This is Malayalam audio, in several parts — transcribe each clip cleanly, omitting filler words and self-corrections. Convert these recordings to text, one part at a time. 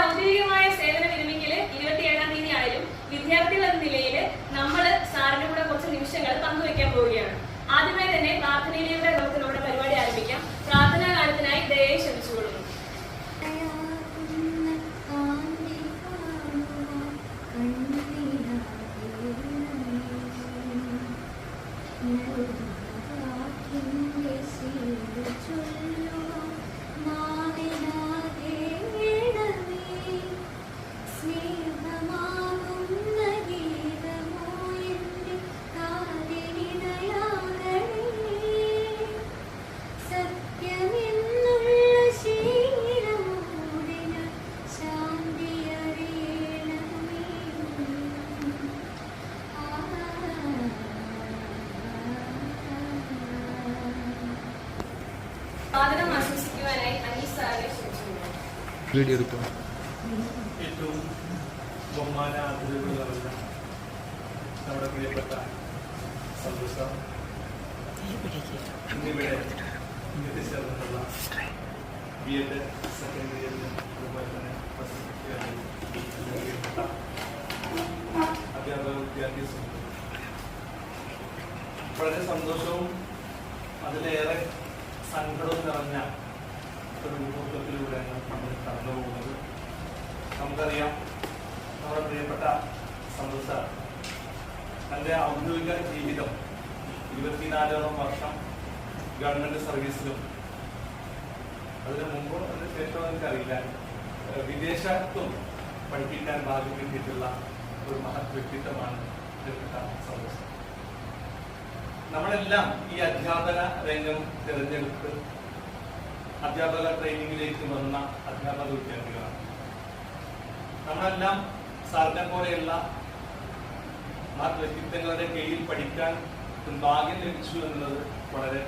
ഔദ്യോഗികമായ സേവന വിരമിക്കല് 27-ാം തീയതി ആയാലും വിദ്യാർത്ഥികൾ എന്ന നിലയിൽ നമ്മൾ സാറിന്റെ കൂടെ കുറച്ച് നിമിഷങ്ങൾ പങ്കുവെക്കാൻ പോവുകയാണ്. ആദ്യമായി തന്നെ പ്രാർത്ഥനയിലൂടെ നമുക്ക് നമ്മുടെ പരിപാടി ആരംഭിക്കാം. പ്രാർത്ഥനാ കാലത്തിനായി ദയയെ ക്ഷണിച്ചുകൊള്ളുന്നു. ഏറ്റവും ബഹുമാന അതിഥികൾ നിറഞ്ഞ നമ്മുടെ പ്രിയപ്പെട്ട സന്തോഷ ഇന്നിവിടെ എത്തിച്ചേർന്നിട്ടുള്ള B.Ed സെക്കൻഡ് ഇയറിലും അതുപോലെ തന്നെ അധ്യാപക വിദ്യാർത്ഥി സുഹൃത്തുക്കൾ, വളരെ സന്തോഷവും അതിലേറെ സങ്കടവും നിറഞ്ഞ ഒരു മുഹൂർത്തത്തിലൂടെയാണ് നമ്മൾ കടന്നു പോകുന്നത്. നമുക്കറിയാം, നമ്മുടെ പ്രിയപ്പെട്ട സന്തോഷ തൻ്റെ ഔദ്യോഗിക ജീവിതം 24ഓളം വർഷം ഗവൺമെന്റ് സർവീസിലും അതിനു മുമ്പും അതിന് ശേഷം എനിക്കറിയില്ല വിദേശത്തും പഠിപ്പിക്കാൻ ഭാഗ്യം കിട്ടിയിട്ടുള്ള ഒരു മഹത് വ്യക്തിത്വമാണ് പ്രിയപ്പെട്ട സന്തോഷ. നമ്മളെല്ലാം ഈ അധ്യാപന രംഗം തിരഞ്ഞെടുത്ത് അധ്യാപക ട്രെയിനിങ്ങിലേക്ക് വന്ന അധ്യാപക വിദ്യാർത്ഥികളാണ്. നമ്മളെല്ലാം സാറിനെ പോലെയുള്ള മഹത് വ്യക്തിത്വങ്ങളുടെ കീഴിൽ പഠിക്കാൻ ഭാഗ്യം ലഭിച്ചു എന്നുള്ളത് വളരെ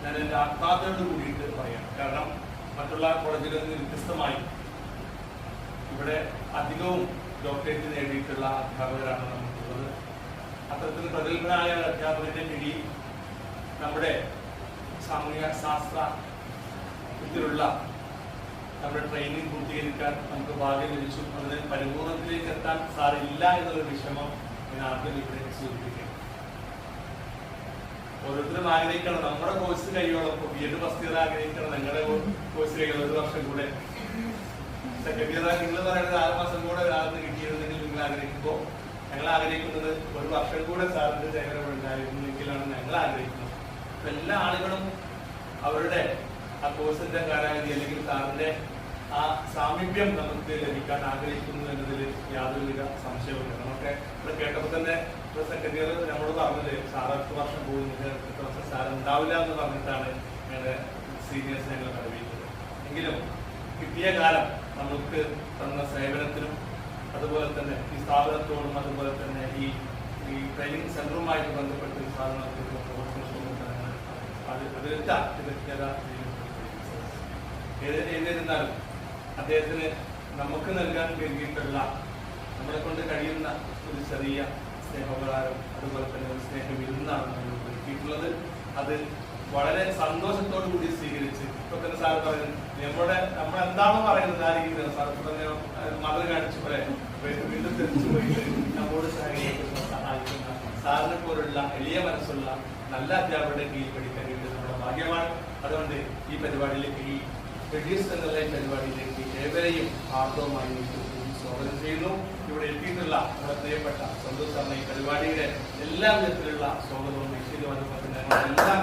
ഞാൻ എൻ്റെ ആത്മാർത്ഥയോട് കൂടിയിട്ട് പറയാം. കാരണം മറ്റുള്ള കോളേജുകളിൽ നിന്ന് വ്യത്യസ്തമായി ഇവിടെ അധികവും ഡോക്ടറേറ്റ് നേടിയിട്ടുള്ള അധ്യാപകരാണ് നമുക്കുള്ളത്. അത്തരത്തിൽ പ്രഗത്ഭനായ ഒരു അധ്യാപകന്റെ കീഴിൽ നമ്മുടെ സാമൂഹ്യ ശാസ്ത്ര ത്തിലുള്ള നമ്മുടെ ട്രെയിനിങ് പൂർത്തീകരിക്കാൻ നമുക്ക് ഭാഗ്യം ലഭിച്ചു. അതിന് പരിപൂർണത്തിലേക്ക് എത്താൻ സാറില്ല എന്നുള്ള വിഷമം ഞാൻ ആദ്യം ഇവിടെ സൂചിപ്പിക്കാം. ഓരോരുത്തരും ആഗ്രഹിക്കണം നമ്മുടെ കോഴ്സ് കഴിയോളം B.Ed ഫസ്റ്റ് ഇയർ ആഗ്രഹിക്കണം നിങ്ങളുടെ കോഴ്സ് കഴിയോളം 1 വർഷം കൂടെ. സെക്കൻഡ് ഇയർ നിങ്ങൾ പറയുന്നത് 6 മാസം കൂടെ ഒരാൾക്ക് കിട്ടിയിരുന്നെങ്കിൽ നിങ്ങൾ ആഗ്രഹിക്കുമ്പോൾ ഞങ്ങൾ ആഗ്രഹിക്കുന്നത് 1 വർഷം കൂടെ സാറിന്റെ സേവനം ഉണ്ടായിരുന്നെങ്കിലാണ് ഞങ്ങൾ ആഗ്രഹിക്കുന്നത്. അപ്പൊ എല്ലാ ആളുകളും അവരുടെ ആ കോഴ്സിന്റെ കാലാവധി അല്ലെങ്കിൽ സാറിന്റെ ആ സാമീപ്യം നമുക്ക് ലഭിക്കാൻ ആഗ്രഹിക്കുന്നു എന്നതിൽ യാതൊരുവിധ സംശയവുമില്ല. നമുക്ക് ഇവിടെ കേട്ടപ്പോൾ തന്നെ സെക്കൻഡ് ഇയർ നമ്മളോട് പറഞ്ഞത് സാർ 8 വർഷം പോകുന്നത് 8 വർഷം സാർ ഉണ്ടാവില്ല എന്ന് പറഞ്ഞിട്ടാണ് ഞങ്ങളുടെ സീനിയേഴ്സ് ഞങ്ങൾ അറിയിച്ചത്. എങ്കിലും കിട്ടിയ കാലം നമുക്ക് തന്ന സേവനത്തിനും അതുപോലെ തന്നെ ഈ സ്ഥാപനത്തോടും അതുപോലെ തന്നെ ഈ ട്രെയിനിങ് സെന്ററുമായിട്ട് ബന്ധപ്പെട്ട് സാധനങ്ങൾക്ക് എന്നിരുന്നാലും അദ്ദേഹത്തിന് നമുക്ക് നൽകാൻ കഴിഞ്ഞിട്ടുള്ള നമ്മളെ കൊണ്ട് കഴിയുന്ന ഒരു ചെറിയ സ്നേഹോപകാരം അതുപോലെ തന്നെ ഒരു സ്നേഹവിരുന്നാണ് നമ്മൾ ഒരുക്കിയിട്ടുള്ളത്. അത് വളരെ സന്തോഷത്തോടു കൂടി സ്വീകരിച്ച് ഇപ്പൊ തന്നെ സാർ പറയുന്നത് നമ്മളെന്താണോ പറയുന്നത് ആ രീതിയിൽ സാർ തന്നെ മതം കാണിച്ചു പോലെ വീണ്ടും തിരിച്ചു പോയിട്ട് നമ്മോട് സഹായിക്കുന്ന സാറിനെ പോലുള്ള എളിയ മനസ്സുള്ള നല്ല അധ്യാപകരുടെ കീഴിൽ പഠിക്കാൻ വേണ്ടി നമ്മുടെ ഭാഗ്യമാണ്. അതുകൊണ്ട് ഈ പരിപാടിയിലേക്ക് ഈ റെഡ്യൂസ് എന്നുള്ള പരിപാടിയിലേക്ക് ഏവരെയും ആർദ്രവുമായി സ്വാഗതം ചെയ്യുന്നു. ഇവിടെ എത്തിയിട്ടുള്ള നമ്മുടെ പ്രിയപ്പെട്ട സന്തോഷ് സാറിന് ഈ പരിപാടിയുടെ എല്ലാ വിധത്തിലുള്ള സ്വാഗതവും നിശ്ചയിലും അതുപോലെ തന്നെ ഞങ്ങളെല്ലാം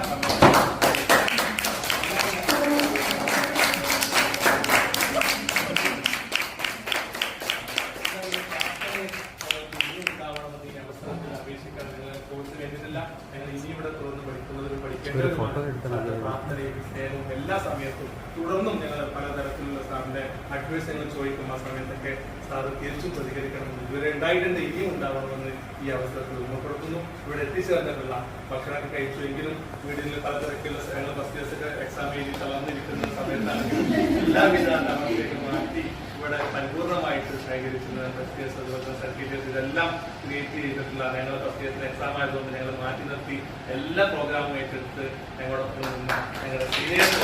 പ്രാർത്ഥനയും സ്നേഹവും എല്ലാ സമയത്തും തുടർന്നും ഞങ്ങൾ പലതരത്തിലുള്ള സാറിന്റെ അഡ്വൈസ് ഞങ്ങൾ ചോദിക്കും. ആ സമയത്തൊക്കെ സാറ് തിരിച്ചും പ്രതികരിക്കണമെന്ന് ഇതുവരെ ഉണ്ടായിട്ടുണ്ട്, ഇനിയും ഉണ്ടാവണമെന്ന് ഈ അവസരത്തിൽ ഓർമ്മപ്പെടുത്തുന്നു. ഇവിടെ എത്തിച്ചേർന്നിട്ടുള്ള ഭക്ഷണമൊക്കെ കഴിച്ചു എങ്കിലും വീടിൽ പലതരത്തിലുള്ള ഞങ്ങൾ ഫസ്റ്റ് ഇയേഴ്സൊക്കെ എക്സാം എഴുതി തളർന്നിരിക്കുന്ന സമയത്താണെങ്കിലും എല്ലാവിധ നമ്മളിലേക്ക് മാറ്റി ഇവിടെ പരിപൂർണമായിട്ട് ശേഖരിച്ചിട്ടുള്ള ഫസ്റ്റ് ഇയേഴ്സ് അതുപോലെ സർട്ടിഫിക്കറ്റ്സ് ഇതെല്ലാം ക്രിയേറ്റ് ചെയ്തിട്ടുള്ള ഞങ്ങൾ ഫസ്റ്റ് ഇയേഴ്സിന് എക്സാം ആയതുകൊണ്ട് ഞങ്ങൾ മാറ്റി നിർത്തി എല്ലാ പ്രോഗ്രാമും ഏറ്റെടുത്ത് ഞങ്ങളോടൊപ്പം നിന്ന് ഞങ്ങളുടെ സീനിയേഴ്സ്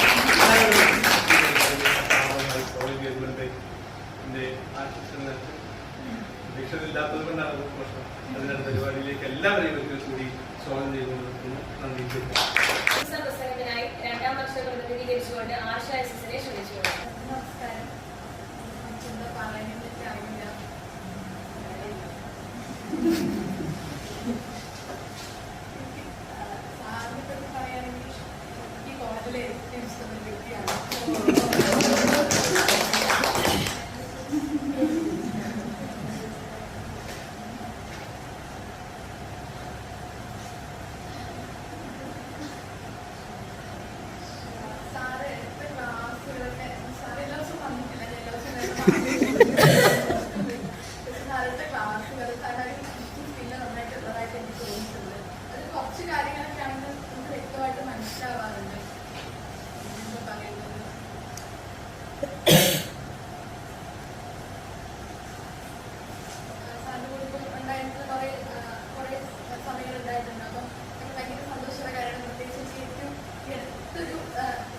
ഇല്ലാത്തത് കൊണ്ടാണ് പ്രശ്നം. അതിനടുത്ത പരിപാടിയിലേക്ക് എല്ലാവരെയും ഒരിക്കൽ കൂടി സ്വാഗതം ചെയ്തുകൊണ്ടിരിക്കുന്നു. നന്ദി. പുസ്തകത്തിനായി 2ാം വർഷം പ്രതിനിധീകരിച്ചുകൊണ്ട് ആർഷ എസിനെ ക്ഷണിച്ചുകൊണ്ട്. നമസ്കാരം. എന്താ പറയാനെന്ന് അറിയില്ല. സാറിനെ പറ്റി പറയുകയാണെങ്കിൽ ഈ കോളേജിലെ ഏറ്റവും ഇഷ്ടപ്പെട്ട വ്യക്തിയാണ്. കുറച്ച് കാര്യങ്ങളൊക്കെ ആണെങ്കിൽ നമുക്ക് വ്യക്തമായിട്ട് മനസ്സിലാവാറുണ്ട്. എന്താ പറയുന്നത്, സാറിന്റെ കൂടെ ഉണ്ടായിരുന്ന കുറെ സമയങ്ങൾ ഉണ്ടായിട്ടുണ്ട്. അപ്പം എനിക്ക് ഭയങ്കര സന്തോഷമുള്ള കാര്യമാണ്. പ്രത്യേകിച്ച് ഏറ്റവും അടുത്തൊരു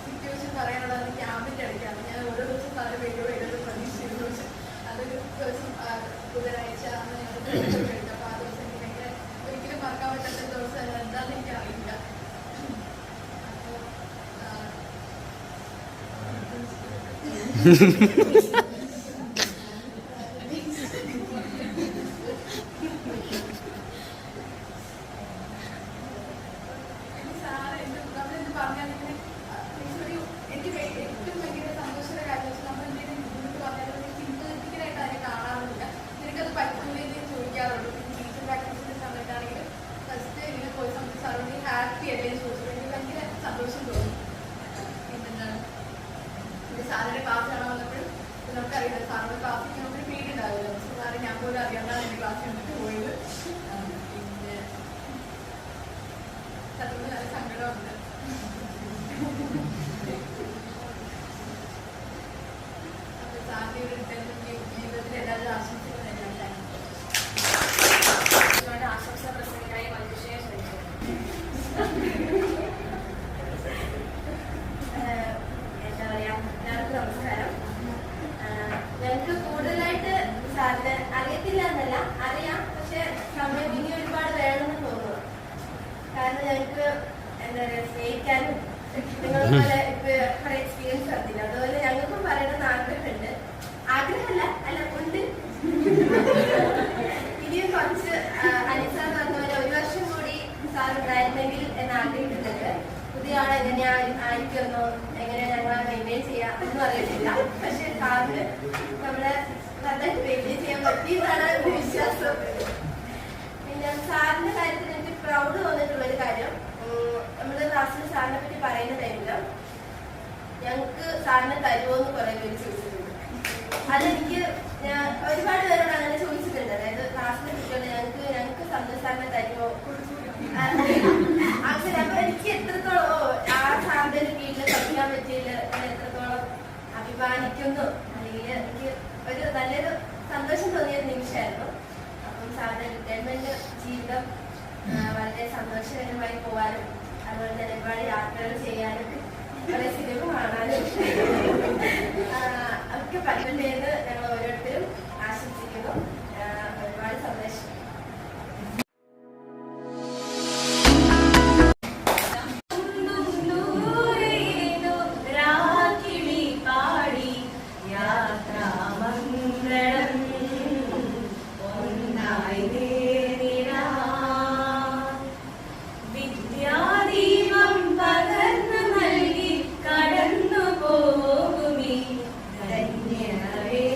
സിറ്റുവേഷൻ പറയാനുള്ളത് ക്യാമ്പിന്റെ ഇടയ്ക്കാണ്. ഞാൻ ഓരോ ദിവസം സാറ് വീഡിയോ എഴുതുന്നത് പ്രതീക്ഷിച്ചിരുന്നു. പക്ഷെ അതൊരു ദിവസം ബുധനാഴ്ച അന്ന് ഞങ്ങൾ കഴിഞ്ഞു. അപ്പൊ ആ ദിവസം എനിക്ക് ഭയങ്കര ഒരിക്കലും മറക്കാൻ പറ്റാത്ത ദിവസം എന്താണെന്ന് എനിക്ക് അറിയില്ല. ഹാപ്പി അല്ലേ ചോദിച്ചു. എനിക്ക് ഭയങ്കര സന്തോഷം തോന്നി. പിന്നെന്താണ്, എൻ്റെ സാറിൻ്റെ ക്ലാസ് കാണാൻ വന്നപ്പോഴും നമുക്കറിയില്ല, സാറിൻ്റെ ക്ലാസ്സിൽ നമുക്കൊരു പീരീഡ് ഉണ്ടാവില്ല. സാറ് ഞാൻ പോലും അറിയാണ്ടാണ് എൻ്റെ ക്ലാസ്സിൽ വന്നിട്ട് പോയത്. പിന്നെ സത്യത്തിൽ നല്ല സങ്കടമുണ്ട്. അപ്പോൾ സാറിൻ്റെ ഒരു ജീവിതത്തിൽ എല്ലാവരും ആശംസിക്കുന്നത് ആശംസാ പ്രസംഗത്തിനായി മഞ്ജുഷയെ ക്ഷണിച്ചു. എന്താ പറയാ, എല്ലാവർക്കും നമസ്കാരം. ഞങ്ങൾക്ക് കൂടുതലായിട്ട് സാറിന് അറിയത്തില്ല എന്നല്ല, അറിയാം. പക്ഷെ സമയം ഇനി ഒരുപാട് വേണമെന്ന് തോന്നുന്നു. കാരണം ഞങ്ങൾക്ക് എന്താ പറയാ, സ്നേഹിക്കാനും നിങ്ങളെപ്പോലെ ഇപ്പൊ കുറെ എക്സ്പീരിയൻസ് നടത്തില്ല. അതുപോലെ ഞങ്ങൾക്കും പറയണമെന്ന് ആഗ്രഹമുണ്ട്. ആഗ്രഹമല്ല, അല്ല ഉണ്ട്. ഇനിയും കുറച്ച് അനിസാർ പറഞ്ഞ പോലെ 1 വർഷം കൂടി സാർ ഉണ്ടായിരുന്നെങ്കിൽ എന്ന് ആഗ്രഹിക്കുന്നുണ്ട്. പുതിയ ആൾ എങ്ങനെയായിരിക്കുമെന്നോ എങ്ങനെ ഞങ്ങൾ മെയിൻറ്റെയിൻ ചെയ്യാം ഒന്നും അറിയത്തില്ല. പക്ഷെ സാറിന് നമ്മളെ നന്നായിട്ട് മെയിൻറ്റെയിൻ ചെയ്യാൻ പറ്റിയതാണ് എൻ്റെ വിശ്വാസം. പിന്നെ സാറിന്റെ കാര്യത്തിൽ എനിക്ക് പ്രൗഡ് തോന്നിയിട്ടുള്ളൊരു കാര്യം, നമ്മൾ ക്ലാസ്സിൽ സാറിനെ പറ്റി പറയുന്ന ടൈമില് ഞങ്ങൾക്ക് സാറിനെ തരുമോ എന്ന് കുറെ പേര് ചോദിച്ചിട്ടുണ്ട്. അതെനിക്ക് ഒരുപാട് പേരോട് അങ്ങനെ ചോദിച്ചിട്ടുണ്ട്. അതായത് ക്ലാസ്സിലെ കുട്ടികൾ ഞങ്ങൾക്ക് സന്തോഷ് സാറിനെ തരുമോ അങ്ങനെ. അപ്പൊ എനിക്ക് എത്രത്തോളം ആ സാറിന്റെ കീഴിൽ പഠിക്കാൻ പറ്റിയില്ല എത്രത്തോളം അഭിമാനിക്കുന്നു, അല്ലെങ്കിൽ എനിക്ക് ഒരു നല്ലൊരു സന്തോഷം തോന്നിയൊരു നിമിഷമായിരുന്നു. അപ്പം സാറിന്റെ റിട്ടയർമെന്റ് ജീവിതം വളരെ സന്തോഷകരമായി പോകാനും അതുപോലെ തന്നെ ഒരുപാട് യാത്രകൾ ചെയ്യാനും കുറെ സിനിമ കാണാനും ഒക്കെ പറ്റട്ടെ എന്ന് ഞങ്ങൾ ഓരോരുത്തരും ആശംസിക്കുന്നു. ഒരുപാട് സന്തോഷം. ധന്യവേ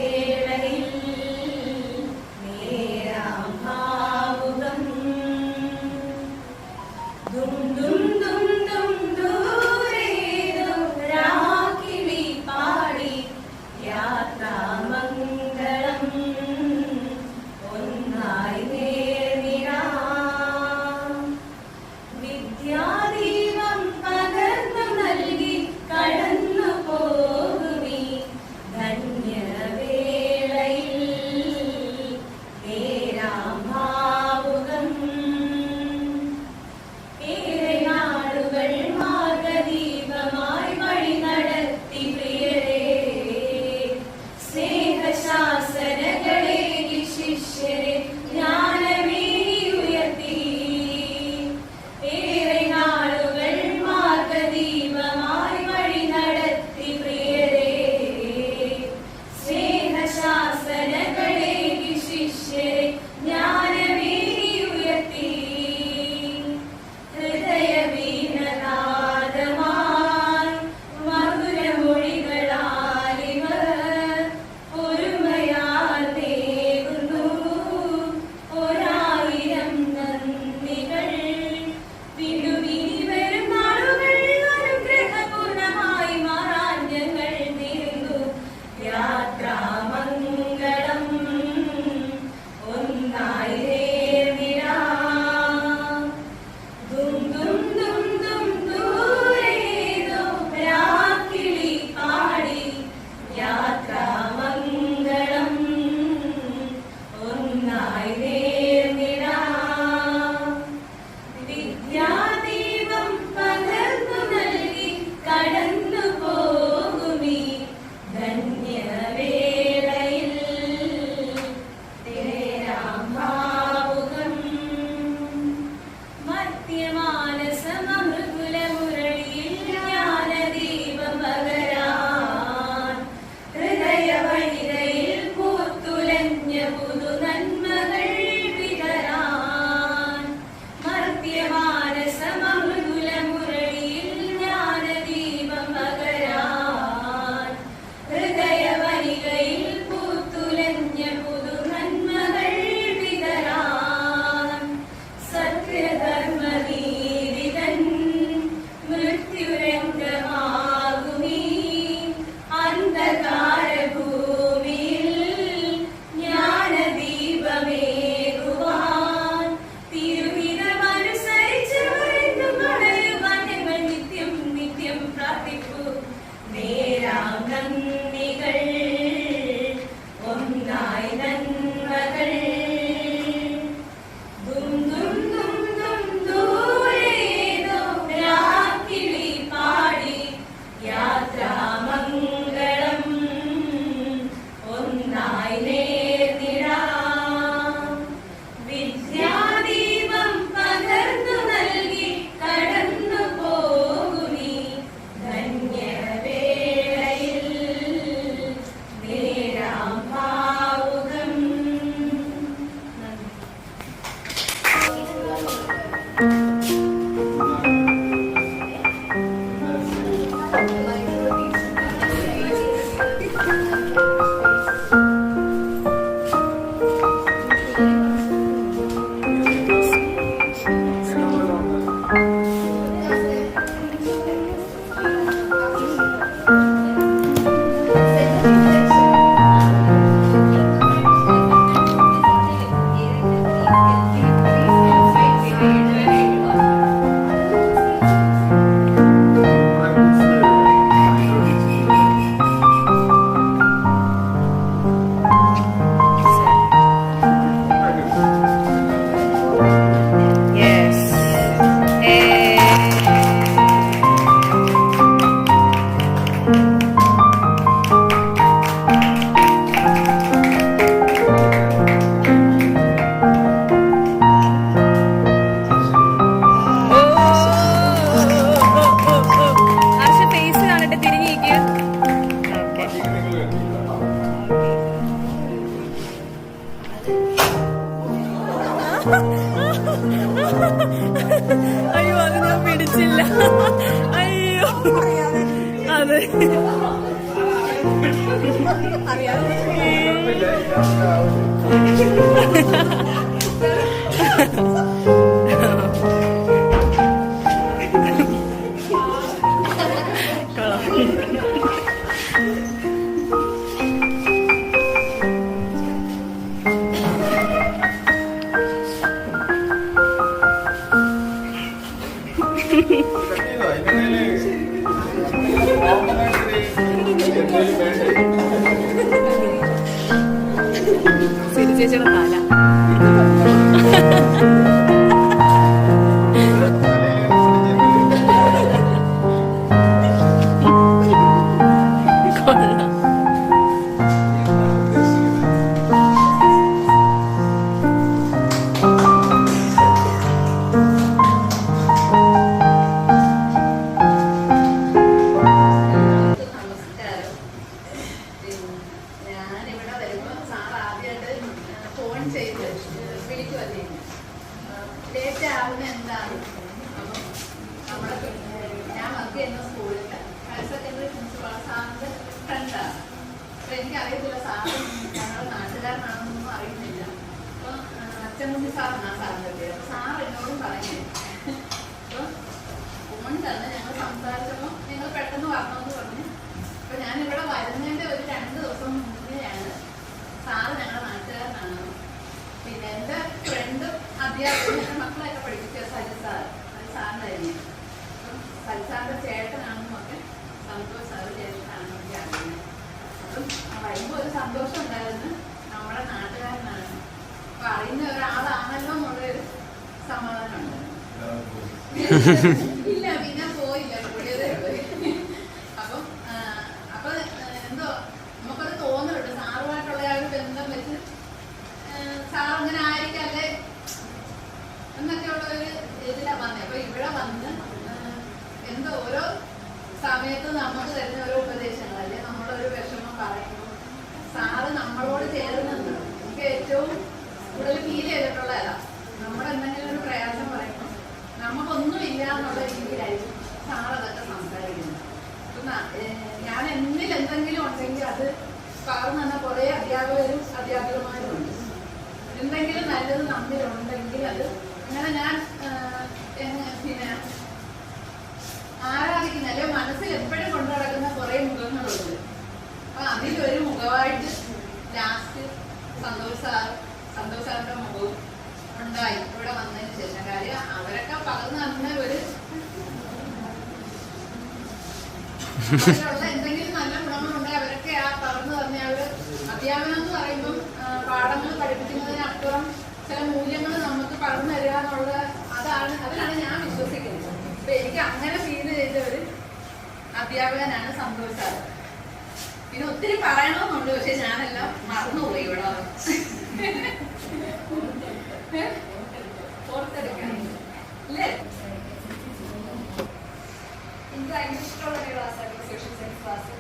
അയ്യോ അത് ഞാൻ പിടിച്ചില്ല. അയ്യോ അതെ സിരി ചേച്ചിയുടെ തല എനിക്കറിയത്തില്ല സാറ് ഞങ്ങളുടെ നാട്ടുകാരനാണെന്നൊന്നും അറിയുന്നില്ല. അപ്പൊ അച്ഛൻകുട്ടി സാറാണ് ആ സാറിന്റെ പേര്. അപ്പൊ സാർ എന്നോടും പറഞ്ഞു. അപ്പൊ ഫോൺ തന്നെ ഞങ്ങൾ സംസാരിച്ചപ്പോൾ നിങ്ങൾ പെട്ടെന്ന് വരണമെന്ന് പറഞ്ഞു. അപ്പൊ ഞാൻ ഇവിടെ വരുന്നതിന്റെ ഒരു 2 ദിവസം മുന്നെയാണ് സാറ് ഞങ്ങളുടെ നാട്ടുകാരനാണ്. പിന്നെ എന്റെ ഫ്രണ്ടും അധ്യാപകനും എന്റെ മക്കളെയൊക്കെ പഠിപ്പിച്ച സജി സാർ, അത് സാറിനായിരുന്നു. അപ്പം സജി സാറിന്റെ ചേട്ടനാണെന്നൊക്കെ സന്തോഷ് സാറ് ചേട്ടനാണെന്നൊക്കെ അറിയുന്നത്. വരുമ്പോ ഒരു സന്തോഷം ഉണ്ടായിരുന്നു. നമ്മുടെ നാട്ടുകാരനാണ്, അപ്പൊ അറിയുന്ന ഒരാളാണല്ലോ എന്നുള്ളൊരു സമാധാനം ഉണ്ട്. ഇല്ല പിന്നെ പോയില്ല, കൂടിയതേ ഉള്ളൂ. അപ്പം അപ്പൊ എന്തോ നമുക്കത് തോന്നുന്നുണ്ട് സാറുമായിട്ടുള്ള ആ ഒരു ബന്ധം വെച്ച് സാർ അങ്ങനെ ആയിരിക്കല്ലേ എന്നൊക്കെയുള്ള ഒരു ഇതിലാ വന്നത്. അപ്പൊ ഇവിടെ വന്ന് എന്തോ ഓരോ സമയത്ത് നമുക്ക് തരുന്ന ഓരോ ഉപദേശങ്ങൾ അല്ലെ, നമ്മളൊരു വിഷമം പറയുമ്പോൾ സാറ് നമ്മളോട് ചേർന്നുണ്ട്. എനിക്ക് ഏറ്റവും കൂടുതൽ ഫീൽ ചെയ്തിട്ടുള്ളതല്ല, നമ്മളെന്തെങ്കിലും ഒരു പ്രയാസം പറയുമ്പോൾ നമുക്കൊന്നും ഇല്ല എന്നുള്ള രീതിയിലായിരിക്കും സാർ അതൊക്കെ സംസാരിക്കുന്നത്. ഞാൻ എന്നിൽ എന്തെങ്കിലും ഉണ്ടെങ്കിൽ അത് പകർന്നു തന്ന കുറെ അധ്യാപകന്മാരും ഉണ്ട്. എന്തെങ്കിലും നല്ലത് നമ്മിലുണ്ടെങ്കിൽ അത് അങ്ങനെ ഞാൻ പിന്നെ ആരാധിക്കുന്ന അല്ലെ മനസ്സിൽ എപ്പോഴും കൊണ്ടു നടക്കുന്ന കുറെ മുഖങ്ങളുണ്ട്. അപ്പൊ അതിലൊരു മുഖമായിട്ട് ലാസ്റ്റ് സന്തോഷ് സാറിന്റെ മുഖവും ഉണ്ടായി ഇവിടെ വന്നതിന് ശേഷം. കാര്യം അവരൊക്കെ പകർന്നു തന്ന ഒരു അതിലുള്ള എന്തെങ്കിലും നല്ല ഗുണങ്ങളുണ്ടെങ്കിൽ അവരൊക്കെ ആ പകർന്നു തന്ന ഒരു അധ്യാപനം എന്ന് പറയുമ്പം പാഠങ്ങൾ പഠിപ്പിക്കുന്നതിനപ്പുറം ചില മൂല്യങ്ങൾ നമുക്ക് പകർന്നു തരിക എന്നുള്ള അതിലാണ് ഞാൻ വിശ്വസിക്കുന്നത്. അപ്പൊ എനിക്ക് അങ്ങനെ ഫീൽ ചെയ്ത ഒരു അധ്യാപകനാണ് സന്തോഷ് സാർ. പിന്നെ ഒത്തിരി പറയണമെന്നുണ്ട്, പക്ഷെ ഞാനെല്ലാം മറന്നുപോയി ഇവിടെ ഓർത്തെടുക്കാൻ അല്ലേ. എനിക്ക് ഭയങ്കര ഇഷ്ടമുള്ള ഒരു ക്ലാസ്സായിരുന്നു സോഷ്യൽ സയൻസ് ക്ലാസ്.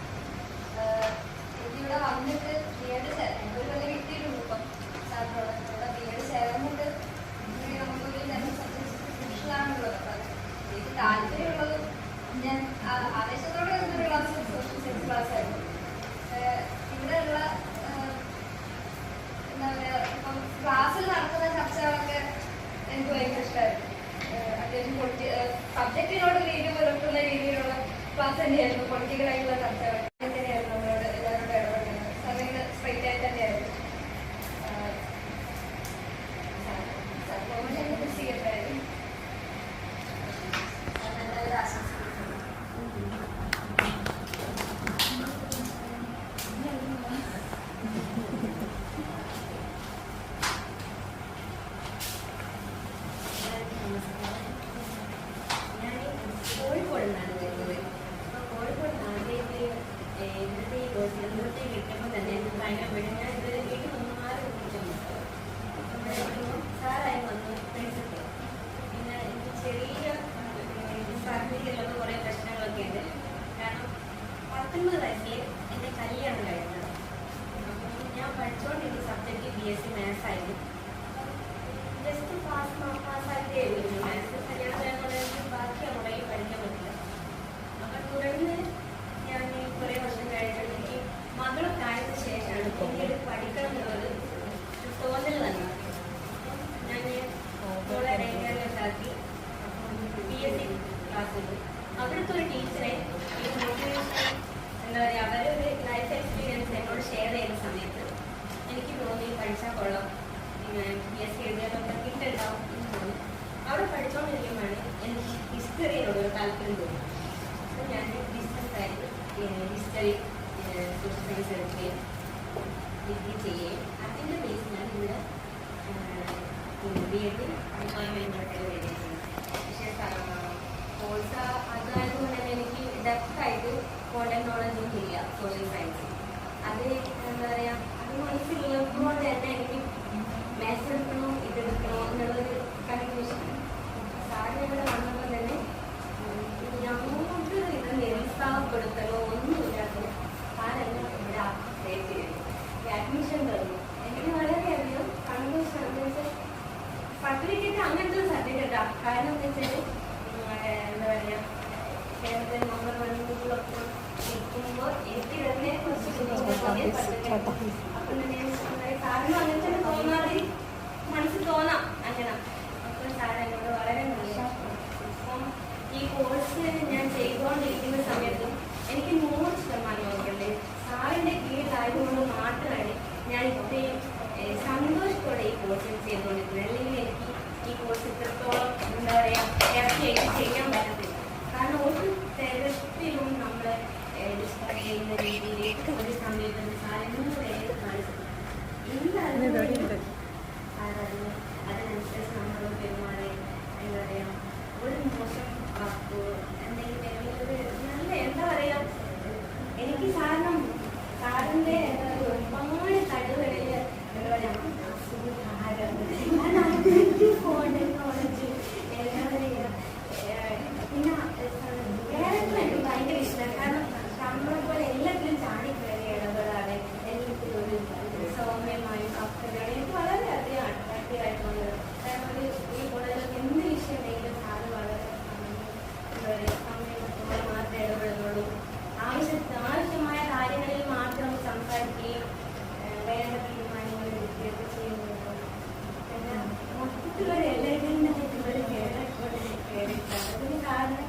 എനിക്കിവിടെ വന്നിട്ട് ബിഎഡ് ഒരു കൊല്ലം കിട്ടിയിട്ടുണ്ട്. ഇപ്പം സാറിനോട് ഇവിടെ ബിഎഡ് ചേർന്നിട്ട് നമുക്കൊരു രണ്ട് സബ്ജക്ട്സാണുള്ളത്. അപ്പം എനിക്ക് താല്പര്യമുള്ളത് ഞാൻ ആവേശത്തോടെ ഒരു ക്ലാസ് സോഷ്യൽ സയൻസ് ക്ലാസ് ആയിരുന്നു. ഇവിടെയുള്ള എന്താ പറയുക, ഇപ്പം ക്ലാസ്സിൽ നടക്കുന്ന ചർച്ചകളൊക്കെ എനിക്ക് ഭയങ്കര ഇഷ്ടമായിരുന്നു. അത്യാവശ്യം സബ്ജക്റ്റിനോട് രീതി പുലർത്തുന്ന രീതിയിലുള്ള ക്ലാസ് തന്നെയായിരുന്നു. പൊളിറ്റിക്കലായിട്ടുള്ള ചർച്ചകൾ തന്നെയായിരുന്നു നമ്മളോട് എല്ലാവരോടും ഇടപെടുന്നത്. സമയത്ത് സ്ട്രൈറ്റ് ആയിട്ട് തന്നെയായിരുന്നു. ചെയ്യട്ടായിരുന്നു നല്ലൊരു ആശംസിക്കുന്നു. കോഴിക്കോടിനാണ് വരുന്നത്. അപ്പോൾ കോഴിക്കോട് ആദ്യമായിട്ട് ഇവിടുത്തെ ഈ കോഴ്സിലത്തെ കിട്ടുമ്പോൾ തന്നെ ഭയങ്കര വീട് ഞാൻ ഇതുവരെ വീട്ടിൽ വന്ന് മാറി വിളിച്ചിട്ടുണ്ട്. നമ്മുടെ കിട്ടുമ്പോൾ സാറായി വന്നു പ്രിൻസിപ്പൽ. പിന്നെ എനിക്ക് ചെറിയ സാഹചര്യത്തിലൊക്കെ കുറേ പ്രശ്നങ്ങളൊക്കെ ഉണ്ട്. കാരണം 19 വയസ്സിൽ എൻ്റെ കല്യാണം കഴിഞ്ഞത്. അപ്പം ഞാൻ പഠിച്ചുകൊണ്ടിരുന്ന സബ്ജക്റ്റ് BSc മാത്സ് ആയിരുന്നു. ജസ്റ്റ് പാസ്സാക്കിയേ ഉള്ളൂ മാത്സ്. കല്യാണം കഴിഞ്ഞ ബാക്കി അവിടെ പഠിക്കാൻ പറ്റില്ല. അപ്പം തുടർന്ന് ഞാൻ കുറേ വർഷം കഴിഞ്ഞിട്ട് എനിക്ക് മകളൊക്കെ ആയതിനു ശേഷമാണ് പിന്നീട് പഠിക്കണം എന്നുള്ളത് തോന്നൽ വന്നത്. ഞാൻ മോളെ ഡേക്കാരിലൊക്കെ PSC ക്ലാസ്സിൽ അവിടുത്തെ ഒരു ടീച്ചറെ ഈ മോട്ടിവേഷൻ എന്താ പറയുക അവരൊരു ലൈഫ് എക്സ്പീരിയൻസ് എന്നോട് ഷെയർ ചെയ്യുന്ന സമയത്ത് എനിക്ക് തോന്നി പഠിച്ചാൽ കൊള്ളാം, PSC എഴുതിയാലൊക്കെ കിട്ടുണ്ടാവും എന്ന് തോന്നി. അവിടെ പഠിച്ചുകൊണ്ടിരിക്കുമ്പോഴാണ് എനിക്ക് ഹിസ്റ്ററിയോട് ഒരു താല്പര്യം തോന്നി. അപ്പോൾ ഞാൻ ഡിസ്റ്റൻസായിട്ട് ഹിസ്റ്ററി സോഷ്യൽ സയൻസ് എടുക്കുകയും ഡിഗ്രി ചെയ്യുകയും അതിൻ്റെ ബേസിലാണ് ഇവിടെ BEd ഡിപ്പാർട്ട്മെൻറ്റിലോട്ട് വരികയാണ്. പക്ഷേ കോഴ്സ് അതായതുകൊണ്ട് തന്നെ എനിക്ക് ഡെപ്തായിട്ട് കോണ്ടന്റ് നോളജ് ഒന്നും ഇല്ല സോഷ്യൽ സയൻസ്. അത് എന്താ പറയുക, അത് മനസ്സിലുള്ളതുകൊണ്ട് തന്നെ എനിക്ക് മാത്സ് എടുക്കണോ ഇതെടുക്കണോ എന്നുള്ളൊരു കൺഫ്യൂഷൻ. സാറിന് ഇവിടെ വന്നപ്പോൾ തന്നെ ഞങ്ങൾക്ക് ഇത് നിരുത്സാഹപ്പെടുത്തലോ ഒന്നുമില്ലാത്ത സാരെല്ലാം ഇവിടെ അപ്ഡേറ്റ് ചെയ്തു. അഡ്മിഷൻ തന്നു. എനിക്ക് വളരെയധികം സന്തോഷം. എന്ന് വെച്ചാൽ സർട്ടിഫിക്കറ്റ് അങ്ങനത്തെ ഒരു സർട്ടിഫിക്കറ്റാണ്. കാരണം എന്ന് വെച്ചാൽ എന്താ പറയുക, കേരളത്തിൽ നമ്പർ 1 ഇരിക്കുമ്പോൾ എനിക്ക് തന്നെ കുറച്ച് അപ്പം തന്നെ സാറിനും അങ്ങനെ തന്നെ തോന്നാതെ മനസ്സിൽ തോന്നാം അങ്ങനെ. അപ്പം സാർ എന്നോട് വളരെ നല്ല. അപ്പം ഈ കോഴ്സ് ഞാൻ ചെയ്തുകൊണ്ടിരിക്കുന്ന സമയത്തും എനിക്ക് 100% ഓർക്കണ്ടേ സാറിൻ്റെ കീഴിലായതുകൊണ്ട് മാത്രമാണ് ഞാൻ ഇത്രയും സന്തോഷത്തോടെ ഈ കോഴ്സ് ചെയ്തുകൊണ്ടിരിക്കുന്നത്. അല്ലെങ്കിൽ എനിക്ക് ഈ കോഴ്സ് ഇത്രത്തോളം എന്താ പറയുക ഹാപ്പിയായിട്ട് ചെയ്യാൻ പറ്റത്തില്ല. കാരണം ഒരു തരത്തിലും നമ്മൾ ഡിസ്കസ് ചെയ്യുന്ന രീതിയിലേക്ക് ഒരു സമയത്ത് സാറിനോട് കാണിച്ചത് എന്തായാലും സാററിന് അതിനനുസരിച്ച് നമ്മൾ പെരുമാറി എന്താ പറയുക ഒരു മോശം വാക്കോ എന്തെങ്കിലും നല്ല എന്താ പറയുക എനിക്ക് സാറിൻ്റെ ഒരുപാട് കഴിവുകളിൽ എന്താ പറയുക കോളേജ് എന്താ പറയുക പിന്നെ ക്യാരക്ടർ എനിക്ക് ഭയങ്കര ഇഷ്ടമാണ്. കാരണം നമ്മളെ പോലെ എല്ലാത്തിലും ചാടിക്കയറി ഇടപെടാതെ എല്ലാത്തിലും ഒരു സൗമ്യമായും അർത്ഥമാണ് എനിക്ക് വളരെയധികം അട്രാക്റ്റീവ് ആയിട്ടുള്ളത്. കാരണം ഈ കോളേജിൽ എന്ത് വിഷയം ഉണ്ടെങ്കിലും സാറ് വളരെ എന്താ പറയുക സൗമ്യമായി മാത്രമേ ഇടപെടുന്നുള്ളൂ. ആവശ്യമായ കാര്യങ്ങളിൽ മാത്രം സംസാരിക്കുകയും വേണ്ട തീരുമാനങ്ങൾ എടുക്കുകയൊക്കെ ചെയ്യുന്നുള്ളൂ. പിന്നെ മൊത്തത്തിലൊരു എലഗൻ്റായിട്ടുള്ളൊരു കേരളത്തിലാണ്. അതിന് കാരണം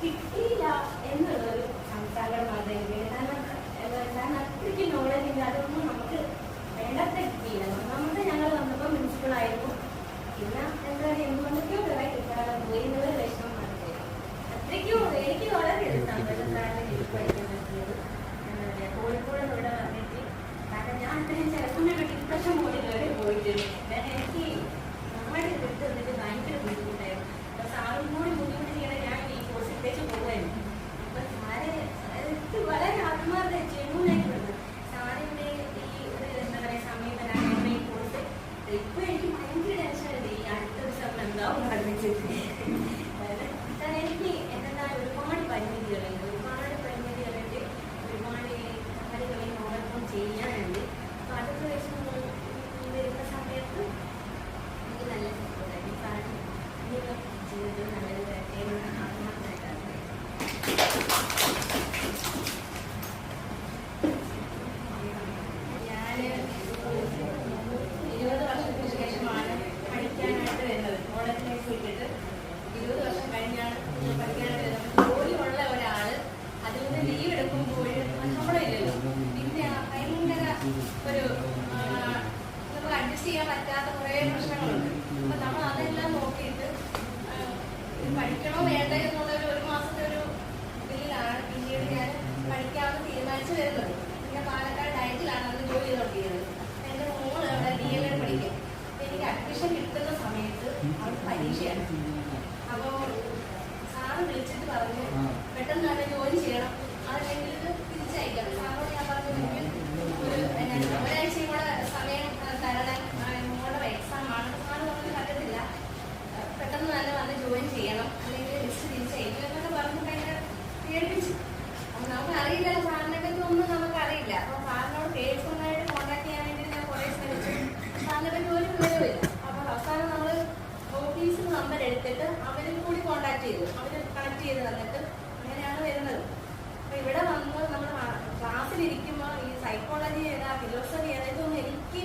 കിട്ടിയില്ല എന്നുള്ളൊരു സംസാരം മാത്രമേ. കാരണം അത്രയ്ക്ക് നോളജ് ഇല്ല. അതൊന്നും നമുക്ക് വേണ്ടത്ര കിട്ടിയില്ല. ഒന്നാമത്തെ ഞങ്ങൾ വന്നപ്പോൾ പ്രിൻസിപ്പളായിരുന്നു. പിന്നെ എന്താ പറയുക എന്തുകൊണ്ടൊക്കെയോ വേറെ കിട്ടാതെ പോയി എന്നുള്ളൊരു വിഷമം മാത്രമേ. അത്രയ്ക്കും എനിക്ക് വളരെ സന്തോഷം സാറിന് എനിക്ക് പഠിക്കാൻ പറ്റിയത്. എന്താ പറയുക കോഴിക്കോട് ഇവിടെ വന്നിട്ട് കാരണം ഞാൻ അത്രയും ചിലപ്പോൾ ഡിസ്കഷൻ മോഡിൽ വരെ പോയിട്ടുണ്ട്. കാരണം എനിക്ക് നാട് വിട്ട് വന്നിട്ട് ഭയങ്കര ബുദ്ധിമുട്ടായിരുന്നു. അപ്പോൾ സാറും കൂടി ബുദ്ധിമുട്ട് ചെയ്യണേ ഞാൻ ഈ കോഴ്സിലേക്ക് പോകുമായിരുന്നു. അപ്പം സാറ് വളരെ ആത്മാർത്ഥ ജെന്യൂനായിട്ടുള്ളത് സാറിൻ്റെ ഈ ഒരു എന്താ പറയുക സമീപനാണ് ഈ കോഴ്സ്. ഇപ്പോൾ എനിക്ക് ഭയങ്കര ടെൻഷനുണ്ട് ഈ അടുത്തൊരു സമയം എന്താവും പഠിപ്പിച്ചിട്ട്. കാരണം എനിക്ക് എന്താ ഒരുപാട് പരിമിതികളുണ്ട്. ഒരുപാട് പരിമിതികളുണ്ട്. ഒരുപാട് കാര്യങ്ങളെ ഓവർകം ചെയ്യാനുണ്ട്. അപ്പോൾ അതൊക്കെ വെച്ച് വരുന്ന സമയത്ത് എനിക്ക് നല്ല സപ്പോർട്ടായിരുന്നു. സാറിന് ഇനിയുള്ള ജീവിതത്തിൽ നല്ലൊരു കാര്യമാണ് ആത്മാർത്ഥമായിട്ട് ഞാൻ 20 വർഷത്തിന് ശേഷമാണ് പഠിക്കാനായിട്ട് വരുന്നത്. കോളേജിലേക്ക് വിട്ടിട്ട് 20 വർഷം കഴിഞ്ഞാണ് പഠിക്കാനായിട്ട് വരുന്നത്. ജോലിയുള്ള ഒരാൾ അതിൽ നിന്ന് ലീവ് എടുക്കുമ്പോൾ ശമ്പളം ഇല്ലല്ലോ. പിന്നെ ഭയങ്കര ഒരു നമുക്ക് അഡ്ജസ്റ്റ് ചെയ്യാൻ പറ്റാത്ത കുറേ പ്രശ്നങ്ങളുണ്ട്. അപ്പം നമ്മൾ അതെല്ലാം നോക്കിയിട്ട് പഠിക്കണോ വേണ്ടേ എന്നുള്ള ഒരു മാസത്തെ ഒരു ഇതിലാണ് പിന്നീട് ഞാൻ പഠിക്കാമെന്ന് തീരുമാനിച്ചു വരുന്നത്. പിന്നെ പാലക്കാട് ഡയറ്റിലാണ് അന്ന് ജോലി ചെയ്തുകൊണ്ടിരുന്നത്. എൻ്റെ മോള് അവിടെ DLED പഠിക്കും. എനിക്ക് അഡ്മിഷൻ കിട്ടുന്ന സമയത്ത് അവർക്ക് പരീക്ഷയാണ്. അപ്പോൾ സാറ് വിളിച്ചിട്ട് പറഞ്ഞു പെട്ടെന്ന് തന്നെ ജോലി ചെയ്യണം, അതല്ലെങ്കിൽ ഇത് തിരിച്ചയക്കാം. സാറോട് ഞാൻ പറഞ്ഞെങ്കിൽ ഒരാഴ്ചയും കൂടെ സമയം തരണം, മോളുടെ എക്സാം ആണ്. സാറ് നമുക്ക് പറ്റത്തില്ല, പെട്ടെന്ന് തന്നെ വന്ന് ജോയിൻ ചെയ്യണം, അല്ലെങ്കിൽ ലിസ്റ്റ് തിരിച്ചയക്കും എന്നൊക്കെ പറഞ്ഞ് ഭയങ്കര പേടിപ്പിച്ചു. അപ്പം നമുക്ക് അറിയില്ല, സാറിനെ പറ്റി ഒന്നും നമുക്കറിയില്ല. അപ്പോൾ സാറിനോട് പേഴ്സണലായിട്ട് കോൺടാക്ട് ചെയ്യാൻ വേണ്ടി ഞാൻ കുറേ ശ്രമിച്ചു. സാറിനെ പറ്റി ഒരു വിവരമില്ല. അപ്പോൾ അവസാനം നമ്മൾ കണക്ട് ചെയ്ത് തന്നിട്ട് അങ്ങനെയാണ് വരുന്നത്. അപ്പൊ ഇവിടെ വന്ന് നമ്മൾ ക്ലാസ്സിലിരിക്കുമ്പോൾ ഈ സൈക്കോളജി ഏതാ ഫിലോസഫി ഏതാ ഇതൊന്നും എനിക്ക്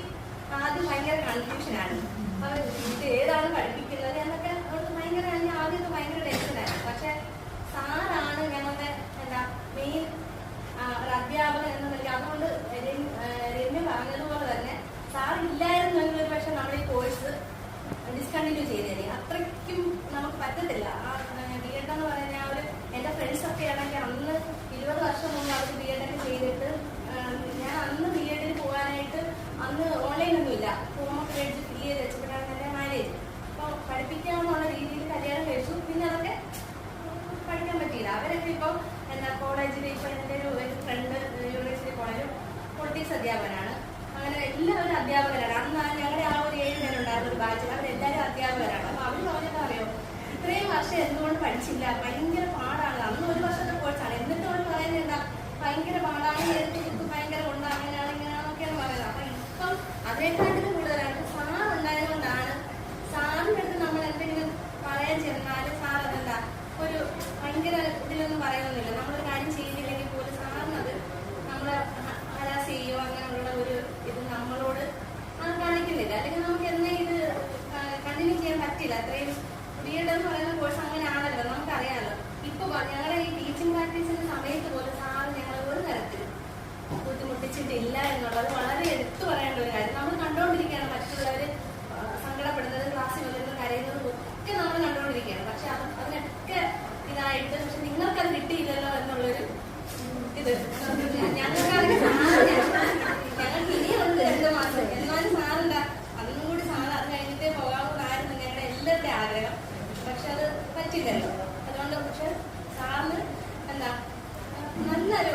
ആദ്യം ഭയങ്കര കൺഫ്യൂഷനാണ്. അവർ ഇത് ഏതാണ് പഠിപ്പിക്കുന്നത് എന്നൊക്കെ അവർക്ക് ഭയങ്കര ആദ്യമൊക്കെ ഭയങ്കര ടെൻഷനായിരുന്നു. പക്ഷെ സാറാണ് ഞങ്ങളുടെ എന്താ മെയിൻ ഒരു അധ്യാപകൻ എന്ന നിലയ്ക്ക്. അതുകൊണ്ട് രമ്യ പറഞ്ഞതുപോലെ തന്നെ സാർ ഇല്ലായിരുന്നെങ്കിൽ ഒരു പക്ഷെ നമ്മൾ ഈ കോഴ്സ് ഡിസ്കണ്ടിന്യൂ ചെയ്തേനെ. അത്രയ്ക്കും നമുക്ക് പറ്റത്തില്ല. ബി എഡ് എന്ന് പറയുന്ന ആ ഒരു എൻ്റെ ഫ്രണ്ട്സൊക്കെ ആണെങ്കിൽ അന്ന് 20 വർഷം മുമ്പ് അവർക്ക് ബി എഡ് ഒക്കെ ചെയ്തിട്ട് ഞാൻ അന്ന് ബി എഡിന് പോകാനായിട്ട് അന്ന് ഓൺലൈനൊന്നും ഇല്ല. ഫോമൊക്കെ മേടിച്ച് ഫില്ല് ചെയ്ത് വെച്ചപ്പോഴാണ് എൻ്റെ മാരേജ്. അപ്പോൾ പഠിപ്പിക്കാമെന്നുള്ള രീതിയിൽ കല്യാണം കഴിച്ചു. പിന്നെ അതൊക്കെ പഠിക്കാൻ പറ്റിയില്ല. അവരൊക്കെ ഇപ്പോൾ എന്താ കോളേജിൽ ഇപ്പോൾ എൻ്റെ ഒരു ഫ്രണ്ട് യൂണിവേഴ്സിറ്റി കോളേജിൽ പൊളിറ്റിക്സ് അധ്യാപകനാണ്. അങ്ങനെ എല്ലാവരും അധ്യാപകരാണ്. അന്ന് ഞങ്ങളുടെ ആ ഒരു 7 പേരുണ്ടായിരുന്ന ഒരു ബാച്ചിൽ അവരെല്ലാവരും അധ്യാപകരാണ്. അപ്പോൾ അവർ പറഞ്ഞത് അറിയോ, ഇത്രയും വർഷം എന്തുകൊണ്ട് പഠിച്ചില്ല, ഭയങ്കര പാടാണ്. അന്ന് 1 വർഷത്തെ കോഴ്സാണ്. എന്നിട്ട് അവർ പറയുന്നത് എന്താ ഭയങ്കര പാടാണ്, എഴുത്ത് ഭയങ്കര കൊണ്ട് അങ്ങനെയാണ് ഇങ്ങനെയാണെന്നൊക്കെയാണ് പറയുന്നത്. അപ്പൊ ഇപ്പം അതേക്കാട്ടിലും കൂടുതലാണ് സാർ ഉണ്ടായതുകൊണ്ടാണ്. സാറിൻ്റെ അടുത്ത് നമ്മൾ എന്തെങ്കിലും പറയാൻ ചെന്നാൽ സാർ അതെന്താ ഒരു ഭയങ്കര ഇതിലൊന്നും പറയുന്നില്ല. നമ്മളൊരു കാര്യം ചെയ്തില്ലെങ്കിൽ പോലും സാറിനത് നമ്മളെ ഹരാസ് ചെയ്യുകയോ അങ്ങനെയുള്ള ഒരു ഇത് നമ്മളോട് കാണിക്കുന്നില്ല. അല്ലെങ്കിൽ നമുക്ക് എന്നേ ഇത് കണ്ടിന്യൂ ചെയ്യാൻ പറ്റില്ല. അത്രയും ബി എഡ് എന്ന് പറയുന്ന കോഴ്സ് അങ്ങനെയാണല്ലോ, നമുക്കറിയാമല്ലോ. ഇപ്പൊ ഞങ്ങളുടെ ഈ ടീച്ചിങ് പ്രാക്ടീസിന്റെ സമയത്ത് പോലും സാറ് ഞങ്ങളെ ഒരു തരത്തിൽ ബുദ്ധിമുട്ടിച്ചിട്ടില്ല എന്നുള്ളത് വളരെ എടുത്തു പറയേണ്ട ഒരു കാര്യം. നമ്മൾ കണ്ടുകൊണ്ടിരിക്കുകയാണ് മറ്റുള്ളവർ സങ്കടപ്പെടുന്നത്, ക്ലാസ്സിൽ വന്നിരുന്ന കരയുന്നതും ഒക്കെ നമ്മൾ കണ്ടുകൊണ്ടിരിക്കുകയാണ്. പക്ഷെ അതിനൊക്കെ ഇതായിട്ട് പക്ഷെ നിങ്ങൾക്കത് കിട്ടിയില്ലല്ലോ എന്നുള്ളൊരു ഇത് ഞങ്ങൾക്ക് ഇനിയുണ്ട് 2 മാസം. എന്നാലും സാറെന്താ അതൊന്നും കൂടി സാറ് അത് കഴിഞ്ഞിട്ടേ പോകാവുന്നതായിരുന്നു ഞങ്ങളുടെ എല്ലാവരുടെ ആഗ്രഹം. പക്ഷെ അത് പറ്റില്ലല്ലോ. അതുകൊണ്ട് പക്ഷെ സാറിന് എന്താ നല്ലൊരു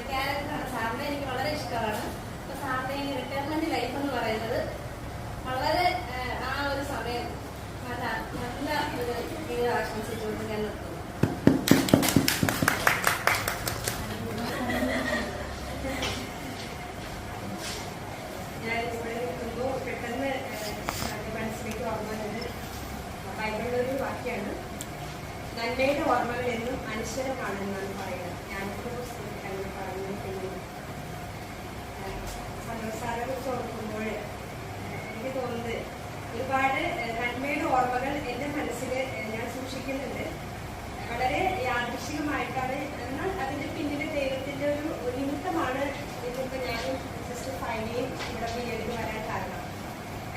ക്യാരക്ടറാണ്. സാറിനെ എനിക്ക് വളരെ ഇഷ്ടമാണ്. അപ്പൊ സാറിന്റെ ഈ റിട്ടയർമെന്റ് ലൈഫ് എന്ന് പറയുന്നത് വളരെ ആ ഒരു സമയം നല്ല ഒരു ജീവിതം ആശംസിച്ചുകൊണ്ട് ഞാൻ നിർത്തുന്നു. ഞാൻ ഇവിടെ നിൽക്കുമ്പോൾ പെട്ടെന്ന് മനസ്സിലേക്ക് ഓർമ്മ വന്നത് ബൈബിളിലൊരു വാക്യാണ്, നന്മയുടെ ഓർമ്മകൾ എന്നും അനശ്വരമാണെന്നാണ് പറയുന്നത്. ഞാനിപ്പോൾ പുസ്തകത്തിലാണ് പറഞ്ഞിട്ടുള്ളത്. സന്തോഷാരെ കുറിച്ച് ഓർക്കുമ്പോൾ എനിക്ക് തോന്നുന്നത് ഒരുപാട് നന്മയുടെ ഓർമ്മകൾ എൻ്റെ മനസ്സിൽ ഞാൻ സൂക്ഷിക്കുന്നുണ്ട്. വളരെ യാദൃശ്ചികമായിട്ടാണ്, എന്നാൽ അതിൻ്റെ പിന്നിലെ ദൈവത്തിൻ്റെ ഒരു നിമിത്തമാണ് ഇതിപ്പോൾ ഞാനും സിസ്റ്റർ ഫൈനയും ഇവിടെ ബി എഡിന് വരാൻ കാരണം.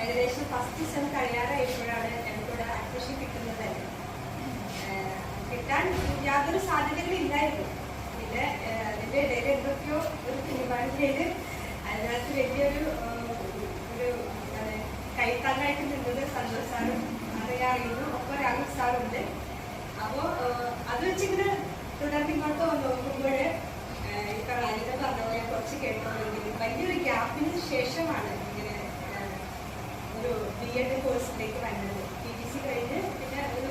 ഏകദേശം ഫസ്റ്റ് സെം കഴിയാറായപ്പോഴാണ് ഞങ്ങൾക്കിവിടെ അഡ്മിഷൻ കിട്ടുന്നത് തന്നെ. കിട്ടാൻ യാതൊരു സാധ്യതകളില്ലായിരുന്നു. പിന്നെ അതിൻ്റെ ഇടയിൽ എന്തൊക്കെയോ ഒരു തീരുമാനം ചെയ്ത് അതിനകത്ത് വലിയൊരു കൈത്താങ്ങായിട്ട് നിന്നത് സന്തോഷ് സാറും അറിയാവുന്നു, ഒപ്പം രാഹുൽ സാറുണ്ട്. അപ്പോൾ അത് വെച്ചിങ്ങനെ തുടർന്നിങ്ങോട്ട് നോക്കുമ്പോൾ ഇപ്പം അനിത പറഞ്ഞ പോലെ കുറച്ച് കേട്ടോണ്ടെങ്കിൽ വലിയൊരു ഗ്യാപ്പിന് ശേഷമാണ് ഇങ്ങനെ ഒരു ബി എഡ് കോഴ്സിലേക്ക് വന്നത്. PTC കഴിഞ്ഞ് പിന്നെ ഒരു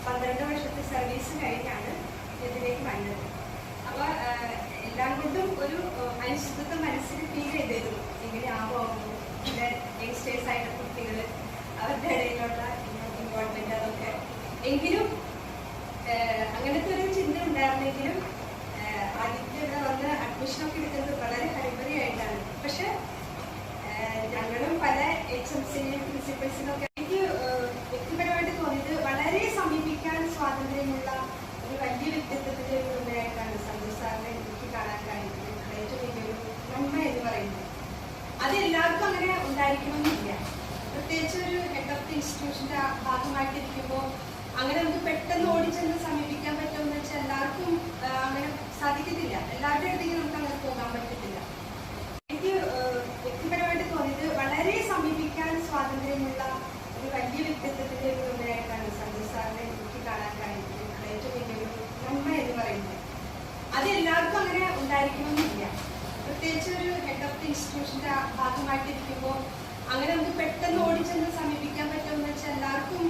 12 വർഷത്തെ സർവീസ് കഴിഞ്ഞാണ് ഇതിലേക്ക് വന്നത്. അപ്പോൾ എല്ലാം കൊണ്ടും ഒരു അനിശ്ചിതത്വം മനസ്സിൽ ഫീൽ ചെയ്തിരുന്നു. ഇങ്ങനെ ആവുമോ, പിന്നെ യങ്സ്റ്റേഴ്സ് ആയിട്ട് കുട്ടികൾ അവരുടെ ഇടയിലുള്ള ഇൻവോൾവ്മെന്റ് അതൊക്കെ. എങ്കിലും അങ്ങനത്തെ ഒരു ചിന്ത ഉണ്ടായിരുന്നെങ്കിലും ആദ്യത്തെ ഇവിടെ വന്ന് അഡ്മിഷനൊക്കെ എടുക്കുന്നത് വളരെ ഹരിപരിയായിട്ടാണ്. പക്ഷെ ഞങ്ങളും പല HMസിനെയും പ്രിൻസിപ്പൽസിനൊക്കെ എനിക്ക് വ്യക്തിപരമായിട്ട് തോന്നിയത് വളരെ സമീപിക്കാൻ സ്വാതന്ത്ര്യമുള്ള ഒരു വലിയ വ്യക്തിത്വത്തിന്റെ ഒരു മുന്നേറ്റാണ് സന്തോഷ് സാറിനെ എനിക്ക് കാണാൻ കഴിഞ്ഞത്. ഏറ്റവും വലിയൊരു നന്മ എന്ന് പറയുന്നത് അത് എല്ലാവർക്കും അങ്ങനെ ഉണ്ടായിരിക്കണമെന്നില്ല. പ്രത്യേകിച്ച് ഒരു ഹെഡ് ഓഫ് ദി ഇൻസ്റ്റിറ്റ്യൂഷന്റെ ഭാഗമായിട്ടിരിക്കുമ്പോൾ അങ്ങനെ നമുക്ക് പെട്ടെന്ന് ഓടിച്ചെന്ന് സമീപിക്കാൻ പറ്റുമെന്ന് വെച്ചാൽ എല്ലാവർക്കും അങ്ങനെ സാധിക്കത്തില്ല. എല്ലാവരുടെ അടുത്തേക്ക് നമുക്ക് അങ്ങനെ പോകാൻ പറ്റത്തില്ല. എനിക്ക് വ്യക്തിപരമായിട്ട് തോന്നിയത് വളരെ സമീപിക്കാൻ സ്വാതന്ത്ര്യമുള്ള ഒരു വലിയ വ്യക്തിത്വത്തിന്റെ ഒരു മുന്നേറ്റാണ് സന്തോഷ് സാറിനെ എനിക്ക് കാണാൻ കഴിഞ്ഞത്. ഏറ്റവും വലിയൊരു നന്മ എന്ന് പറയുന്നത് അത് എല്ലാവർക്കും അങ്ങനെ ഉണ്ടായിരിക്കണമെന്നില്ല. പ്രത്യേകിച്ച് ഒരു ഹെഡ് ഓഫ് ദി ഇൻസ്റ്റിറ്റ്യൂഷന്റെ ഭാഗമായിട്ടിരിക്കുമ്പോൾ അങ്ങനെ നമുക്ക് പെട്ടെന്ന് ഓടിച്ചെന്ന് സമീപിക്കാൻ പറ്റുമെന്ന് വെച്ചാൽ എല്ലാവർക്കും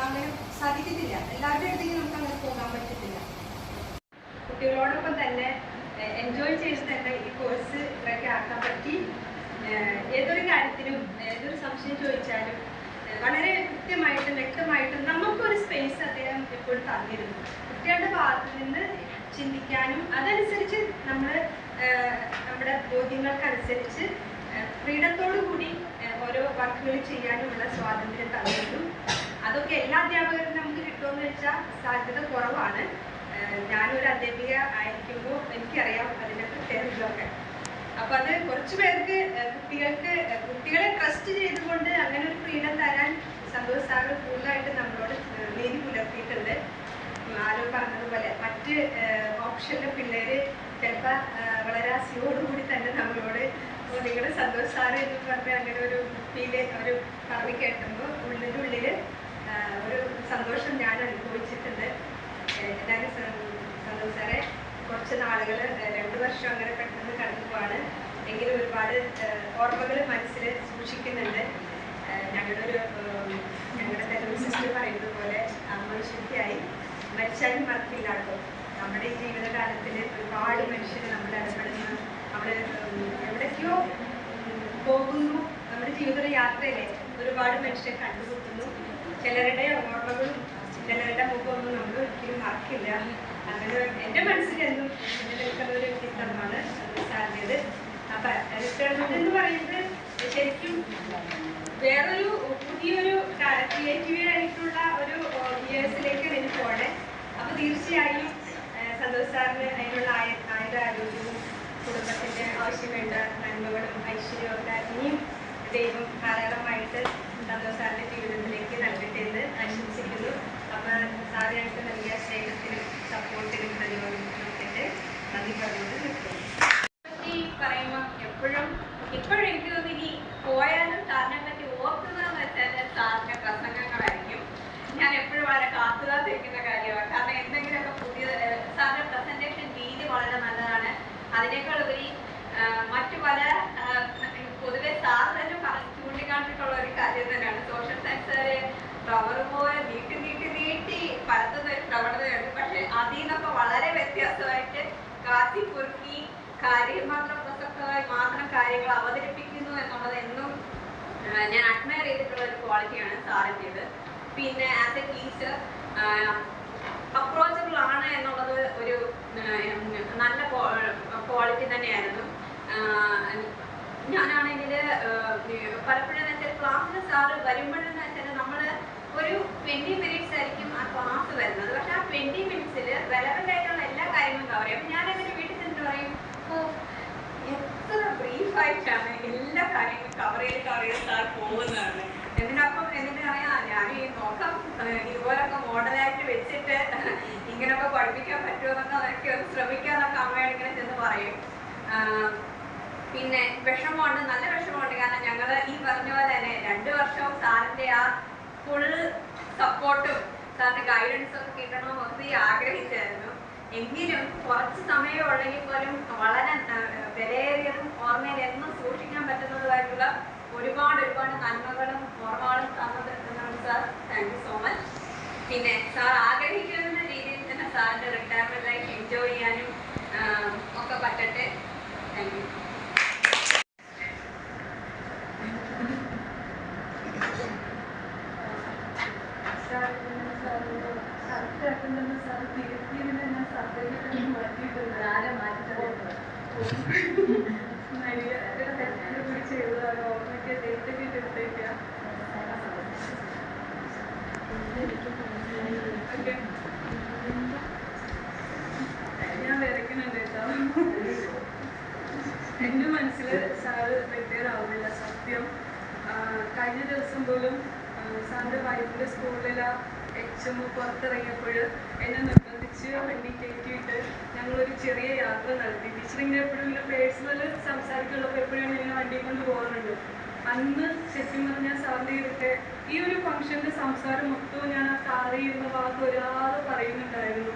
അങ്ങനെ സാധിക്കത്തില്ല. എല്ലാവരുടെ അടുത്തേക്ക് നമുക്ക് അങ്ങനെ പോകാൻ പറ്റത്തില്ല. കുട്ടികളോടൊപ്പം തന്നെ എൻജോയ് ചെയ്ത് തന്നെ ഈ കോഴ്സ് ഇത്രയൊക്കെ ആക്കാൻ പറ്റി. ഏതൊരു കാര്യത്തിലും ഏതൊരു സംശയം ചോദിച്ചാലും വളരെ കൃത്യമായിട്ടും വ്യക്തമായിട്ടും നമുക്കൊരു സ്പേസ് അദ്ദേഹം എപ്പോഴും തന്നിരുന്നു. കുട്ടികളുടെ ഭാഗത്ത് നിന്ന് ചിന്തിക്കാനും അതനുസരിച്ച് നമ്മൾ നമ്മുടെ ബോധ്യങ്ങൾക്കനുസരിച്ച് ഫ്രീഡത്തോടു കൂടി ഓരോ വർക്കുകൾ ചെയ്യാനുമുള്ള സ്വാതന്ത്ര്യം തന്നിരുന്നു. അതൊക്കെ എല്ലാ അധ്യാപകരും നമുക്ക് കിട്ടുമെന്ന് വെച്ചാൽ സാധ്യത കുറവാണ്. ഞാനൊരു അധ്യാപിക ആയിരിക്കുമ്പോൾ എനിക്കറിയാം അതിൻ്റെ പ്രത്യേകതകളൊക്കെ. അപ്പം അത് കുറച്ച് പേർക്ക് കുട്ടികളെ ട്രസ്റ്റ് ചെയ്തുകൊണ്ട് അങ്ങനെ ഒരു ഫ്രീഡം തരാൻ സന്തോഷ് സാറ് കൂടുതലായിട്ട് നമ്മളോട് നീതി പുലർത്തിയിട്ടുണ്ട്. ആരോ പറഞ്ഞതുപോലെ മറ്റ് ഓപ്ഷനിലെ പിള്ളേർ ചിലപ്പോൾ വളരെ അസിയോടുകൂടി തന്നെ നമ്മളോട് നിങ്ങളുടെ സന്തോഷ് സാറ് എന്ന് പറഞ്ഞ് അങ്ങനെ ഒരു ഫീല് ഒരു പറഞ്ഞു കേട്ടുമ്പോൾ ഉള്ളിനുള്ളിൽ ഒരു സന്തോഷം ഞാൻ അനുഭവിച്ചിട്ടുണ്ട്. എന്തായാലും സന്തോഷ് സാറെ കുറച്ച് നാളുകൾ 2 വർഷം അങ്ങനെ പെട്ടെന്ന് കടന്നു പോവാണ്. എങ്കിലും ഒരുപാട് ഓർമ്മകൾ മനസ്സിൽ സൂക്ഷിക്കുന്നുണ്ട്. ഞങ്ങളുടെ തെരുവ് സിസ്റ്റർ പറയുന്നത് പോലെ ആത്മവിശുദ്ധിയായി മരിച്ചാലും മറക്കില്ലാട്ടോ. നമ്മുടെ ഈ ജീവിതകാലത്തിൽ ഒരുപാട് മനുഷ്യർ നമ്മൾ ഇടപെടുന്നു. നമ്മൾ എവിടേക്കോ പോകുന്നു. നമ്മുടെ ജീവിത യാത്രയിലെ ഒരുപാട് മനുഷ്യരെ കണ്ടുമുട്ടുന്നു. ചിലരുടെ ഓർമ്മകളും ചിലരുടെ മുഖമൊന്നും നമ്മൾ ഒരിക്കലും മറക്കില്ല. അങ്ങനെ എൻ്റെ മനസ്സിലെന്നും നിൽക്കുന്ന ഒരു വ്യക്തിത്വമാണ് സാധ്യത. അപ്പം റിട്ടയർമെന്റ് എന്ന് പറയുന്നത് ശരിക്കും വേറൊരു പുതിയൊരു ക്രിയേറ്റീവ് ആയിട്ടുള്ള ഒരു ഇയേഴ്സിലേക്കാണ് എനിക്ക് പോകണേ. അപ്പോൾ തീർച്ചയായും സന്തോഷ് സാറിന് അതിനുള്ള ആരോഗ്യവും കുടുംബത്തിൻ്റെ ആവശ്യവേണ്ട നന്മകളും ഐശ്വര്യവും ഒക്കെ ഇനിയും ദൈവം ധാരാളമായിട്ട് സന്തോഷ് സാറിൻ്റെ ജീവിതത്തിലേക്ക് നൽകട്ടെ എന്ന് ആശംസിക്കുന്നു. അപ്പം സാറ് ഞങ്ങൾക്ക് നൽകിയ സ്നേഹത്തിനും സപ്പോർട്ടിനും പ്രതിബദ്ധത്തെ നന്ദി പറഞ്ഞുകൊണ്ട് നിർത്തുന്നു. പറയുമ്പോൾ ഇപ്പോഴും എനിക്ക് തോന്നുന്നു ഇനി പോയാലും സാറിനെ പറ്റി ഓർക്കുന്നതെന്ന് വെച്ചാൽ സാറിൻ്റെ പ്രസംഗങ്ങളായിരിക്കും. ഞാൻ എപ്പോഴും വളരെ കാത്തുകാത്തിരിക്കുന്ന കാര്യമാണ്. കാരണം എന്തെങ്കിലുമൊക്കെ പുതിയ സാറിൻ്റെ പ്രസന്റേഷൻ രീതി വളരെ നല്ലതാണ്. അതിനേക്കാൾ ഉപരി മറ്റു പല പൊതുവെ സാർ തന്നെ ചൂണ്ടിക്കാണിച്ചിട്ടുള്ള ഒരു കാര്യം തന്നെയാണ് സോഷ്യൽ സയൻസുകാരെ റബ്ബർ പോലെ നീട്ടി പരത്തുന്ന ഒരു പ്രവണതയുണ്ട്. പക്ഷെ അതിൽ നിന്നൊക്കെ വളരെ വ്യത്യാസമായിട്ട് കാത്തിക്കുറുക്കി കാര്യമാത്രം പ്രസക്തമായി മാത്രം കാര്യങ്ങൾ അവതരിപ്പിക്കുന്നു എന്നുള്ളത് എന്നും ഞാൻ അഡ്മയർ ചെയ്തിട്ടുള്ള ഒരു ക്വാളിറ്റിയാണ് സാറിൻ്റേത്. പിന്നെ ആസ് എ ടീച്ചർ അപ്രോച്ചബിൾ ആണ് എന്നുള്ളത് ഒരു നല്ല ക്വാളിറ്റി തന്നെയായിരുന്നു. ഞാനാണെങ്കിൽ പലപ്പോഴും എന്ന് വെച്ചാൽ ക്ലാസ്സിൽ സാറ് വരുമ്പോഴെന്ന് വെച്ചാൽ നമ്മൾ ഒരു 20 മിനിറ്റ്സ് ആയിരിക്കും ആ ക്ലാസ് വരുന്നത്. പക്ഷെ ആ 20 മിനിറ്റ്സിൽ റെലവൻ്റ് ആയിട്ടുള്ള എല്ലാ കാര്യങ്ങളും കവർ ചെയ്യും. അപ്പം ഞാനെൻ്റെ വീട്ടിൽ ചെന്നിട്ട് പറയും, എത്ര ബ്രീഫായിട്ടാണ് എല്ലാ കാര്യങ്ങളും കവർ ചെയ്ത് സാർ പോകുന്നതാണ്. എന്നിട്ട് പറയാം ഞാൻ ഈ നോക്കാം ഇതുപോലൊക്കെ മോഡലായിട്ട് വെച്ചിട്ട് ഇങ്ങനെയൊക്കെ പഠിപ്പിക്കാൻ പറ്റുമെന്നൊക്കെ അതൊക്കെ ഒന്ന് ശ്രമിക്കാന്നൊക്കെ അമ്മയോട് ഇങ്ങനെ ചെന്ന് പറയും. പിന്നെ വിഷമമുണ്ട്, നല്ല വിഷമമുണ്ട്. കാരണം ഞങ്ങൾ ഈ പറഞ്ഞ പോലെ തന്നെ 2 വർഷവും സാറിൻ്റെ ആ ഫുൾ സപ്പോർട്ടും സാറിൻ്റെ ഗൈഡൻസും ഒക്കെ കിട്ടണമെന്ന് ഒത്തിരി ആഗ്രഹിച്ചായിരുന്നു. എങ്കിലും കുറച്ച് സമയം ഉണ്ടെങ്കിൽ പോലും വളരെ വിലയേറിയതും ഓർമ്മയിൽ എന്നും സൂക്ഷിക്കാൻ പറ്റുന്നതുമായിട്ടുള്ള ഒരുപാട് നന്മകളും ഓർമ്മകളും തന്നിട്ടുണ്ട് sir. Thank you so much. പിന്നെ സാർ ആഗ്രഹിക്കുന്ന രീതിയിൽ തന്നെ സാറിൻ്റെ റിട്ടയർമെന്റ് ലൈഫ് എൻജോയ് ചെയ്യാനും ഒക്കെ പറ്റട്ടെ. Thank you. ഞാൻ വരയ്ക്കുന്നുണ്ട് കേട്ടോ. എൻ്റെ മനസ്സിൽ സാറ് റിട്ടയർ ആവുന്നില്ല സത്യം. കഴിഞ്ഞ ദിവസം പോലും സാറിൻ്റെ വൈഫിൻ്റെ സ്കൂളിലെ HM പുറത്തിറങ്ങിയപ്പോൾ എന്നെ നിർബന്ധിച്ച് വണ്ടി കയറ്റിയിട്ട് ഞങ്ങളൊരു ചെറിയ യാത്ര നടത്തി. ടീച്ചറിങ്ങനെ എപ്പോഴും ഇങ്ങനെ പേഴ്സണൽ സംസാരിക്കുള്ളപ്പോൾ എപ്പോഴും ഇങ്ങനെ വണ്ടി കൊണ്ട് പോകാറുണ്ട്. അന്ന് ശരിക്കും പറഞ്ഞാൽ സാറിൻ്റെ ഇതൊക്കെ ഈ ഒരു ഫംഗ്ഷൻ്റെ സംസാരം മൊത്തവും ഞാൻ ആ കാറിൽ ഇരുന്ന ഭാഗത്ത് ഒരാളെ പറയുന്നുണ്ടായിരുന്നു.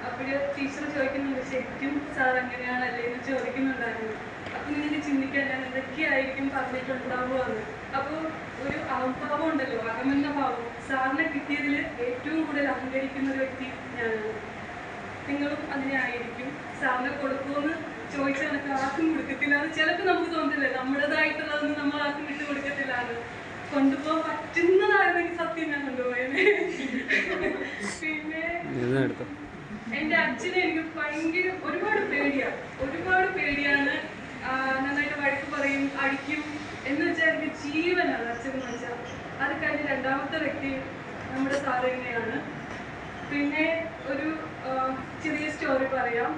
അപ്പോൾ ടീച്ചർ ചോദിക്കുന്നുണ്ട് ശരിക്കും സാർ അങ്ങനെയാണല്ലേ എന്ന് ചോദിക്കുന്നുണ്ടായിരുന്നു. അപ്പം ഇങ്ങനെ ചിന്തിക്കാൻ ഞാൻ എന്തൊക്കെയായിരിക്കും പറഞ്ഞിട്ടുണ്ടാവുകയെന്ന്. അപ്പോൾ ഒരു അഹംഭാവം ഉണ്ടല്ലോ, അകമെന്ന ഭാവം. സാറിനെ കിട്ടിയതിൽ ഏറ്റവും കൂടുതൽ അഹങ്കരിക്കുന്ന ഒരു വ്യക്തി ഞാനാണ്. നിങ്ങളും അതിനെ ആയിരിക്കും. സാറിനെ കൊടുക്കുമെന്ന് ചോദിച്ചാൽ എനിക്ക് ആർക്കും കൊടുക്കത്തില്ല. അത് ചിലപ്പോൾ നമുക്ക് തോന്നില്ല നമ്മുടേതായിട്ടുള്ളതൊന്നും നമ്മൾ ആർക്കും വിട്ടു കൊടുക്കത്തില്ല എന്ന്. കൊണ്ടുപോകാൻ പറ്റുന്നതായിരുന്നെങ്കിൽ സത്യം ഞാൻ കൊണ്ടുപോയത്. പിന്നെ എൻ്റെ അച്ഛനെ എനിക്ക് ഭയങ്കര ഒരുപാട് പേടിയാണ്. നന്നായിട്ട് വഴക്ക് പറയും, അടിക്കും എന്ന് വെച്ചാൽ എനിക്ക് ജീവനാണ് അച്ഛനെന്ന് വെച്ചാൽ. അത് കഴിഞ്ഞ് രണ്ടാമത്തെ വ്യക്തി നമ്മുടെ സാറ് തന്നെയാണ്. പിന്നെ ഒരു ചെറിയ സ്റ്റോറി പറയാം.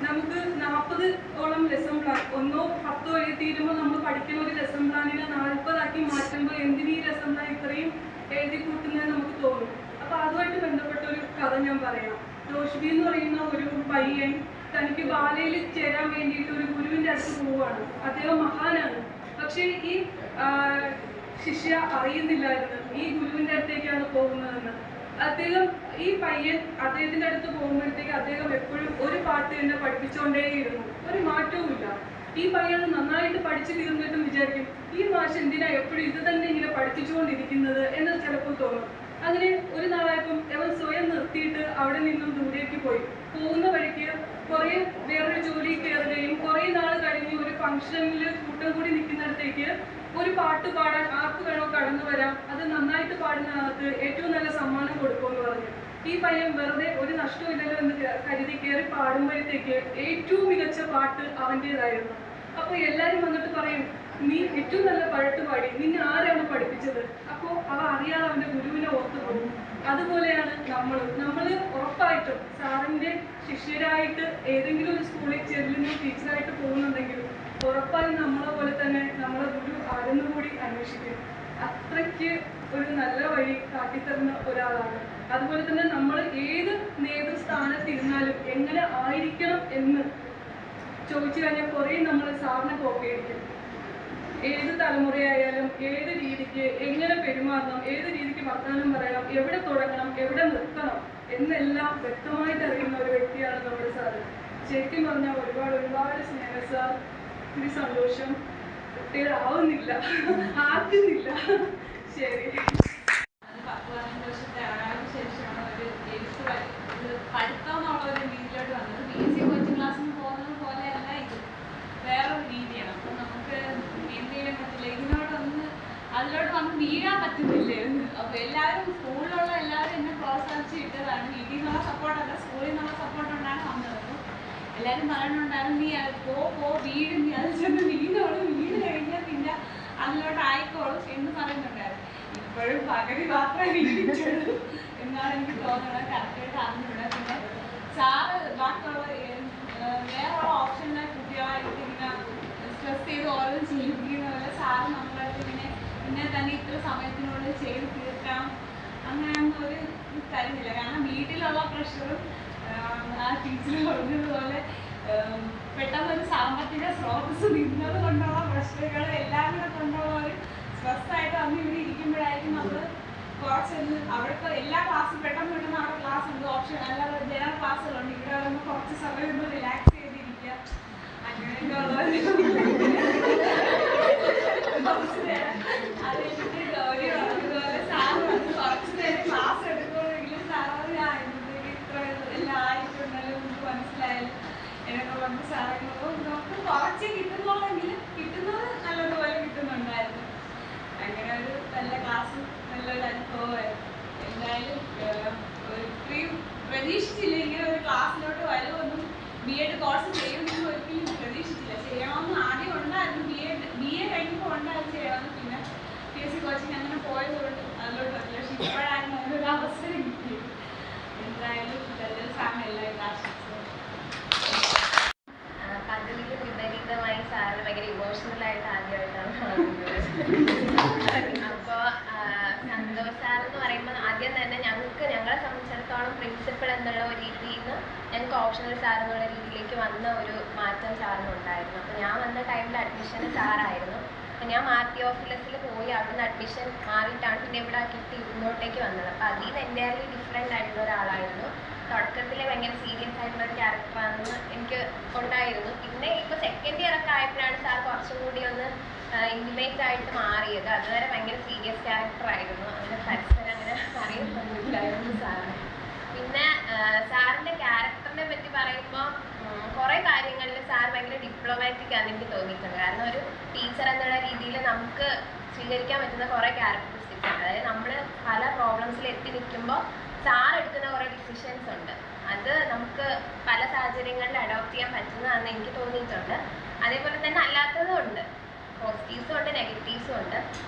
നമുക്ക് 40ഓളം ലെസൺ പ്ലാൻ, 1 10 വരെ തീരുമ്പോൾ നമ്മൾ പഠിക്കുന്ന ഒരു ലെസൺ പ്ലാനിനെ 40 ആക്കി മാറ്റുമ്പോൾ എന്തിനീ ലെസൺ പ്ലാൻ ഇത്രയും എഴുതി കൂട്ടുന്നത് നമുക്ക് തോന്നും. അപ്പോൾ അതുമായിട്ട് ബന്ധപ്പെട്ട ഒരു കഥ ഞാൻ പറയാം. റോഷ്ബി എന്ന് പറയുന്ന ഒരു പയ്യൻ തനിക്ക് ബാലയിൽ ചേരാൻ വേണ്ടിയിട്ട് ഒരു ഗുരുവിൻ്റെ അടുത്ത് പോവുകയാണ്. അദ്ദേഹം മഹാനാണ്. പക്ഷേ ഈ ശിഷ്യ അറിയുന്നില്ലായിരുന്നു ഈ ഗുരുവിൻ്റെ അടുത്തേക്കാണ് പോകുന്നതെന്ന്. ഈ പയ്യൻ അദ്ദേഹത്തിൻ്റെ അടുത്ത് പോകുമ്പോഴത്തേക്ക് അദ്ദേഹം എപ്പോഴും ഒരു പാട്ട് തന്നെ പഠിപ്പിച്ചുകൊണ്ടേയിരുന്നു, ഒരു മാറ്റവുമില്ല. ഈ പയ്യൻ നന്നായിട്ട് പഠിച്ചു തീർന്നിട്ടും വിചാരിക്കും ഈ മാഷ് എന്തിനാ എപ്പോഴും ഇത് തന്നെ ഇങ്ങനെ പഠിപ്പിച്ചുകൊണ്ടിരിക്കുന്നത് എന്ന് ചിലപ്പോൾ തോന്നും. അങ്ങനെ ഒരു നാളായപ്പം അവൻ സ്വയം നിർത്തിയിട്ട് അവിടെ നിന്നും ദൂരേക്ക് പോയി. പോകുന്ന വഴിക്ക് കുറേ വേറൊരു ജോലി കയറുകയും കുറേ നാൾ കഴിഞ്ഞ് ഒരു ഫംഗ്ഷനിൽ കൂട്ടം കൂടി നിൽക്കുന്നിടത്തേക്ക് ഒരു പാട്ട് പാടാൻ ആർക്ക് വേണോ കടന്നു വരാം, അത് നന്നായിട്ട് പാടുന്ന ആൾക്ക് ഏറ്റവും നല്ല സമ്മാനം കൊടുക്കുമെന്ന് പറഞ്ഞു. ഈ പയ്യൻ വെറുതെ ഒരു നഷ്ടമില്ലല്ലോ എന്ന് കരുതി കയറി പാടുമ്പോഴത്തേക്ക് ഏറ്റവും മികച്ച പാട്ട് അവൻ്റേതായിരുന്നു. അപ്പോൾ എല്ലാവരും വന്നിട്ട് പറയും നീ ഏറ്റവും നല്ല പാട്ട് പാടി, നിന്നെ ആരാണ് പഠിപ്പിച്ചത്? അപ്പോൾ അവ അറിയാതെ അവൻ്റെ ഗുരുവിനെ ഓർത്തു പോകും. അതുപോലെയാണ് നമ്മൾ ഉറപ്പായിട്ടും സാറിൻ്റെ ശിഷ്യരായിട്ട് ഏതെങ്കിലും ഒരു സ്കൂളിൽ ചെല്ലുന്ന ടീച്ചറായിട്ട് പോകുന്നുണ്ടെങ്കിലും ഉറപ്പായും നമ്മളെ പോലെ തന്നെ നമ്മളെ ഗുരു ആരെന്നും കൂടി അന്വേഷിക്കും. അത്രയ്ക്ക് ഒരു നല്ല വഴി കാട്ടിത്തരുന്ന ഒരാളാണ്. അതുപോലെ തന്നെ നമ്മൾ ഏത് നേതൃസ്ഥാനത്തിരുന്നാലും എങ്ങനെ ആയിരിക്കണം എന്ന് ചോദിച്ചു കഴിഞ്ഞാൽ കുറേ നമ്മൾ സാറിനെ കോപ്പി അടിക്കും. ഏത് തലമുറയായാലും ഏത് രീതിക്ക് എങ്ങനെ പെരുമാറണം, ഏത് രീതിക്ക് വർത്തമാനം പറയണം, എവിടെ തുടങ്ങണം, എവിടെ നിർത്തണം എന്നെല്ലാം വ്യക്തമായിട്ട് അറിയുന്ന ഒരു വ്യക്തിയാണ് നമ്മുടെ സാറ്. ശരിക്കും പറഞ്ഞാൽ ഒരുപാട് സ്നേഹം സാർ. ഒരു സന്തോഷം കുട്ടികളാവുന്നില്ല, ആക്കുന്നില്ല. ശരി. 10-15 വർഷത്തെ ആകാത്ത ശേഷമാണ് ഒരു പഠിത്തം എന്നുള്ള ഒരു രീതിയിലോട്ട് വന്നത്. PSC കോച്ചിങ് ക്ലാസ്സിന് പോകുന്നത് പോലെയല്ല ഇത്, വേറൊരു രീതിയാണ്. അപ്പം നമുക്ക് എന്തെങ്കിലും പറ്റില്ല, അതിലോട്ട് വന്ന് വീഴാൻ പറ്റുന്നില്ലായിരുന്നു. അപ്പോൾ എല്ലാവരും സ്കൂളിലുള്ള എല്ലാവരും എന്നെ പ്രോത്സാഹിച്ച് ഇട്ടതാണ്. വീട്ടിൽ നിന്നുള്ള സപ്പോർട്ടല്ല, സ്കൂളിൽ നിന്നുള്ള സപ്പോർട്ട് കൊണ്ടാണ് വന്നത്. എല്ലാവരും പറയുന്നുണ്ടായിരുന്നു നീ പോ വീഴും, നീ അതിൽ ചെന്ന് വീണ് കഴിഞ്ഞാൽ പിന്നെ അതിലോട്ട് ആയിക്കോളും എന്ന് പറയുന്നുണ്ടായിരുന്നു. ഇപ്പോഴും പകുതി മാത്രമേ വീണിട്ടുള്ളൂ എന്നാണ് എനിക്ക് തോന്നുന്നത്. കറക്റ്റായിട്ട് അറിഞ്ഞിട്ടുണ്ട്. പിന്നെ സാറ് ബാക്കിയുള്ള വേറെയുള്ള ഓപ്ഷനിലെ കുട്ടികളായിട്ട് ഇങ്ങനെ സ്ട്രെസ് ചെയ്ത് ഓരോ ചെയ്യിപ്പിക്കുന്ന പോലെ സാറ് നമ്മളായിട്ട് പിന്നെ തന്നെ ഇത്ര സമയത്തിനുള്ളിൽ ചെയ്ത് തീർക്കാം അങ്ങനെയൊന്നും ഒരു തരുന്നില്ല. കാരണം വീട്ടിലുള്ള പ്രഷറും ആ ടീച്ചർ പറഞ്ഞതുപോലെ പെട്ടെന്നൊരു സാമ്പത്തിക സ്രോതസ് നിന്നത് കൊണ്ടുള്ള പ്രശ്നങ്ങൾ എല്ലാം കൂടെ കൊണ്ടുള്ള ഒരു സ്ട്രെസ്സായിട്ട് അന്ന് ഇവിടെ ഇരിക്കുമ്പോഴായിരിക്കും നമ്മൾ കുറച്ചൊന്ന് അവിടുത്തെ എല്ലാ ക്ലാസ്സും പെട്ടെന്ന് അവിടെ ക്ലാസ് ഉണ്ട്, ഓപ്ഷൻ അല്ലാതെ ജനറൽ ക്ലാസ്സുകളുണ്ട്. ഇവിടെ വരുമ്പോൾ കുറച്ച് സമയം ഒന്ന് റിലാക്സ് ചെയ്തിരിക്കുക അങ്ങനെയൊക്കെ ഉള്ളത്. അത് എനിക്ക് അതുപോലെ സാറ് വന്ന് കുറച്ച് നേരം ക്ലാസ് എടുക്കുമ്പോഴെങ്കിലും സാറ് ഇത്ര എല്ലാം ആയിട്ടുണ്ടല്ലോ നമുക്ക് മനസ്സിലായാലും എന്നൊക്കെ പറഞ്ഞ് സാറൊക്കെ നമുക്ക് കുറച്ച് കിട്ടുന്നുള്ളെങ്കിലും കിട്ടുന്നത് നല്ലതുപോലെ കിട്ടുന്നുണ്ടായിരുന്നു. അങ്ങനെ ഒരു നല്ല ക്ലാസ്സും നല്ലൊരു അനുഭവമായിരുന്നു. എന്തായാലും ഒരിക്കലും പ്രതീക്ഷിച്ചില്ല ഇങ്ങനെ ഒരു ക്ലാസ്സിലോട്ട് വരുമെന്നും BEd കോഴ്സ് ചെയ്യുമെന്നും ഒരിക്കലും പ്രതീക്ഷിച്ചില്ല. ചെയ്യണമെന്ന് ആദ്യം ഉണ്ടായിരുന്നു, BA കഴിഞ്ഞപ്പോൾ ഉണ്ടായിരുന്നു ചെയ്യണമെന്ന്. പിന്നെ PSC കോച്ചിങ് അങ്ങനെ പോയതുകൊണ്ട് അതിലോട്ട് വരില്ല. പക്ഷെ ഇപ്പോഴായിരുന്നു അതിനൊരു അവസരം കിട്ടിയത്. എന്തായാലും സാറിന് എല്ലാവരും ആശംസ. പദ്ധതിക്ക് വിപരീതമായി സാറ് ഭയങ്കര ഇമോഷണലായിട്ട് ആദ്യമായിട്ടാണ് അപ്പോൾ സന്തോഷ് സാർ എന്ന് പറയുമ്പോൾ ആദ്യം തന്നെ ഞങ്ങളെ സംബന്ധിച്ചിടത്തോളം പ്രിൻസിപ്പൾ എന്നുള്ള ഒരു രീതിയിൽ നിന്ന് ഞങ്ങൾക്ക് ഓപ്ഷണൽ സാർ എന്നുള്ള രീതിയിലേക്ക് വന്ന ഒരു മാറ്റം സാറിനുണ്ടായിരുന്നു. അപ്പോൾ ഞാൻ വന്ന ടൈമിൽ അഡ്മിഷൻ സാറായിരുന്നു. അപ്പം ഞാൻ RTO പോയി അവിടുന്ന് അഡ്മിഷൻ മാറിയിട്ടാണ് പിന്നെ ഇവിടെ കിട്ടി ഇങ്ങോട്ടേക്ക് വന്നത്. അപ്പോൾ അതിൽ നിന്ന് എൻ്റയർലി ഡിഫറെൻ്റ് ആയിട്ടുള്ള ഒരാളായിരുന്നു. തുടക്കത്തിൽ ഭയങ്കര സീരിയസ് ആയിട്ടുള്ള ഒരു ക്യാരക്ടറാണെന്ന് എനിക്ക് ഉണ്ടായിരുന്നു. പിന്നെ ഇപ്പോൾ സെക്കൻഡ് ഇയർ ഒക്കെ ആയപ്പോഴാണ് സാർ കുറച്ചും കൂടി ഒന്ന് ഇൻറ്റിമേറ്റ് ആയിട്ട് മാറിയത്. അതുവരെ ഭയങ്കര സീരിയസ് ക്യാരക്ടറായിരുന്നു. അങ്ങനെ പരസ്പരം അങ്ങനെ അറിയത്തൊന്നുമില്ലായിരുന്നു സാറ്. പിന്നെ സാറിൻ്റെ ക്യാരക്ടറിനെ പറ്റി പറയുമ്പോൾ കുറേ കാര്യങ്ങളിൽ സാർ ഭയങ്കര ഡിപ്ലോമാറ്റിക് ആണെന്ന് എനിക്ക് തോന്നിയിട്ടുണ്ട്. കാരണം ഒരു ടീച്ചർ എന്നുള്ള രീതിയിൽ നമുക്ക് സ്വീകരിക്കാൻ പറ്റുന്ന കുറേ ക്യാരക്ടറിസ്റ്റിക്സ് ഉണ്ട്. അതായത് നമ്മൾ പല പ്രോബ്ലംസിൽ എത്തി നിൽക്കുമ്പോൾ സാർ എടുക്കുന്ന കുറേ ഡിസിഷൻസ് ഉണ്ട്. അത് നമുക്ക് പല സാഹചര്യങ്ങളിൽ അഡോപ്റ്റ് ചെയ്യാൻ പറ്റുന്നതാണെന്ന് എനിക്ക് തോന്നിയിട്ടുണ്ട്. അതേപോലെ തന്നെ അല്ലാത്തതും ഉണ്ട്, പോസിറ്റീവ്സും ഉണ്ട് നെഗറ്റീവ്സും ഉണ്ട്.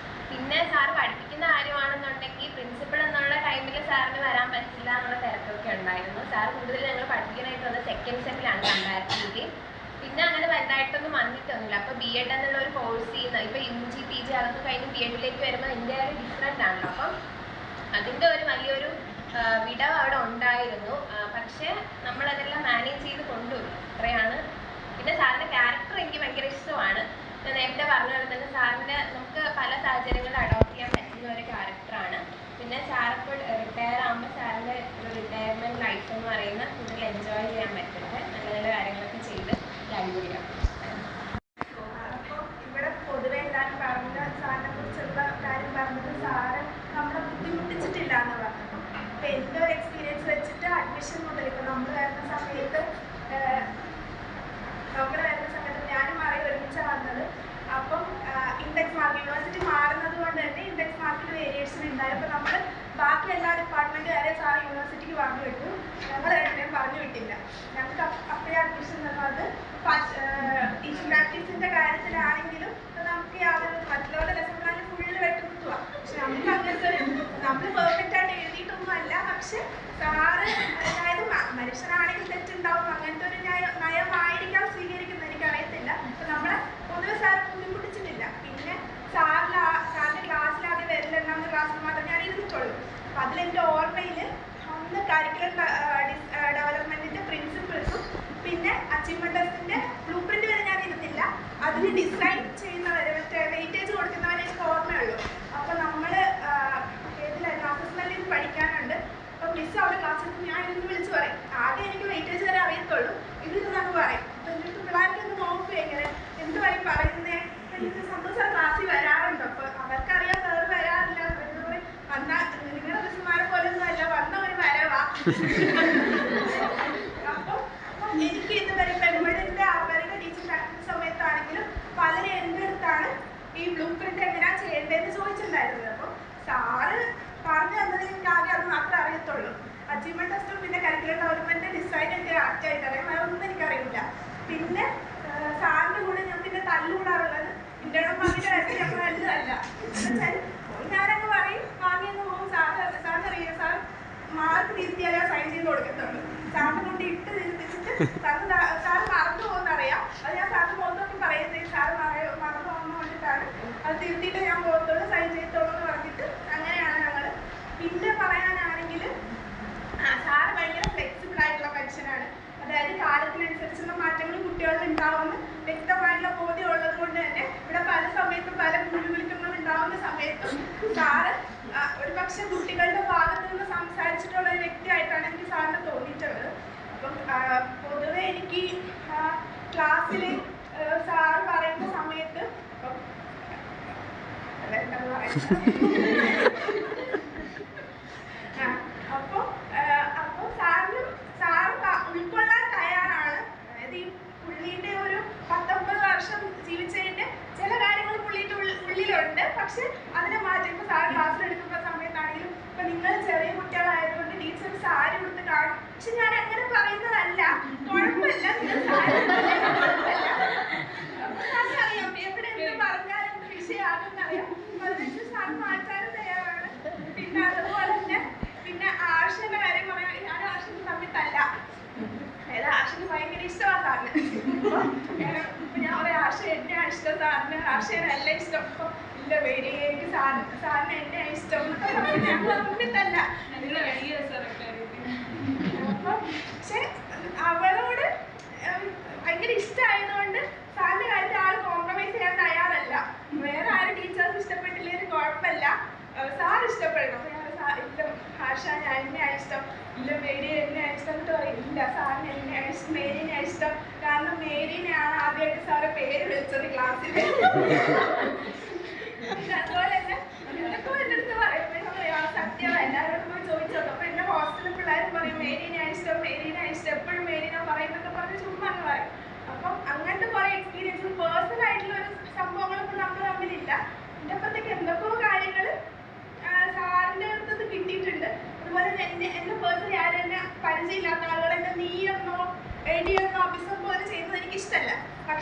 പിന്നെ സാർ പഠിപ്പിക്കുന്ന കാര്യമാണെന്നുണ്ടെങ്കിൽ പ്രിൻസിപ്പൾ എന്നുള്ള ടൈമിൽ സാറിന് വരാൻ പറ്റില്ല എന്നുള്ള തിരക്കൊക്കെ ഉണ്ടായിരുന്നു. സാർ കൂടുതൽ ഞങ്ങൾ പഠിപ്പിക്കാനായിട്ട് വന്നത് സെക്കൻഡ് സെമ്മിലാണ് കമ്പാരിറ്റീവ്ലി. പിന്നെ അങ്ങനെ വലുതായിട്ടൊന്നും വന്നിട്ടൊന്നുമില്ല. അപ്പോൾ ബി എഡ് എന്നുള്ള ഒരു കോഴ്സ് ചെയ്യുന്ന ഇപ്പോൾ UG PG അതൊക്കെ കഴിഞ്ഞ് ബി എഡിലേക്ക് വരുമ്പോൾ എൻ്റെ ഒരു ഡിഫറെൻ്റ് ആണല്ലോ. അപ്പം അതിൻ്റെ ഒരു വലിയൊരു വിടവ് അവിടെ ഉണ്ടായിരുന്നു. പക്ഷേ നമ്മളതെല്ലാം മാനേജ് ചെയ്ത് കൊണ്ടുപോയി, അത്രയാണ്. പിന്നെ സാറിൻ്റെ ക്യാരക്ടർ എനിക്ക് ഭയങ്കര ഇഷ്ടമാണ്. ഞാൻ നേരത്തെ പറഞ്ഞ പോലെ തന്നെ സാറിൻ്റെ നമുക്ക് പല സാഹചര്യങ്ങളിൽ അഡോപ്റ്റ് ചെയ്യാൻ പറ്റുന്ന ഒരു ക്യാരക്ടറാണ്. പിന്നെ സാറിപ്പോൾ റിട്ടയർ ആകുമ്പോൾ സാറിൻ്റെ ഒരു റിട്ടയർമെൻറ്റ് ലൈഫ് എന്ന് പറയുന്ന കൂടുതൽ എൻജോയ് ചെയ്യാൻ പറ്റുന്നത് നല്ല നല്ല കാര്യങ്ങളൊക്കെ ചെയ്ത് അടിപൊളിയാണ്. അപ്പോൾ ഇവിടെ പൊതുവെ എല്ലാവരും പറഞ്ഞ സാറിനെ കുറിച്ചുള്ള കാര്യം പറഞ്ഞത് സാറ് നമ്മളെ ബുദ്ധിമുട്ടിച്ചിട്ടില്ല എന്ന് പറഞ്ഞപ്പോൾ അപ്പോൾ എൻ്റെ ഒരു എക്സ്പീരിയൻസ് വെച്ചിട്ട് അഡ്മിഷൻ മുതൽ ഇപ്പോൾ നമ്മൾ വരുന്ന സമയത്ത് ഞാനും മാറി ഒരുമിച്ചാണ് വന്നത്. അപ്പം ഇൻഡെക്സ് മാർക്ക് യൂണിവേഴ്സിറ്റി മാറുന്നത് കൊണ്ട് തന്നെ ഇൻഡെക്സ് മാർക്കിൽ വേരിയേഷൻ ഉണ്ടായി. അപ്പോൾ നമ്മൾ ബാക്കി എല്ലാ ഡിപ്പാർട്ട്മെൻറ്റുകാരെ സാർ യൂണിവേഴ്സിറ്റിക്ക് പറഞ്ഞു വിട്ടു, ഞങ്ങൾ രണ്ടുപേരും പറഞ്ഞു വിട്ടില്ല. ഞങ്ങൾക്ക് അപ്പോഴേ അഡ്മിഷൻ തന്നത് ടീച്ചിങ് പ്രാക്ടീസിൻ്റെ കാര്യത്തിലാണെങ്കിലും നമുക്ക് യാതൊരു മറ്റുള്ളവരുടെ ലെസൺ പ്ലാനിൽ ഫുള്ള് വെട്ടുകുത്തുക. പക്ഷെ നമുക്ക് അങ്ങനത്തെ നമ്മൾ പെർഫെക്റ്റ് ആയിട്ട് എഴുതിയിട്ടൊന്നും അല്ല. പക്ഷെ സാറ് അതായത് മനുഷ്യനാണെങ്കിൽ തെറ്റുണ്ടാവും, അങ്ങനത്തെ ഒരു നയമായിരിക്കാം സ്വീകരിക്കുന്നത്, എനിക്കറിയത്തില്ല. അപ്പം നമ്മളെ പൊതുവെ സാർ ബുദ്ധിമുട്ടിച്ചിട്ടില്ല. പിന്നെ സാറിൻ്റെ ക്ലാസ്സിലാകെ വരില്ലെന്നാണ് ക്ലാസ്സിൽ മാത്രം ഞാൻ ഇരുന്നിട്ടുള്ളൂ. അപ്പം അതിലെൻ്റെ ഓർമ്മയിൽ ഒന്ന് കരിക്കുലർ ഡെവലപ്മെൻറ്റിൻ്റെ പ്രിൻസിപ്പിൾസും പിന്നെ അച്ചീവ്മെൻറ്റ് ടെസ്റ്റിൻ്റെ ബ്ലൂ പ്രിൻ്റ് വരെ ഞാൻ ഇരുന്നില്ല. അതിന് ഡിസൈൻ ചെയ്യുന്നവരെ മറ്റേ വെയിറ്റേജ് കൊടുക്കുന്നവരെ എനിക്ക് ഓർമ്മയുള്ളൂ. അപ്പോൾ നമ്മൾ ഏതിലായിരുന്നു അസസ്മെൻറ്റിൽ പഠിക്കാനുണ്ട്. അപ്പോൾ മിസ് അവിടെ ക്ലാസ്സിൽ ഞാൻ ഇരുന്ന് വിളിച്ച് പറയും, ആദ്യം എനിക്ക് വെയിറ്റേജ് വരെ അറിയത്തുള്ളൂ, ഇതിരുന്നങ്ങ് പറയും. അപ്പോൾ എൻ്റെ അടുത്ത് പിള്ളേർക്കൊന്ന് നോക്കുക എങ്ങനെ എന്ത് പറയും പറയുന്നേ. എനിക്ക് സന്തോഷം ക്ലാസ്സിൽ വരാറുണ്ട്. അപ്പോൾ അവർക്കറിയാം സാർ വരാറില്ല. വന്നാൽ നിങ്ങളുടെ മിസ്സുമാരെ പോലെ ഒന്നും അല്ല, വന്ന ഒരു വരവാ. അപ്പം എനിക്ക് ഇത് വരുമ്പോൾ എംബഡിൻ്റെ അവരുടെ ടീച്ചിങ് പ്രാക്ടീസ് സമയത്താണെങ്കിലും പലരും എൻ്റെ അടുത്താണ് ഈ ബ്ലൂ പ്രിൻ്റ് എങ്ങനെയാണ് ചെയ്യേണ്ടതെന്ന് ചോദിച്ചിട്ടുണ്ടായിരുന്നത്. അപ്പോൾ സാറ് പറഞ്ഞു തന്നത് എനിക്ക് ആകെ അത് മാത്രമേ അറിയത്തുള്ളൂ. അച്ചീവ്മെൻറ്റ് ടെസ്റ്റും പിന്നെ കരിക്കുലർ ഡെവലപ്മെൻറ്റ് ഡിസൈൻ എനിക്ക് ആക്റ്റായിട്ട് അറിയാം, വേറെ ഒന്നും എനിക്കറിയില്ല. പിന്നെ സാറിൻ്റെ കൂടെ ഞാൻ പിന്നെ തല്ലുകൂടാറുള്ളത് ഇന്റേണൽ മാർക്കിൻ്റെ കാര്യത്തിൽ ഞങ്ങൾ നല്ലതല്ല. എന്നുവെച്ചാൽ ഞാനങ്ങ് പറയും വാങ്ങിയെന്ന് പോകും. സാറിനറിയാം സാർ മാർക്ക് തിരുത്തിയാലേ സൈൻ ചെയ്ത് കൊടുക്കത്തുള്ളൂ. സാറിനെ കൊണ്ട് ഇട്ട് തിരുത്തിച്ചിട്ട് സാർ മറന്നു പോകുന്നറിയാം. അത് ഞാൻ സാറിന് പോകുന്നതൊക്കെ പറയുന്നത് സാർ മറന്നു പോകുന്ന കൊണ്ടിട്ടാണ് അത് തിരുത്തിയിട്ട് ഞാൻ പോകത്തുള്ളൂ, സൈൻ ചെയ്യത്തുള്ളൂ എന്ന് പറഞ്ഞിട്ട് അങ്ങനെയാണ് ഞങ്ങൾ. പിന്നെ പറയാനാണെങ്കിൽ സാറ് ഭയങ്കര ഫ്ലെക്സിബിൾ ആയിട്ടുള്ള മനുഷ്യനാണ്. അതായത് കാലത്തിനനുസരിച്ചുള്ള മാറ്റങ്ങൾ കുട്ടികളിൽ ഉണ്ടാവുമെന്ന് വ്യക്തമായിട്ടുള്ള ബോധ്യം ഉള്ളത് കൊണ്ട് തന്നെ ഇവിടെ പല സമയത്തും പല വെല്ലുവിളികളും ഉണ്ടാവുന്ന സമയത്തും സാറ് ഒരു പക്ഷെ കുട്ടികളുടെ ഭാഗത്ത് നിന്ന് സംസാരിച്ചിട്ടുള്ള ഒരു വ്യക്തിയായിട്ടാണ് എനിക്ക് സാറിന് തോന്നിയിട്ടുള്ളത്. അപ്പം പൊതുവെ എനിക്ക് ക്ലാസ്സിൽ സാറ് പറയുന്ന സമയത്ത് എന്താ പറയുന്നത് അപ്പോൾ സാറ് ഉൾക്കൊള്ളാൻ തയ്യാറാണ്. അതായത് ഈ പുള്ളിയുടെ ഒരു 19 വർഷം ജീവിച്ചതിൻ്റെ ചില കാര്യങ്ങൾ പുള്ളിയുടെ ഉള്ളിലുണ്ട്. പക്ഷെ അതിനെ മാറ്റി ഇപ്പോൾ സാർ ക്ലാസ്സിലെടുക്കുന്ന സമയത്താണെങ്കിലും ഇപ്പം നിങ്ങൾ ചെറിയ കുട്ടികളായതുകൊണ്ട് ടീച്ചർ സാരി കൊടുത്ത് കാണും. പക്ഷെ ഞാൻ അങ്ങനെ പറയുന്നതല്ല, കുഴപ്പമില്ല, നിങ്ങൾ സാരി കുഴപ്പമില്ല. സാറിനറിയാം എവിടെ എന്ത് പറഞ്ഞാൽ എന്ത് വിഷയമാകുമെന്നറിയാം. അതിനനുസരിച്ച് സാർ മാറ്റാനും തയ്യാറാണ്. പിന്നെ അതുപോലെ തന്നെ പിന്നെ ആർഷന്റെ കാര്യം പറയാൻ ഞാനും ആർഷന് തമ്മിട്ടല്ല. അതായത് ആർഷന് ഭയങ്കര ഇഷ്ടമാണ് സാറിന്. ഞാൻ പറയാം ആർഷ എന്നെയാണ് ഇഷ്ടം, സാറിന് ആർഷനല്ല ഇഷ്ടം. അപ്പോൾ ഇല്ല വേറെ എനിക്ക് സാറിന് എന്നെയാണ് ഇഷ്ടം എന്നൊക്കെ പറഞ്ഞ് ഞങ്ങൾ തമ്മിട്ടല്ല. അപ്പം പക്ഷെ അവളോട് ഭയങ്കര ഇഷ്ടമായതുകൊണ്ട് സാറിന്റെ കാര്യത്തിൽ ആൾ കോംപ്രമൈസ് ചെയ്യാൻ തയ്യാറല്ല. വേറെ ആരും ടീച്ചേഴ്സ് ഇഷ്ടപ്പെട്ടില്ലെങ്കിൽ കുഴപ്പമില്ല, സാർ ഇഷ്ടപ്പെടണം. ഇല്ല ആർഷ ഞാൻ എന്നെയാണ് ഇഷ്ടം, ഇല്ല മേരി എന്നെയാണ് ഇഷ്ടം എന്നിട്ട് പറയും ഇല്ല സാറിന് എന്നെയാണ് ഇഷ്ടം, മേരിനെയാണ് ഇഷ്ടം. കാരണം മേരിനെയാണ് ആദ്യമായിട്ട് സാറ് പേര് വിളിച്ചത് ക്ലാസ്സിൽ. അതുപോലെ തന്നെ എന്തൊക്കെ എൻ്റെ അടുത്ത് പറയും സത്യം എല്ലാവരോടും പോയി ചോദിച്ചു. അപ്പോൾ എൻ്റെ ഹോസ്റ്റലിൽ പിള്ളേരും പറയും മേരിനെയാണ് ഇഷ്ടം, മേരിനെയാണ് ഇഷ്ടം, എപ്പോഴും മേരിനെ പറയുന്നൊക്കെ പറഞ്ഞ് ചുമ്മാ എന്ന് പറയും. അപ്പം അങ്ങനത്തെ കുറേ എക്സ്പീരിയൻസ് പേഴ്സണൽ ആയിട്ടുള്ള ഒരു സംഭവങ്ങളൊന്നും നമ്മൾ തമ്മിലില്ല. എൻ്റെ അപ്പുറത്തേക്ക്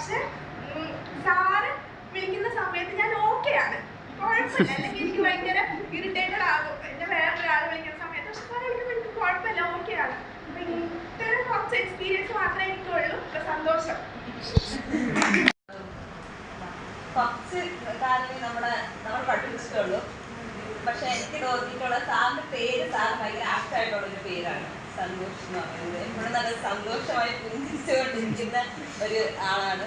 പക്ഷെ സാറ് വിളിക്കുന്ന സമയത്ത് ഞാൻ ഓക്കെയാണ്, കുഴപ്പമില്ല. അല്ലെങ്കിൽ എനിക്ക് ഭയങ്കര ഇറിറ്റേറ്റഡ് ആകും എന്നെ വേറൊരാൾ വിളിക്കുന്ന സമയത്ത്. പക്ഷെ സാറ് വിളിക്കുമ്പോൾ എനിക്ക് കുഴപ്പമില്ല, ഓക്കെയാണ്. അപ്പൊ ഇത്തരം കുറച്ച് എക്സ്പീരിയൻസ് മാത്രമേ എനിക്കുള്ളൂ. ഇപ്പൊ സന്തോഷം. കുറച്ച് കാലമേ നമ്മൾ പഠിപ്പിച്ചിട്ടുള്ളൂ. പക്ഷെ എനിക്ക് തോന്നിയിട്ടുള്ള സാറിന്റെ പേര് സാറ് ഭയങ്കര ആപ്റ്റായിട്ടുള്ളൊരു പേരാണ് സന്തോഷ് എന്ന് പറയുന്നത്. എപ്പോഴും നല്ല സന്തോഷമായി പുഞ്ചിരിച്ചുകൊണ്ടിരിക്കുന്ന ഒരു ആളാണ്.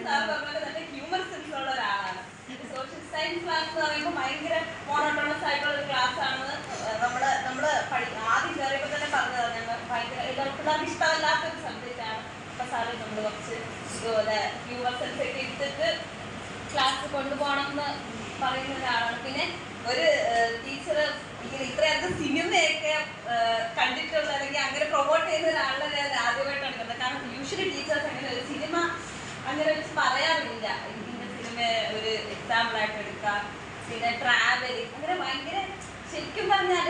സാർ പറഞ്ഞ നല്ല ഹ്യൂമർ സെൻസ് ഉള്ള ഒരാളാണ്. സോഷ്യൽ സയൻസ് ക്ലാസ് എന്ന് പറയുമ്പോൾ ഭയങ്കര മോണോട്ടോണസ് ആയിട്ടുള്ള ഒരു ക്ലാസ് ആണെന്ന് നമ്മള് ആദ്യം കയറിയപ്പോൾ തന്നെ പറഞ്ഞതാണ്. ഞങ്ങൾ ഭയങ്കര എല്ലാവർക്കും ഇഷ്ടമല്ലാത്തൊരു സബ്ജക്റ്റ് ആണ്. അപ്പൊ സാറ് നമ്മൾ കുറച്ച് ഇതുപോലെ ഹ്യൂമർ സെൻസ് ഒക്കെ എടുത്തിട്ട് ക്ലാസ് കൊണ്ടുപോകണം എന്ന് പറയുന്ന ഒരാളാണ്. പിന്നെ ഒരു ടീച്ചർ ഇങ്ങനെ ഇത്രയധികം സിനിമയൊക്കെ കണ്ടിട്ടുള്ള അല്ലെങ്കിൽ അങ്ങനെ പ്രൊമോട്ട് ചെയ്യുന്ന ഒരാളെ ഞാൻ ആദ്യമായിട്ടാണ് കണ്ടത്. കാരണം യൂഷ്വലി ടീച്ചേഴ്സ് അങ്ങനെ ഒരു സിനിമ അങ്ങനെ വെച്ച് പറയാറില്ല. ഇതിൻ്റെ സിനിമ ഒരു എക്സാമ്പിളായിട്ട് എടുക്കാം. പിന്നെ ട്രാവലിംഗ് അങ്ങനെ ഭയങ്കര ശരിക്കും പറഞ്ഞാൽ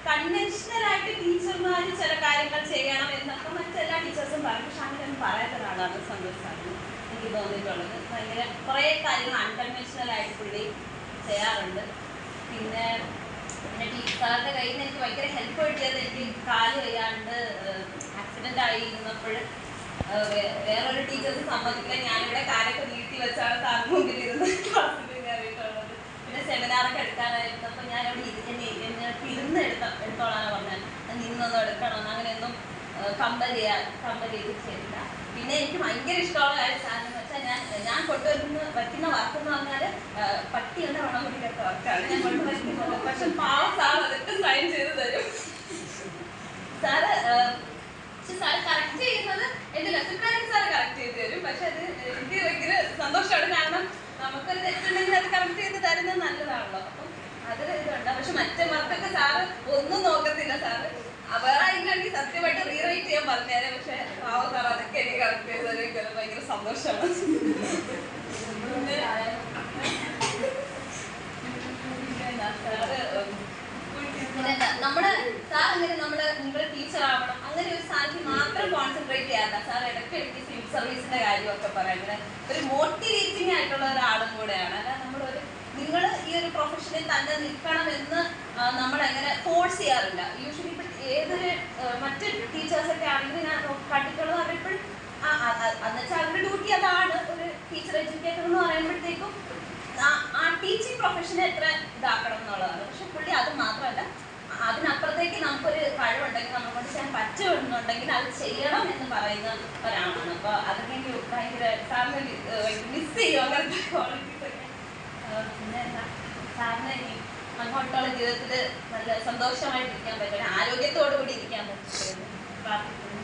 കൺവെൻഷനലായിട്ട് ടീച്ചർമാർ ചില കാര്യങ്ങൾ ചെയ്യണം എന്നൊക്കെ മറ്റെല്ലാ ടീച്ചേഴ്സും പറയും. പക്ഷെ അങ്ങനെയൊന്നും പറയാത്ത ഒരാളാണ് സന്തോഷ് സാറിന് എനിക്ക് തോന്നിയിട്ടുള്ളത്. ഭയങ്കര കുറേ കാര്യങ്ങൾ അൺകൺവെൻഷനലായിട്ട് പുള്ളി ചെയ്യാറുണ്ട്. പിന്നെ സാറിൻ്റെ കയ്യിൽ നിന്ന് എനിക്ക് ഭയങ്കര ഹെൽപ്പ് കിട്ടിയത്, എനിക്ക് കാല് വയ്യാണ്ട് ആക്സിഡൻ്റ് ആയിരുന്നപ്പോൾ വേറൊരു ടീച്ചേഴ്സ് സമ്മതിക്കില്ല, ഞാനിവിടെ കാലൊക്കെ നീട്ടി വെച്ചാണ് സാറിന് മുമ്പിൽ ഇരുന്ന് ക്ലാസ്സിൽ കയറിയിട്ടുള്ളത്. പിന്നെ സെമിനാറൊക്കെ എടുക്കാനായിരുന്നപ്പോൾ ഞാനവിടെ ഇരുന്ന് എടുത്തോളാണ് പറഞ്ഞത്. നിന്നൊന്നും എടുക്കണം അങ്ങനെയൊന്നും കമ്പൽ ചെയ്ത് ചെയ്തില്ല. പിന്നെ എനിക്ക് ഭയങ്കര ഇഷ്ടമുള്ള കാര്യം സാധനം വെച്ചാൽ ഞാൻ വയ്ക്കുന്ന വർക്കെന്ന് പറഞ്ഞാൽ പട്ടിയുടെ വണ്ണം കുടിക്കാത്ത വർക്കാണ് ഞാൻ കൊണ്ടുവയ്ക്കുന്നത്. പക്ഷെ പാവ സാർ അതൊക്കെ സൈൻ ചെയ്ത് തരും. സാറ് കറക്റ്റ് ചെയ്യുന്നത് എന്റെ ലെസൺ പ്ലാനിങ് സാറ് കറക്റ്റ് ചെയ്ത് തരും. പക്ഷെ അത് എനിക്ക് ഭയങ്കര സന്തോഷമാണ്. കാരണം നമുക്കൊരു തെറ്റുണ്ടെങ്കിൽ അത് കറക്റ്റ് ചെയ്ത് തരുന്നത് നല്ലതാണല്ലോ. അപ്പം അതൊരു ഇതുണ്ട്. പക്ഷെ മറ്റേ വർക്കൊക്കെ സാറ് ഒന്നും നോക്കത്തില്ല. സാറ് അവരാണെങ്കിൽ സത്യമായിട്ട് റീറൈറ്റ് ചെയ്യാൻ പറഞ്ഞേനെ. പക്ഷെ പാവ സാർ അതൊക്കെ എനിക്ക് കറക്റ്റ് ചെയ്ത് തരും. ഭയങ്കര സന്തോഷമാണ്. നമ്മുടെ സാർ അങ്ങനെ നിങ്ങൾ ടീച്ചർ ആവണം അങ്ങനെ ഒരു സാധനം മാത്രം കോൺസെൻട്രേറ്റ് ചെയ്യാറില്ല. സാർ ഇടയ്ക്കിടയ്ക്ക് സിവിൽ സർവീസിന്റെ കാര്യമൊക്കെ പറയുന്നത് ഒരു മോട്ടിവേറ്റിംഗ് ആയിട്ടുള്ള ഒരാളും കൂടെയാണ്. അല്ലാതെ നിങ്ങൾ ഈ ഒരു പ്രൊഫഷനിൽ തന്നെ നിൽക്കണമെന്ന് നമ്മളെങ്ങനെ ഫോഴ്സ് ചെയ്യാറില്ല. യൂഷ്വലി ഇപ്പം ഏതൊരു മറ്റ് ടീച്ചേഴ്സൊക്കെ ആണെങ്കിൽ ഞാൻ കണ്ടിട്ടുള്ളത് പറയുമ്പോൾ എന്നുവെച്ചാൽ അവരുടെ ഡ്യൂട്ടി അതാണ്. ഒരു ടീച്ചർ എഡ്യൂക്കേറ്റർ എന്ന് പറയുമ്പോഴത്തേക്കും ആ ടീച്ചിങ് പ്രൊഫഷനെ എത്ര ഇതാക്കണം എന്നുള്ളതാണ്. പക്ഷെ പുള്ളി അത് മാത്രമല്ല, അതിനപ്പുറത്തേക്ക് നമുക്കൊരു കഴിവുണ്ടെങ്കിൽ നമ്മളെ കൊണ്ട് ചെയ്യാൻ പറ്റുന്നുണ്ടെങ്കിൽ അത് ചെയ്യണം എന്ന് പറയുന്ന ഒരാളാണ്. അപ്പോൾ അതൊക്കെ എനിക്ക് ഭയങ്കര സാറിന് മിസ് ചെയ്യും അങ്ങനത്തെ ക്വാളിറ്റീസ് ഒക്കെ. പിന്നെ എന്താ സാറിന് ഇനി അങ്ങോട്ടുള്ള ജീവിതത്തിൽ നല്ല സന്തോഷമായിട്ടിരിക്കാൻ പറ്റും, ആരോഗ്യത്തോടു കൂടി ഇരിക്കാൻ പറ്റും പ്രാർത്ഥിക്കുന്നു.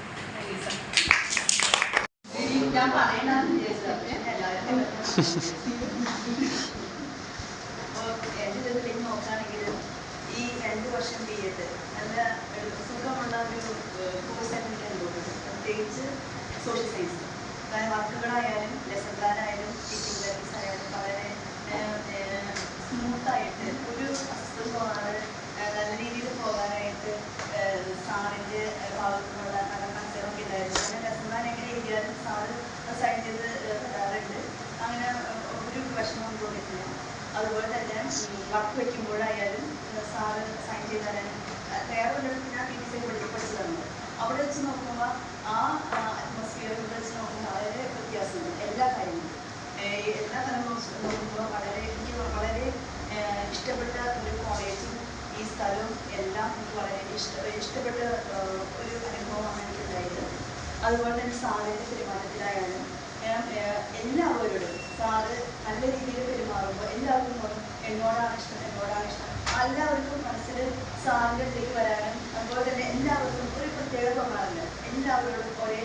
ഞാൻ പറയണമെന്ന് വിചാരിച്ചത് എല്ലാവരും എൻ്റെ ജീവിതത്തിലേക്ക് നോക്കുകയാണെങ്കിൽ ഈ 2 വർഷം ബി.എഡ് നല്ല സുഖമുള്ള ഒരു കോഴ്സായിട്ട് എനിക്ക് അനുഭവപ്പെട്ടു. പ്രത്യേകിച്ച് സോഷ്യൽ സയൻസ്. കാരണം വർക്കുകളായാലും ലെസൺ പ്ലാനായാലും ടീച്ചിങ് ലെവൽസ് ആയാലും വളരെ സ്മൂത്തായിട്ട് ഒരു അസുഖമാണ് നല്ല രീതിയിൽ പോകാനായിട്ട് സാറിൻ്റെ ഭാഗത്തു നിന്നുള്ള നല്ല കൺസേണൊക്കെ ഉണ്ടായിരുന്നു. അങ്ങനെ ലെസൺ പ്ലാൻ എങ്ങനെ എഴുതിയാലും സാറ് സൈൻ ചെയ്ത് തരാറുണ്ട്. അങ്ങനെ ഒരു വിഷമം തോന്നിയിട്ടില്ല. അതുപോലെ തന്നെ വർക്ക് വയ്ക്കുമ്പോഴായാലും സാറ് സൈൻ ചെയ്ത് തരാൻ വേറെ ഒരിടത്ത് ഞാൻ ടീച്ചറെ പഠിച്ചതാണ്. അവിടെ വെച്ച് നോക്കുമ്പോൾ ആ അറ്റ്മോസ്ഫിയറിൽ വെച്ച് നോക്കുമ്പോൾ വളരെ വ്യത്യാസമുണ്ട്. എല്ലാ കാര്യങ്ങളും എല്ലാ തലങ്ങളും നോക്കുമ്പോൾ എനിക്ക് വളരെ ഇഷ്ടപ്പെട്ട ഒരു കോളേജും ഈ സ്ഥലവും എല്ലാം എനിക്ക് വളരെ ഇഷ്ടപ്പെട്ട ഒരു അനുഭവമാണ് എനിക്കുണ്ടായത്. അതുപോലെ തന്നെ സാറിൻ്റെ പെരുമാറ്റത്തിലായാലും എല്ലാവരോടും സാറ് നല്ല രീതിയിൽ പെരുമാറുമ്പോൾ എല്ലാവർക്കും തോന്നും എന്നോടാണ് ഇഷ്ടം. എല്ലാവർക്കും മനസ്സിൽ സാറിൻ്റെ അടുത്തേക്ക് വരാനും അതുപോലെ തന്നെ എല്ലാവർക്കും ഒരു പ്രത്യേകത തോന്നാറില്ല. എല്ലാവരോടും ഒരേ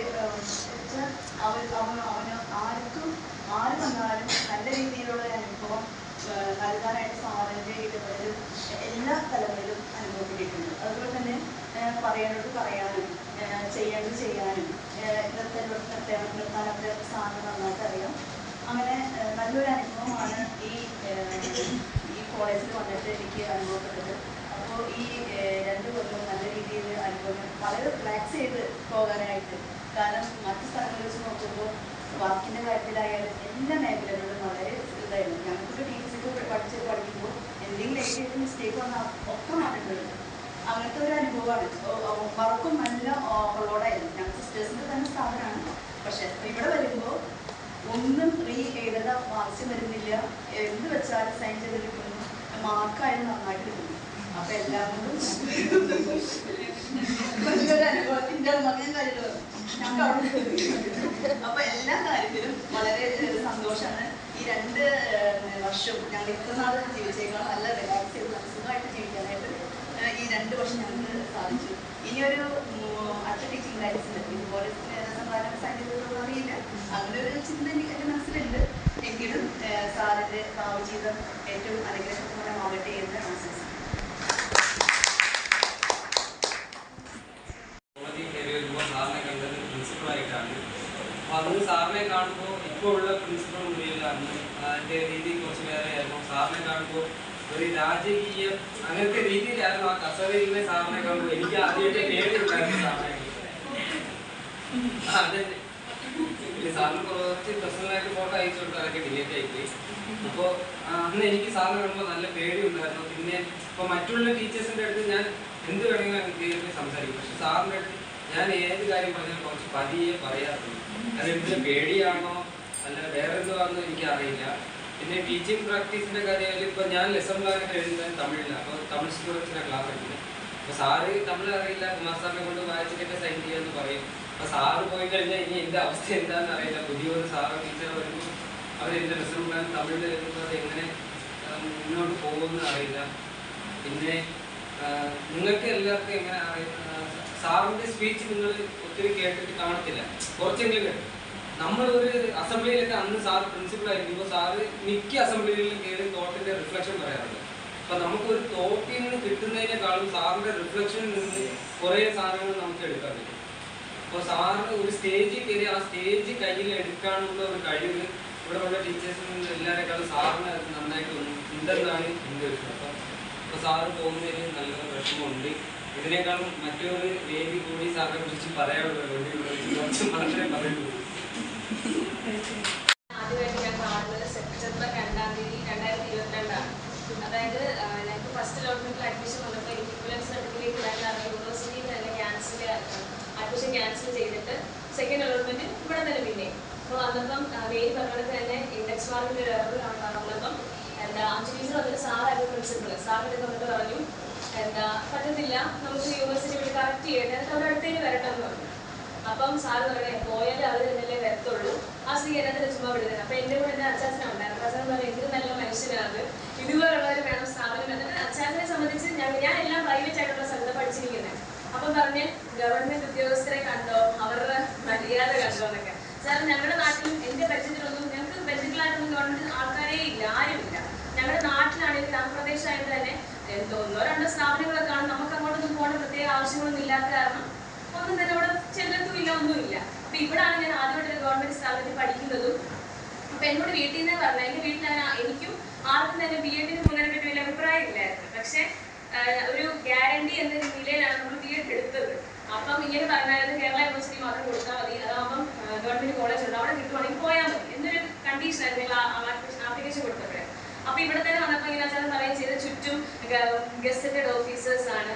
അവന് ആര് വന്നാലും നല്ല രീതിയിലുള്ള അനുഭവം നൽകാനായിട്ട് സാറിൻ്റെ ഇടപെടലും എല്ലാ തലങ്ങളിലും അനുഭവപ്പെട്ടിട്ടുണ്ട്. അതുപോലെ തന്നെ പറയേണ്ടത് പറയാനും ചെയ്യേണ്ടത് ചെയ്യാനും നിർത്താനൊക്കെ സാറിന് നന്നായിട്ട് അറിയാം. അങ്ങനെ നല്ലൊരു അനുഭവമാണ് ഈ കോളേജിൽ വന്നിട്ട് എനിക്ക് അനുഭവപ്പെട്ടത്. അപ്പോൾ അപ്പോൾ ഈ 2 കൊല്ലം നല്ല രീതിയിൽ അനുഭവം വളരെ റിലാക്സ് ചെയ്ത് പോകാനായിട്ട്. കാരണം മറ്റു സ്ഥലങ്ങളിൽ വെച്ച് നോക്കുമ്പോൾ വർക്കിൻ്റെ കാര്യത്തിലായാലും എല്ലാ മേഖലകളിലും വളരെ ഇതായിരുന്നു. ഞങ്ങൾക്കൊക്കെ ടീച്ചേഴ്സ് പഠിക്കുമ്പോൾ എന്തെങ്കിലും ഏറ്റവും മിസ്റ്റേക്ക് വന്നാൽ ഒക്കെ മാറ്റിട്ടുണ്ട്. അങ്ങനത്തെ ഒരു അനുഭവമാണ്. വർക്കും നല്ല ഓവർലോഡായിരുന്നു. ഞങ്ങൾ സിസ്റ്റേഴ്സിൻ്റെ തന്നെ സ്ഥാപനമാണ്. പക്ഷെ ഇവിടെ വരുമ്പോൾ ഒന്നും എഴുതാൻ മാർക്സ് വരുന്നില്ല. എന്ത് വെച്ചാലും സൈൻ ചെയ്ത് കിട്ടുന്നു. മാർക്കായാലും നന്നായിട്ട് കിട്ടുന്നു. അപ്പൊ എല്ലാം കൊണ്ടും വലിയൊരു അനുഭവത്തിന്റെ മകൻ കാര്യങ്ങളും ഞങ്ങൾക്ക് അവിടെ. അപ്പൊ എല്ലാ കാര്യത്തിലും വളരെ സന്തോഷമാണ്. ഈ 2 വർഷം ഞങ്ങൾ ഇത്ര നാൾ ജീവിച്ചേക്കാൾ നല്ല റിലാക്സ് ചെയ്ത് സുഖമായിട്ട് ജീവിക്കാനായിട്ട് ഈ 2 വർഷം ഞങ്ങൾക്ക് സാധിച്ചു. ഇനിയൊരു അടുത്ത ടീച്ചിങ് ലൈൻസിൽ ഇതുപോലെ സമ്മാനം സാധ്യതകളൊന്നും അറിയില്ല. അങ്ങനെ ഒരു ചിന്ത എൻ്റെ മനസ്സിലുണ്ട്. എങ്കിലും സാറിൻ്റെ ഭാവജീവിതം ഏറ്റവും അനുഗ്രഹപൂർണ്ണമാവട്ടെ എന്ന് ആശംസിക്കുന്നു. സാറിനെ കണ്ടത് പ്രിൻസിപ്പളായിട്ടാണ്. അപ്പോൾ അന്ന് സാറിനെ കാണുമ്പോൾ ഇപ്പോൾ ഉള്ള പ്രിൻസിപ്പൾ മുറിയിലാണ്. അതിൻ്റെ രീതി കുറച്ച് വേറെ ആയിരുന്നു. സാറിനെ കാണുമ്പോൾ ഒരു രാജകീയ അങ്ങനത്തെ രീതിയിലായിരുന്നു ആ കസേരയിലെ സാറിനെ കാണുമ്പോൾ. എനിക്ക് ആദ്യമായിട്ട് പേടിയുണ്ടായിരുന്നു സാറിനെ. അതെ, സാറിന് കുറച്ച് പേഴ്സണലായിട്ട് ഫോട്ടോ അയച്ചു കൊടുത്ത് അതൊക്കെ ഡിലീറ്റ് ആയിപ്പോയി. അപ്പോൾ അന്ന് എനിക്ക് സാറിനെ കാണുമ്പോൾ നല്ല പേടിയുണ്ടായിരുന്നു. പിന്നെ ഇപ്പോൾ മറ്റുള്ള ടീച്ചേഴ്സിൻ്റെ അടുത്ത് ഞാൻ എന്ത് വേണമെങ്കിലും കയറി സംസാരിക്കും. പക്ഷെ സാറിൻ്റെ അടുത്ത് ഞാൻ ഏത് കാര്യം പറഞ്ഞാലും കുറച്ച് പതിയെ പറയാറുള്ളൂ. അത് എന്തിന് പേടിയാണോ അല്ല വേറെ എന്തുവാണെന്നോ എനിക്കറിയില്ല. പിന്നെ ടീച്ചിങ് പ്രാക്ടീസിൻ്റെ കാര്യത്തിൽ ഇപ്പോൾ ഞാൻ ലെസൺ പ്ലാനൊക്കെ എഴുതുന്നത് തമിഴിലാണ്. അപ്പോൾ തമിഴ് സ്റ്റുഡൻസിനാണ് ക്ലാസ് എടുക്കുന്നത്. അപ്പോൾ സാറ് തമിഴ് അറിയില്ല, കുമാർ സാറിനെ കൊണ്ട് വായിച്ചിട്ടൊക്കെ സൈൻ ചെയ്യാമെന്ന് പറയും. അപ്പോൾ സാറ് പോയി കഴിഞ്ഞാൽ ഇനി എൻ്റെ അവസ്ഥ എന്താണെന്ന് അറിയില്ല. പുതിയൊരു സാറോ ടീച്ചറോ വരുമ്പോൾ അവരെൻ്റെ ലെസൺ പ്ലാൻ തമിഴിൽ എഴുതുന്നത് എങ്ങനെ മുന്നോട്ട് പോകുമെന്ന് അറിയില്ല. പിന്നെ നിങ്ങൾക്ക് എല്ലാവർക്കും എങ്ങനെ സാറിൻ്റെ സ്പീച്ച് നിങ്ങൾ ഒത്തിരി കേട്ടിട്ട് കാണത്തില്ല, കുറച്ചെങ്കിലും കേട്ടു. നമ്മളൊരു അസംബ്ലിയിലൊക്കെ അന്ന് സാർ പ്രിൻസിപ്പൾ ആയിരിക്കുമ്പോൾ സാറ് മിക്ക അസംബ്ലികളിലും കയറി തോട്ടിൻ്റെ റിഫ്ലക്ഷൻ പറയാറുണ്ട്. അപ്പം നമുക്കൊരു തോട്ടിൽ നിന്ന് കിട്ടുന്നതിനേക്കാളും സാറിൻ്റെ റിഫ്ലക്ഷനിൽ നിന്ന് കുറേ സാധനങ്ങൾ നമുക്ക് എടുക്കാൻ പറ്റും. അപ്പോൾ സാറിന് ഒരു സ്റ്റേജിൽ കയറി ആ സ്റ്റേജ് കയ്യിൽ എടുക്കാനുള്ള ഒരു കഴിവ് ഇവിടെ ഉള്ള ടീച്ചേഴ്സിന് എല്ലാവരെക്കാളും സാറിന് അത് നന്നായിട്ട് ഉണ്ടെന്നാണ് എൻ്റെ വിശ്വാസം. അപ്പോൾ സാറ് പോകുന്നതിന് നല്ലൊരു വിഷമമുണ്ട്. ഇതിനേക്കാളും മറ്റൊരു വേദി കൂടി സാറിനെ കുറിച്ച് പറയാനുള്ളത് കുറച്ച് മാത്രമേ പറയുള്ളൂ. ആദ്യമായിട്ട് ഞാൻ കാണുന്നത് സെപ്റ്റംബർ 2-ാം തീയതി 2022 ആണ്. അതായത് ഞങ്ങൾക്ക് ഫസ്റ്റ് അലോട്ട്മെന്റിൽ അഡ്മിഷൻ വന്നപ്പോൾ എനിക്ക് ഇക്വലൻസ് സർട്ടിഫിക്കറ്റ് ഇല്ലാതെ യൂണിവേഴ്സിറ്റിയിൽ തന്നെ അഡ്മിഷൻ ക്യാൻസൽ ചെയ്തിട്ട് സെക്കൻഡ് അലോട്ട്മെന്റ് ഇവിടെ തന്നെ പിന്നെ. അപ്പോൾ വന്നപ്പം വേദി പറഞ്ഞത് തന്നെ ഇൻഡെക്സ് മാർക്കിന്റെ ഒരു എറർ വന്നപ്പം എന്താ 5 ടീച്ചർ വന്നിട്ട് സാറായിരുന്നു പ്രിൻസിപ്പൾ. സാറിൻ്റെ വന്നിട്ട് പറഞ്ഞു പറ്റത്തില്ല, നമുക്ക് യൂണിവേഴ്സിറ്റി വിട്ട് കറക്റ്റ് ചെയ്യട്ടെ, എന്നിട്ട് അവർ അടുത്തേക്ക് വരട്ടെ എന്ന് പറഞ്ഞു. അപ്പം സാറ് പറയണേ പോയാലും അവർ തന്നെയല്ലേ വരത്തുള്ളൂ, ആ സ്ത്രീ എന്നതിന് ചുമ്മാ വിടുന്നത്. അപ്പം എൻ്റെ കൂടെ എൻ്റെ അച്ചാച്ചന ഉണ്ടായിരുന്നു. അച്ഛൻ പറഞ്ഞു എന്ത് നല്ല മനുഷ്യനാണ്, ഇതുപോലുള്ളവർ വേണം സ്ഥാപനം. എന്നിട്ട് അച്ചാച്ചനെ സംബന്ധിച്ച് ഞാൻ എല്ലാം പ്രൈവറ്റ് ആയിട്ടുള്ള സ്ഥലത്ത് പഠിച്ചിരിക്കുന്നത്. അപ്പം പറഞ്ഞ് ഗവൺമെന്റ് ഉദ്യോഗസ്ഥരെ കണ്ടോ, അവരുടെ മര്യാദ കണ്ടോ എന്നൊക്കെ. സാർ ഞങ്ങളുടെ നാട്ടിലും എൻ്റെ പരിചയത്തിലൊന്നും ഞങ്ങൾക്ക് ബന്ധുക്കളായിട്ടൊന്നും ഗവൺമെന്റ് ആൾക്കാരേ ഇല്ല, ആരുമില്ല. ഞങ്ങളുടെ നാട്ടിലാണെങ്കിൽ ഗ്രാമപ്രദേശമായിട്ട് തന്നെ 1-2 സ്ഥാപനങ്ങളൊക്കെ കാണും. നമുക്ക് അങ്ങോട്ടൊന്നും പോകേണ്ട പ്രത്യേക ആവശ്യങ്ങളൊന്നും ഇല്ലാത്ത കാരണം ഒന്നും തന്നെ അവിടെ ചെല്ലത്തുമില്ല, ഒന്നുമില്ല. അപ്പൊ ഇവിടാണ് ഞാൻ ആദ്യമായിട്ടൊരു ഗവൺമെന്റ് സ്ഥാപനത്തിൽ പഠിക്കുന്നതും. അപ്പൊ എന്നോട് വീട്ടിൽ നിന്ന് പറഞ്ഞാൽ എൻ്റെ വീട്ടിൽ എനിക്കും ആർക്കും തന്നെ BEd പോകുന്നതിനെ പറ്റി വലിയ അഭിപ്രായം ഇല്ലായിരുന്നു. പക്ഷെ ഒരു ഗ്യാരണ്ടി എന്ന നിലയിലാണ് നമ്മൾ BEd എടുത്തത്. അപ്പം ഇങ്ങനെ പറഞ്ഞായിരുന്നു കേരള യൂണിവേഴ്സിറ്റി മാത്രം കൊടുത്താൽ മതി, അതാകുമ്പം ഗവൺമെന്റ് കോളേജ് ഉണ്ട്, അവിടെ കിട്ടുവാണെങ്കിൽ പോയാൽ മതി എന്നൊരു കണ്ടീഷനായിരുന്നു നിങ്ങൾ ആപ്ലിക്കേഷൻ കൊടുത്തപ്പോഴേ. അപ്പൊ ഇവിടെ തന്നെ വന്നപ്പോൾ ഇങ്ങനെ വെച്ചാൽ പറയുകയും ചെയ്ത് ചുറ്റും ഗസറ്റഡ് ഓഫീസേഴ്സ് ആണ്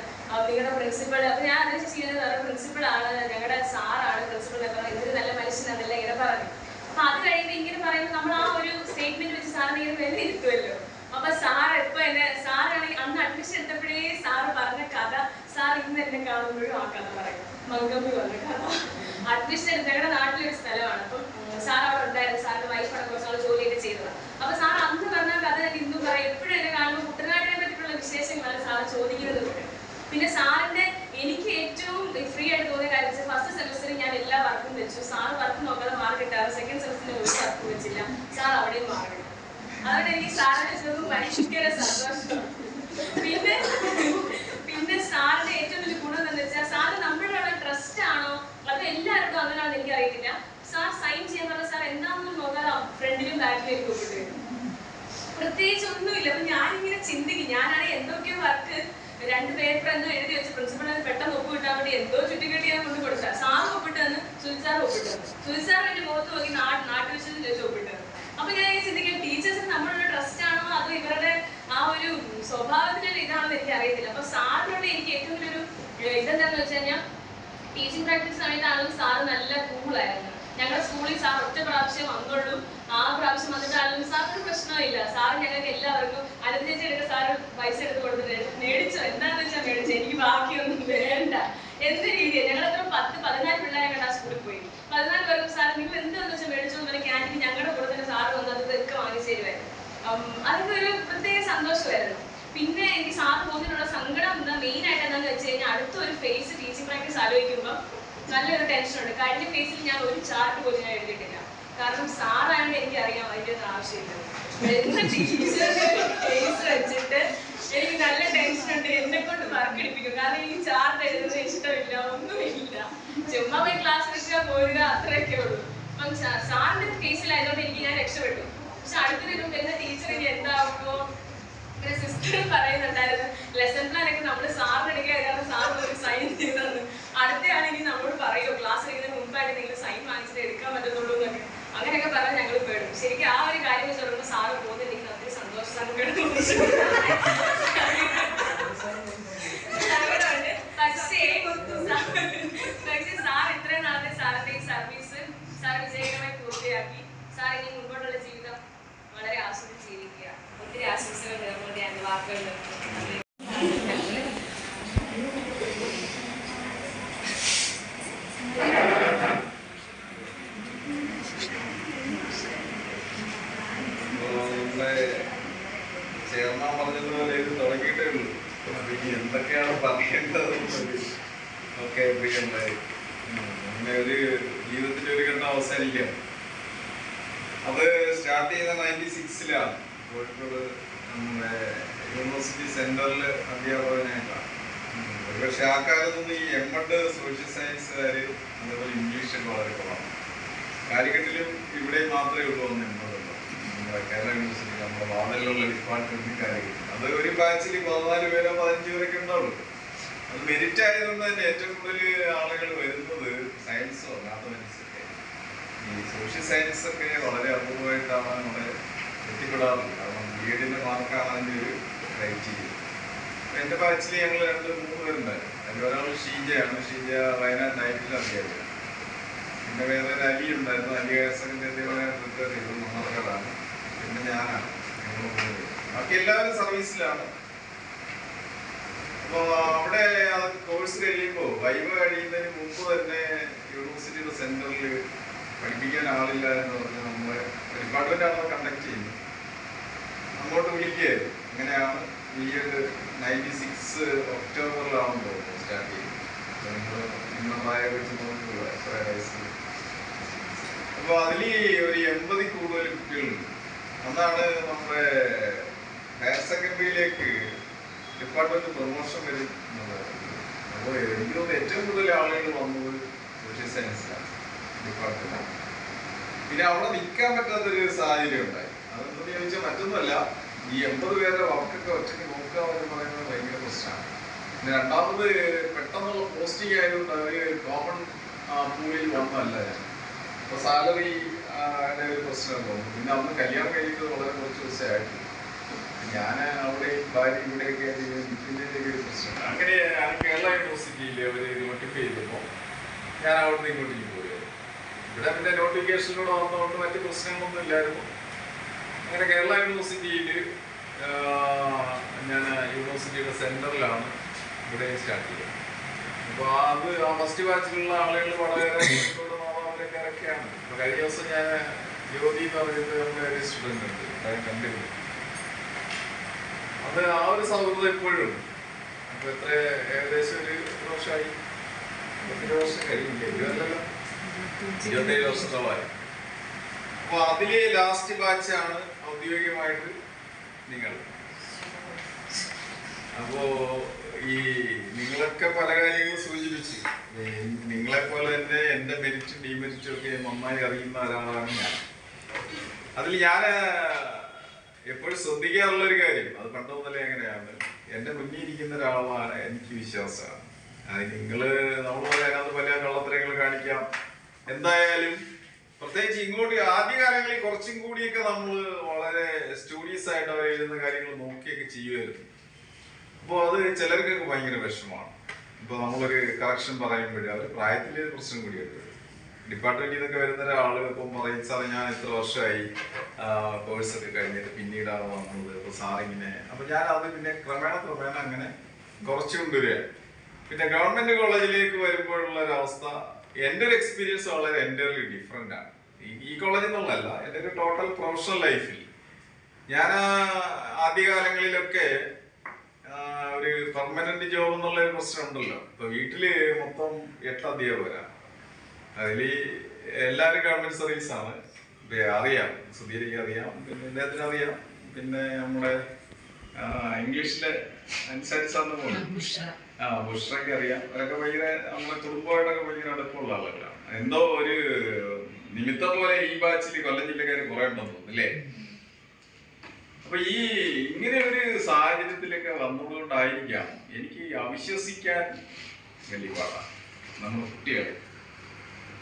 നിങ്ങളുടെ പ്രിൻസിപ്പൾ. അപ്പൊ ഞാൻ അതിന് ചെയ്യുന്നത് പ്രിൻസിപ്പൾ ആണ്, ഞങ്ങളുടെ സാറാണ് പ്രിൻസിപ്പൾ എന്നൊക്കെ പറഞ്ഞു. ഇതൊരു നല്ല മനുഷ്യനാണല്ല ഇങ്ങനെ പറഞ്ഞു. അപ്പൊ അത് കഴിയുമ്പോൾ ഇങ്ങനെ പറയുമ്പോൾ നമ്മൾ ആ ഒരു സ്റ്റേറ്റ്മെന്റ് വെച്ച് സാറിന് ഇങ്ങനെ വില ഇരുത്തുമല്ലോ. അപ്പൊ സാർ ഇപ്പൊ എന്നെ സാറാണെങ്കിൽ അന്ന് അഡ്മിഷൻ എടുത്തപ്പോഴേ സാറ് പറഞ്ഞ കഥ സാർ ഇന്ന് എന്നെ കാണുമ്പോഴും ആ കഥ പറയും. മങ്കമ്പി പറഞ്ഞ കഥ അഡ്മിഷൻ എടുത്ത് ഞങ്ങളുടെ നാട്ടിലൊരു സ്ഥലമാണ്. അപ്പം സാർ അവിടെ ഉണ്ടായിരുന്നു. സാറിന്റെ വൈഫ് അവിടെ കുറച്ച് നാൾ ജോലിയൊക്കെ ചെയ്തതാണ്. അപ്പൊ സാർ അന്ന് പറഞ്ഞ കഥ ഞാൻ ഇന്നും പറയും. എപ്പോഴും എന്നെ കാണുമ്പോൾ കുട്ടനാടിനെ പറ്റിയുള്ള വിശേഷങ്ങളാണ് സാറ് ചോദിക്കുന്നത്. പിന്നെ സാറിന്റെ എനിക്ക് ഏറ്റവും ഫ്രീ ആയിട്ട് തോന്നിയ കാര്യം വെച്ചാൽ ഫസ്റ്റ് സെമസ്റ്ററിൽ ഞാൻ എല്ലാ വർക്കും വെച്ചു. സാർ വർക്ക് നോക്കാതെ മാർക്ക് കിട്ടാറ്. സെക്കൻഡ് സെമസ്റ്ററിൽ ഒരു വർക്ക് വെച്ചില്ല, സാർ അവിടെയും മാർക്ക് കിട്ടും. അതുകൊണ്ട് എനിക്ക് സാറിനെ വെച്ചത് ഭയങ്കര സന്തോഷം. പിന്നെ സാറിന്റെ ഏറ്റവും വലിയ ഗുണം എന്താണെന്ന് വെച്ചാൽ സാറ് നമ്മളുടെ ട്രസ്റ്റ് ആണോ അത് എല്ലാവർക്കും അങ്ങനെയാണെന്ന് എനിക്ക് അറിയത്തില്ല. സാർ സൈൻ ചെയ്യാൻ പറഞ്ഞ സാർ എന്താണെന്ന് നോക്കാതെ ഫ്രണ്ടിലും ബാക്കിലും എനിക്ക് ഒപ്പിട്ട് പ്രത്യേകിച്ച് ഒന്നുമില്ല. അപ്പൊ ഞാനിങ്ങനെ ചിന്തിക്കും, ഞാനാണെങ്കിൽ എന്തൊക്കെയോ വർക്ക് 2 പേപ്പർ എന്തോ എഴുതി വെച്ച് പ്രിൻസിപ്പൾ പെട്ടെന്ന് ഒപ്പ് കിട്ടാൻ വേണ്ടി എന്തോ ചുറ്റിക്കെട്ടി ഞാൻ കൊണ്ട് കൊടുത്ത സാറ് ഒപ്പിട്ട് തന്നു, സുജിസാർ ഒപ്പിട്ട് തന്നു. സുജിസാർ എന്റെ മുഖത്ത് നോക്കി നാട്ടു വിഷയത്തിൽ വെച്ച് ഒപ്പിട്ട് തന്നു. അപ്പൊ ഞാൻ ചിന്തിക്കാം ടീച്ചേഴ്സിന് നമ്മളുടെ ട്രസ്റ്റ് ആണോ അതോ ഇവരുടെ ആ ഒരു സ്വഭാവത്തിന്റെ ഇതാണെന്ന് എനിക്ക് അറിയത്തില്ല. അപ്പൊ സാറിനോട് എനിക്ക് ഏറ്റവും വലിയൊരു ഇതെന്താന്ന് വെച്ച് കഴിഞ്ഞാൽ ടീച്ചിങ് പ്രാക്ടീസ് സമയത്താണെങ്കിലും സാറ് നല്ല കൂളായിരുന്നു. ഞങ്ങളുടെ സ്കൂളിൽ സാർ ഒറ്റ പ്രാവശ്യം വന്നുള്ളൂ. ആ പ്രാവശ്യം വന്നിട്ടാണെങ്കിലും സാറിന് പ്രശ്നമില്ല. സാറ് ഞങ്ങൾക്ക് എല്ലാവർക്കും അനുജേച്ചി എടുക്ക സാറ് പൈസ എടുത്ത് കൊടുത്തിട്ട് മേടിച്ചോ എന്താന്ന് വെച്ചാൽ മേടിച്ചു, എനിക്ക് ബാക്കിയൊന്നും വേണ്ട എന്ത് രീതിയാണ്. ഞങ്ങൾ എത്ര 10-14 പിള്ളേരെ കണ്ട സ്കൂളിൽ പോയി 14 പേർക്കും സാർ നിങ്ങൾ എന്താണെന്ന് വെച്ചാൽ മേടിച്ചോ എന്ന് പറഞ്ഞാൽ ക്യാൻറ്റീൻ ഞങ്ങളുടെ കൂടെ തന്നെ സാറ് വന്നത് ഇതൊക്കെ വാങ്ങിച്ചു തരുമായിരുന്നു. അതൊക്കെ ഒരു പ്രത്യേക സന്തോഷമായിരുന്നു. പിന്നെ എനിക്ക് സാറ് പോകുന്നതിനുള്ള സങ്കടം എന്താ മെയിൻ ആയിട്ട് എന്താണെന്ന് വെച്ച് കഴിഞ്ഞാൽ അടുത്തൊരു ഫേസ് ടീച്ചിങ് പ്രാക്ടീസ് ആലോചിക്കുമ്പോൾ നല്ലൊരു ടെൻഷനുണ്ട്. കഴിഞ്ഞ ഫേസിൽ ഞാൻ ഒരു ചാർട്ട് പോലും ഞാൻ എഴുതിയിട്ടില്ല. കാരണം സാറായതുകൊണ്ട് എനിക്കറിയാം അതിൻ്റെ ഒന്നും ആവശ്യമില്ല. ടീച്ചറിന്റെ ഫേസ് വെച്ചിട്ട് എനിക്ക് നല്ല ടെൻഷനുണ്ട്. എന്നെ കൊണ്ട് വർക്ക് എടുപ്പിക്കും. കാരണം എനിക്ക് ചാർട്ട് എഴുതുന്നത് ഇഷ്ടമില്ല, ഒന്നുമില്ല. ചുമ്മാ പോയി ക്ലാസ് വെച്ചാൽ പോരുക അത്രയൊക്കെ ഉള്ളൂ. അപ്പം സാറിന്റെ കേസിലായതുകൊണ്ട് ഞാൻ രക്ഷപ്പെട്ടു. പക്ഷെ അടുത്തൊരു വരുന്ന ടീച്ചർ ഇനി എന്താകുമ്പോൾ സിസ്റ്റർ പറയുന്നുണ്ടായിരുന്നു ലെസൺ പ്ലാൻ ഒക്കെ നമ്മൾ സാറിന് എടുക്കുക, കാരണം സാറിന് ഒരു സൈൻ ചെയ്തു. അടുത്തയാണെങ്കിൽ നമ്മളോട് പറയുമോ ക്ലാസ് എടുക്കുന്നതിന് മുമ്പായിട്ട് നിങ്ങൾ സൈൻ വാങ്ങിച്ചിട്ട് എടുക്കാൻ പറ്റത്തുള്ളൂ എന്നൊക്കെ അങ്ങനെയൊക്കെ പറഞ്ഞാൽ ഞങ്ങൾ പേടും. ശരിക്കും ആ ഒരു കാര്യം വെച്ച് പറയുമ്പോൾ സാറ് പോകുന്നത് എനിക്ക് അത്രയും സന്തോഷം സങ്കടമുണ്ട്. പക്ഷേ സാർ ഇത്രയും നാളത്തെ സാറിന്റെ ഈ സർവീസ് സാർ വിജയകരമായി പൂർത്തിയാക്കി. സാർ ഇനി മുൻപോട്ടുള്ള ജീവിതം വളരെ ആസ്വദിച്ച് ജീവിക്കുക. ഒത്തിരി ആശംസകൾ നേർന്നുകൊണ്ട് ഞാൻ വാക്കുകൾ നിർത്തുന്നു. ചെയർമാൻ പറഞ്ഞതുപോലെ ഇത് തുടങ്ങിയിട്ടേ ഉള്ളൂ. ഇനി എന്തൊക്കെയാണ് പറയേണ്ടത് ഒക്കെ പ്രിയണ്ടായി. അങ്ങനെ ഒരു ജീവിതത്തിന്റെ ഒരു ഘട്ടം അവസാനിക്കാം. അത് സ്റ്റാർട്ട് ചെയ്ത 96-ലാണ് കോഴിക്കോട് നമ്മുടെ യൂണിവേഴ്സിറ്റി സെന്ററിൽ അധ്യാപകനായിട്ടാണ്. പക്ഷെ ആ കാലത്തൊന്നും ഈ എമ്മഡ് സോഷ്യൽ സയൻസുകാർ അതേപോലെ ഇംഗ്ലീഷൊക്കെ വളരെ കുറവാണ്. കാലിക്കറ്റിലും ഇവിടെയും മാത്രമേ ഉള്ളൂ ഒന്ന് എമ്മഡുള്ളൂ. നമ്മുടെ കേരള യൂണിവേഴ്സിറ്റി നമ്മുടെ വാർഡിലുള്ള ഡിപ്പാർട്ട്മെന്റിൽ കാലിക്കറ്റ് അത് ഒരു ബാച്ചിൽ 14 പേരോ 15 പേരൊക്കെ ഉണ്ടാവുള്ളൂ. അത് മെരിറ്റ് ആയതുകൊണ്ട് തന്നെ ഏറ്റവും കൂടുതൽ ആളുകൾ വരുന്നത് സയൻസോ മാത്തമാറ്റിക്സ് ഒക്കെ. ഈ സോഷ്യൽ സയൻസ് ഒക്കെ വളരെ അപൂർവമായിട്ടാണ് നമ്മുടെ എത്തിപ്പെടാറുള്ളത്. കാരണം ബി.എഡിന്റെ മാർക്കാണ് അതിൻ്റെ ഒരു ക്രൈറ്റീരിയ. എൻ്റെ ബാച്ചിൽ ഞങ്ങൾ 2-3 പേരുണ്ടായിരുന്നു. അതിൽ ഒരാൾ ഷീജയാണ്. ഷീജ വയനാട് നൈറ്റിൽ അധ്യാപിക. പിന്നെ വേറെ ഒരു അലി ഉണ്ടായിരുന്നു. അലി ഹയർ സെക്കൻഡറി പ്രിപ്പയർ ചെയ്തത് മണ്ണാർക്കാടാണ്. പിന്നെ ഞാനാണ്. ബാക്കി എല്ലാവരും സർവീസിലാണ്. അപ്പോൾ അവിടെ അത് കോഴ്സ് കഴിയുമ്പോൾ വൈവ കഴിയുന്നതിന് മുമ്പ് തന്നെ യൂണിവേഴ്സിറ്റിയുടെ സെന്ററിൽ പഠിപ്പിക്കാൻ ആളില്ല എന്ന് പറഞ്ഞ് നമ്മളെ ഡിപ്പാർട്ട്മെന്റാണ് കണ്ടക്ട് ചെയ്യുന്നത്. അങ്ങോട്ട് വിളിക്കുകയായിരുന്നു. അങ്ങനെയാണ് B.Ed 96 ഒക്ടോബറിലാണെന്ന് തോന്നുന്നു സ്റ്റാർട്ട് ചെയ്യുന്നത്. നിങ്ങൾ പ്രായം വെച്ച് നോക്കിയുള്ള എത്ര വയസ്സ്. അപ്പോൾ അതിൽ ഒരു 80 കൂടുതൽ കുട്ടികളുണ്ട്. അന്നാണ് നമ്മുടെ ഹയർ സെക്കൻഡറിയിലേക്ക് ഡിപ്പാർട്ട്മെന്റ് പ്രൊമോഷൻ വരും എന്നുള്ളത്. അപ്പോൾ എനിക്ക് ഏറ്റവും കൂടുതൽ ആളുകൾ വന്നത് സോഷ്യൽ സയൻസിലാണ് ഡിപ്പാർട്ട്മെന്റ്. പിന്നെ അവിടെ നിൽക്കാൻ പറ്റാത്തൊരു സാഹചര്യം ഉണ്ടായി. അതെന്തെന്ന് ചോദിച്ചാൽ മറ്റൊന്നുമല്ല, ഈ 80 പേരുടെ വർക്കൊക്കെ ഒറ്റയ്ക്ക് നോക്കുക എന്ന് പറയുന്നത് ഭയങ്കര പ്രശ്നമാണ്. പിന്നെ രണ്ടാമത് പെട്ടെന്നുള്ള പോസ്റ്റിംഗ് ആയതുകൊണ്ട് അവർ കോമൺ പൂളിൽ വന്നതല്ല ഞാൻ. അപ്പോൾ സാലറി ഒരു പ്രശ്നം തോന്നുന്നു. പിന്നെ അന്ന് കല്യാണം കഴിഞ്ഞിട്ട് വളരെ കുറച്ച് ദിവസമായിട്ട് ഞാൻ അവിടെ ഭാര്യ ഇവിടെയൊക്കെ നിൽക്കുന്നതിൻ്റെയൊക്കെ ഒരു പ്രശ്നം. അങ്ങനെ ഞാൻ കേരള യൂണിവേഴ്സിറ്റിയിൽ അവർ നോട്ടിഫൈ ചെയ്തപ്പോൾ ഞാൻ അവിടുന്ന് ഇങ്ങോട്ടേക്ക് പോയിരുന്നു. ഇവിടെ പിന്നെ നോട്ടിഫിക്കേഷനിലൂടെ വന്നതുകൊണ്ട് മറ്റ് പ്രശ്നങ്ങളൊന്നും ഇല്ലായിരുന്നു. അങ്ങനെ കേരള യൂണിവേഴ്സിറ്റിയിൽ ഞാൻ യൂണിവേഴ്സിറ്റിയുടെ സെന്ററിലാണ് ഇവിടെ സ്റ്റാർട്ട് ചെയ്തത്. അപ്പോൾ അത് ആ ഫസ്റ്റ് ബാച്ചിലുള്ള ആളുകൾ വളരെ അവരൊക്കെയാണ്. ഇപ്പോൾ കഴിഞ്ഞ ദിവസം ഞാൻ ജ്യോതി എന്ന് പറയുന്നത് നമ്മുടെ ഒരു സ്റ്റുഡൻ്റ് ഉണ്ട്, കണ്ടിരുന്നു. അത് ആ ഒരു സൗഹൃദം എപ്പോഴും ഉണ്ട്. അപ്പോൾ എത്ര ഏകദേശം ഒരു വർഷമായി, 20 വർഷം കഴിഞ്ഞില്ല, 27 വർഷത്തോളമായി. അപ്പോൾ അതിലെ ലാസ്റ്റ് ബാച്ചാണ് ഔദ്യോഗികമായിട്ട് നിങ്ങൾ. അപ്പോ ഈ നിങ്ങളൊക്കെ പല കാര്യങ്ങളും സൂചിപ്പിച്ച് നിങ്ങളെപ്പോലെ തന്നെ എൻ്റെ മെരിറ്റും ഡിമെരിറ്റും ഒക്കെ നന്നായി അറിയുന്ന ഒരാളാണ് ഞാൻ. അതിൽ ഞാൻ എപ്പോഴും ശ്രദ്ധിക്കാറുള്ളൊരു കാര്യം, അത് പണ്ട് മുതലേ എങ്ങനെയാണ്, എൻ്റെ മുന്നിൽ ഇരിക്കുന്ന ഒരാളാണ് എനിക്ക് വിശ്വാസമാണ്. നിങ്ങള് നമ്മൾ അതിനകത്ത് പല കള്ളത്തരങ്ങൾ കാണിക്കാം. എന്തായാലും പ്രത്യേകിച്ച് ഇങ്ങോട്ട് ആദ്യകാലങ്ങളിൽ കുറച്ചും കൂടിയൊക്കെ നമ്മൾ വളരെ സ്റ്റൂഡിയസ് ആയിട്ട് അവർ എഴുതുന്ന കാര്യങ്ങൾ നോക്കിയൊക്കെ ചെയ്യുമായിരുന്നു. അപ്പോൾ അത് ചിലർക്കൊക്കെ ഭയങ്കര വിഷമമാണ്. ഇപ്പോൾ നമ്മളൊരു കറക്ഷൻ പറയുമ്പോഴേ അവർ പ്രായത്തിൻ്റെ പ്രശ്നം കൂടിയുണ്ട്. ഡിപ്പാർട്ട്മെന്റിൽ നിന്നൊക്കെ വരുന്ന ഒരാൾ ഇപ്പം പറയും, സാറേ ഞാൻ ഇത്ര വർഷമായി കോഴ്സൊക്കെ കഴിഞ്ഞിട്ട് പിന്നീടാണ് വന്നത്, ഇപ്പോൾ സാറിങ്ങനെ. അപ്പം ഞാൻ അത് പിന്നെ ക്രമേണ അങ്ങനെ കുറച്ചു കൊണ്ടുവരികയാണ്. പിന്നെ ഗവൺമെന്റ് കോളേജിലേക്ക് വരുമ്പോഴുള്ള ഒരു അവസ്ഥ, എൻ്റെ ഒരു എക്സ്പീരിയൻസ് വളരെ എൻ്റർലി ഡിഫറെൻ്റ് ആണ്. ഈ കോളേജിൽ നിന്നുള്ളതല്ല, എൻ്റെ ഒരു ടോട്ടൽ പ്രൊഫഷണൽ ലൈഫിൽ ഞാൻ ആദ്യകാലങ്ങളിലൊക്കെ ഒരു പെർമനന്റ് ജോബ് എന്നുള്ള ഒരു പ്രശ്നം ഉണ്ടല്ലോ. ഇപ്പൊ വീട്ടില് മൊത്തം 8 അധ്യാപകരാണ്. അതിൽ എല്ലാവരും ഗവൺമെന്റ് സർവീസ് ആണ്. അറിയാം, സുധീരയ്ക്ക് അറിയാം, പിന്നെ അദ്ദേഹത്തിന് അറിയാം, പിന്നെ നമ്മുടെ ഇംഗ്ലീഷിലെ അനുസരിച്ചാന്ന് ബുഷ്രയ്ക്ക് അറിയാം. അവരൊക്കെ ഭയങ്കര നമ്മുടെ കുടുംബമായിട്ടൊക്കെ ഭയങ്കര അടുപ്പമുള്ള ആളല്ല. എന്തോ ഒരു നിമിത്തം പോലെ ഈ ബാച്ചിൽ കൊല്ലം ജില്ലക്കാർ കുറെ ഉണ്ടെന്ന് തോന്നുന്നു അല്ലേ? അപ്പൊ ഈ ഇങ്ങനെ ഒരു സാഹചര്യത്തിലൊക്കെ വന്നതുകൊണ്ടായിരിക്കാം എനിക്ക് അവിശ്വസിക്കാൻ വലിയ പാടാണ് നമ്മുടെ കുട്ടികളെ.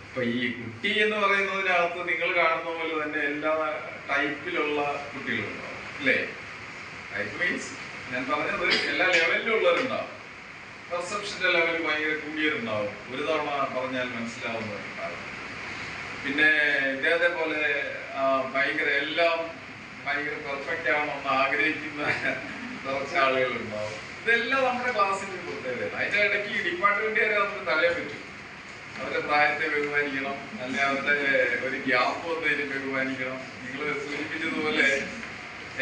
അപ്പൊ ഈ കുട്ടി എന്ന് പറയുന്നതിനകത്ത് നിങ്ങൾ കാണുന്ന പോലെ തന്നെ എല്ലാ ടൈപ്പിലുള്ള കുട്ടികളുണ്ടാവും അല്ലേ? ടൈപ്പ് മീൻസ് ഞാൻ പറഞ്ഞത് എല്ലാ ലെവലിലുള്ളവരുണ്ടാവും. പെർസെപ്ഷന്റെ ലെവൽ ഭയങ്കര കൂടിയവരുണ്ടാവും, ഒരു തവണ പറഞ്ഞാൽ മനസ്സിലാവുന്നവരുണ്ടാവും. പിന്നെ ഇദ്ദേഹത്തെ പോലെ ഭയങ്കര എല്ലാം ഭയങ്കര പെർഫെക്റ്റ് ആവണമെന്ന് ആഗ്രഹിക്കുന്ന കുറച്ച് ആളുകളുണ്ടാവും. ഇതെല്ലാം നമ്മുടെ ക്ലാസ്സിന്റെ പ്രത്യേകത. അതിന്റെ ഇടയ്ക്ക് ഈ ഡിപ്പാർട്ട്മെന്റുകാരെ നമുക്ക് തടയാൻ പറ്റും. അവരുടെ പ്രായത്തെ ബഹുമാനിക്കണം, അല്ലെ അവരുടെ ഒരു ഗ്യാപ്പ് വന്നതിന് ബഹുമാനിക്കണം. നിങ്ങൾ സൂചിപ്പിച്ചതുപോലെ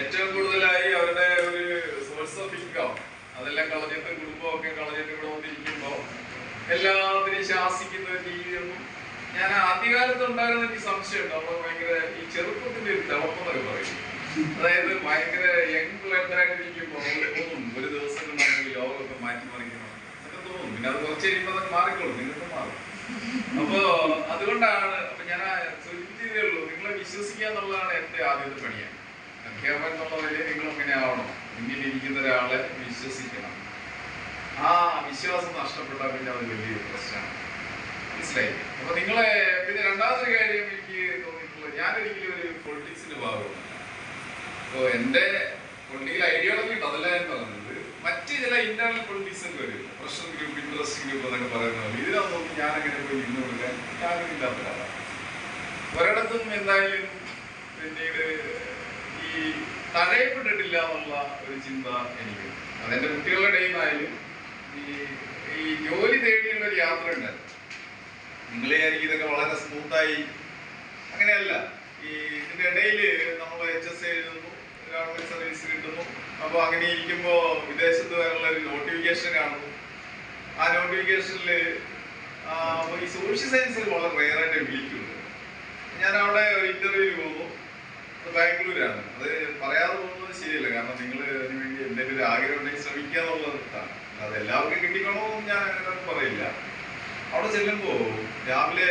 ഏറ്റവും കൂടുതലായി അവരുടെ ഒരു സോഴ്സ് ഓഫ് ഇൻകം അതെല്ലാം കളഞ്ഞിട്ട് കുടുംബമൊക്കെ കളഞ്ഞിട്ട് ഇവിടെ വന്നിരിക്കുമ്പോൾ എല്ലാത്തിനും ശാസിക്കുന്ന ഒരു രീതിയൊന്നും ഞാൻ ആദ്യകാലത്ത് ഉണ്ടായിരുന്ന എനിക്ക് സംശയമുണ്ട്. നമ്മൾ ഭയങ്കര ഈ ചെറുപ്പത്തിന്റെ ഒരു തിളപ്പെന്നൊക്കെ പറയും. അതായത് ഭയങ്കര യങ് ബ്ലഡായിട്ടിരിക്കുമ്പോൾ തോന്നും ഒരു ദിവസം നമ്മൾ ലോകമൊക്കെ മാറ്റിമറിക്കണം എന്നൊക്കെ തോന്നും. പിന്നെ അത് കുറച്ച് കഴിയുമ്പോൾ അത് മാറിക്കോളും, നിങ്ങൾക്ക് മാറും. അപ്പോ അതുകൊണ്ടാണ് അപ്പൊ ഞാൻ സൂചിപ്പിച്ചതേ ഉള്ളൂ, നിങ്ങളെ വിശ്വസിക്കുക എന്നുള്ളതാണ് എന്റെ ആദ്യത്തെ പണിയാണ്. അധ്യാപകൻ എന്നുള്ള വഴിയെ നിങ്ങൾ അങ്ങനെ ആവണം. മുന്നിലിരിക്കുന്ന ഒരാളെ വിശ്വസിക്കണം. ആ വിശ്വാസം നഷ്ടപ്പെട്ടാൽ പിന്നെ അത് വലിയൊരു പ്രശ്നമാണ്. മനസ്സിലായി? അപ്പൊ നിങ്ങളെ പിന്നെ രണ്ടാമത്തെ കാര്യം എനിക്ക് തോന്നിയിട്ടുള്ളത്, ഞാനൊരിക്കലും ഒരു പൊളിറ്റിക്സിന്റെ ഭാഗമല്ല. അപ്പോൾ എന്റെ പൊളിറ്റിക്കൽ ഐഡിയോളജി ഉണ്ട്, അതല്ല ഞാൻ പറഞ്ഞത്. മറ്റ് ചില ഇന്റേണൽ പൊളിറ്റിക്സ് ഒക്കെ വരും, പ്രഷർ ഗ്രൂപ്പ്, ഇൻട്രസ്റ്റ് ഗ്രൂപ്പ് എന്നൊക്കെ പറയുന്നത്. ഇതിനകത്ത് നോക്കി ഞാൻ അങ്ങനെ പോയി ഇന്ന് കൊടുക്കാൻ ആഗ്രഹമില്ലാത്ത ഒരാളാണ്. ഒരിടത്തും എന്തായാലും പിന്നീട് ഈ തഴയപ്പെട്ടിട്ടില്ല എന്നുള്ള ഒരു ചിന്ത എനിക്ക്. അതെന്റെ കുട്ടികളുടെ ഇടയിലായാലും ഈ ജോലി തേടിയുള്ള ഒരു യാത്ര ഉണ്ടായിരുന്നു. നിങ്ങളെ ആയിരിക്കും ഇതൊക്കെ വളരെ സ്മൂത്തായി, അങ്ങനെയല്ല. ഈ ഇതിന്റെ ഇടയിൽ നമ്മൾ HSA എഴുതുന്നു, ഗവൺമെന്റ് സർവീസ് കിട്ടുന്നു. അപ്പോൾ അങ്ങനെ ഇരിക്കുമ്പോൾ വിദേശത്ത് വരെയുള്ള ഒരു നോട്ടിഫിക്കേഷൻ കാണുന്നു. ആ നോട്ടിഫിക്കേഷനിൽ ഈ സോഷ്യൽ സയൻസിൽ വളരെ റെയറായിട്ട് വിളിക്കുന്നു. ഞാൻ അവിടെ ഒരു ഇന്റർവ്യൂവിൽ പോകുന്നു. അത് ബാംഗ്ലൂരാണ്. അത് പറയാതെ പോകുന്നത് ശരിയല്ല, കാരണം നിങ്ങൾ അതിന് വേണ്ടി എന്തെങ്കിലും ഒരു ആഗ്രഹം ഉണ്ടെങ്കിൽ ശ്രമിക്കുക എന്നുള്ളതാണ്. അത് എല്ലാവർക്കും കിട്ടിക്കണമെന്നും ഞാൻ അങ്ങനെ പറയില്ല. അവിടെ ചെല്ലുമ്പോൾ രാവിലെ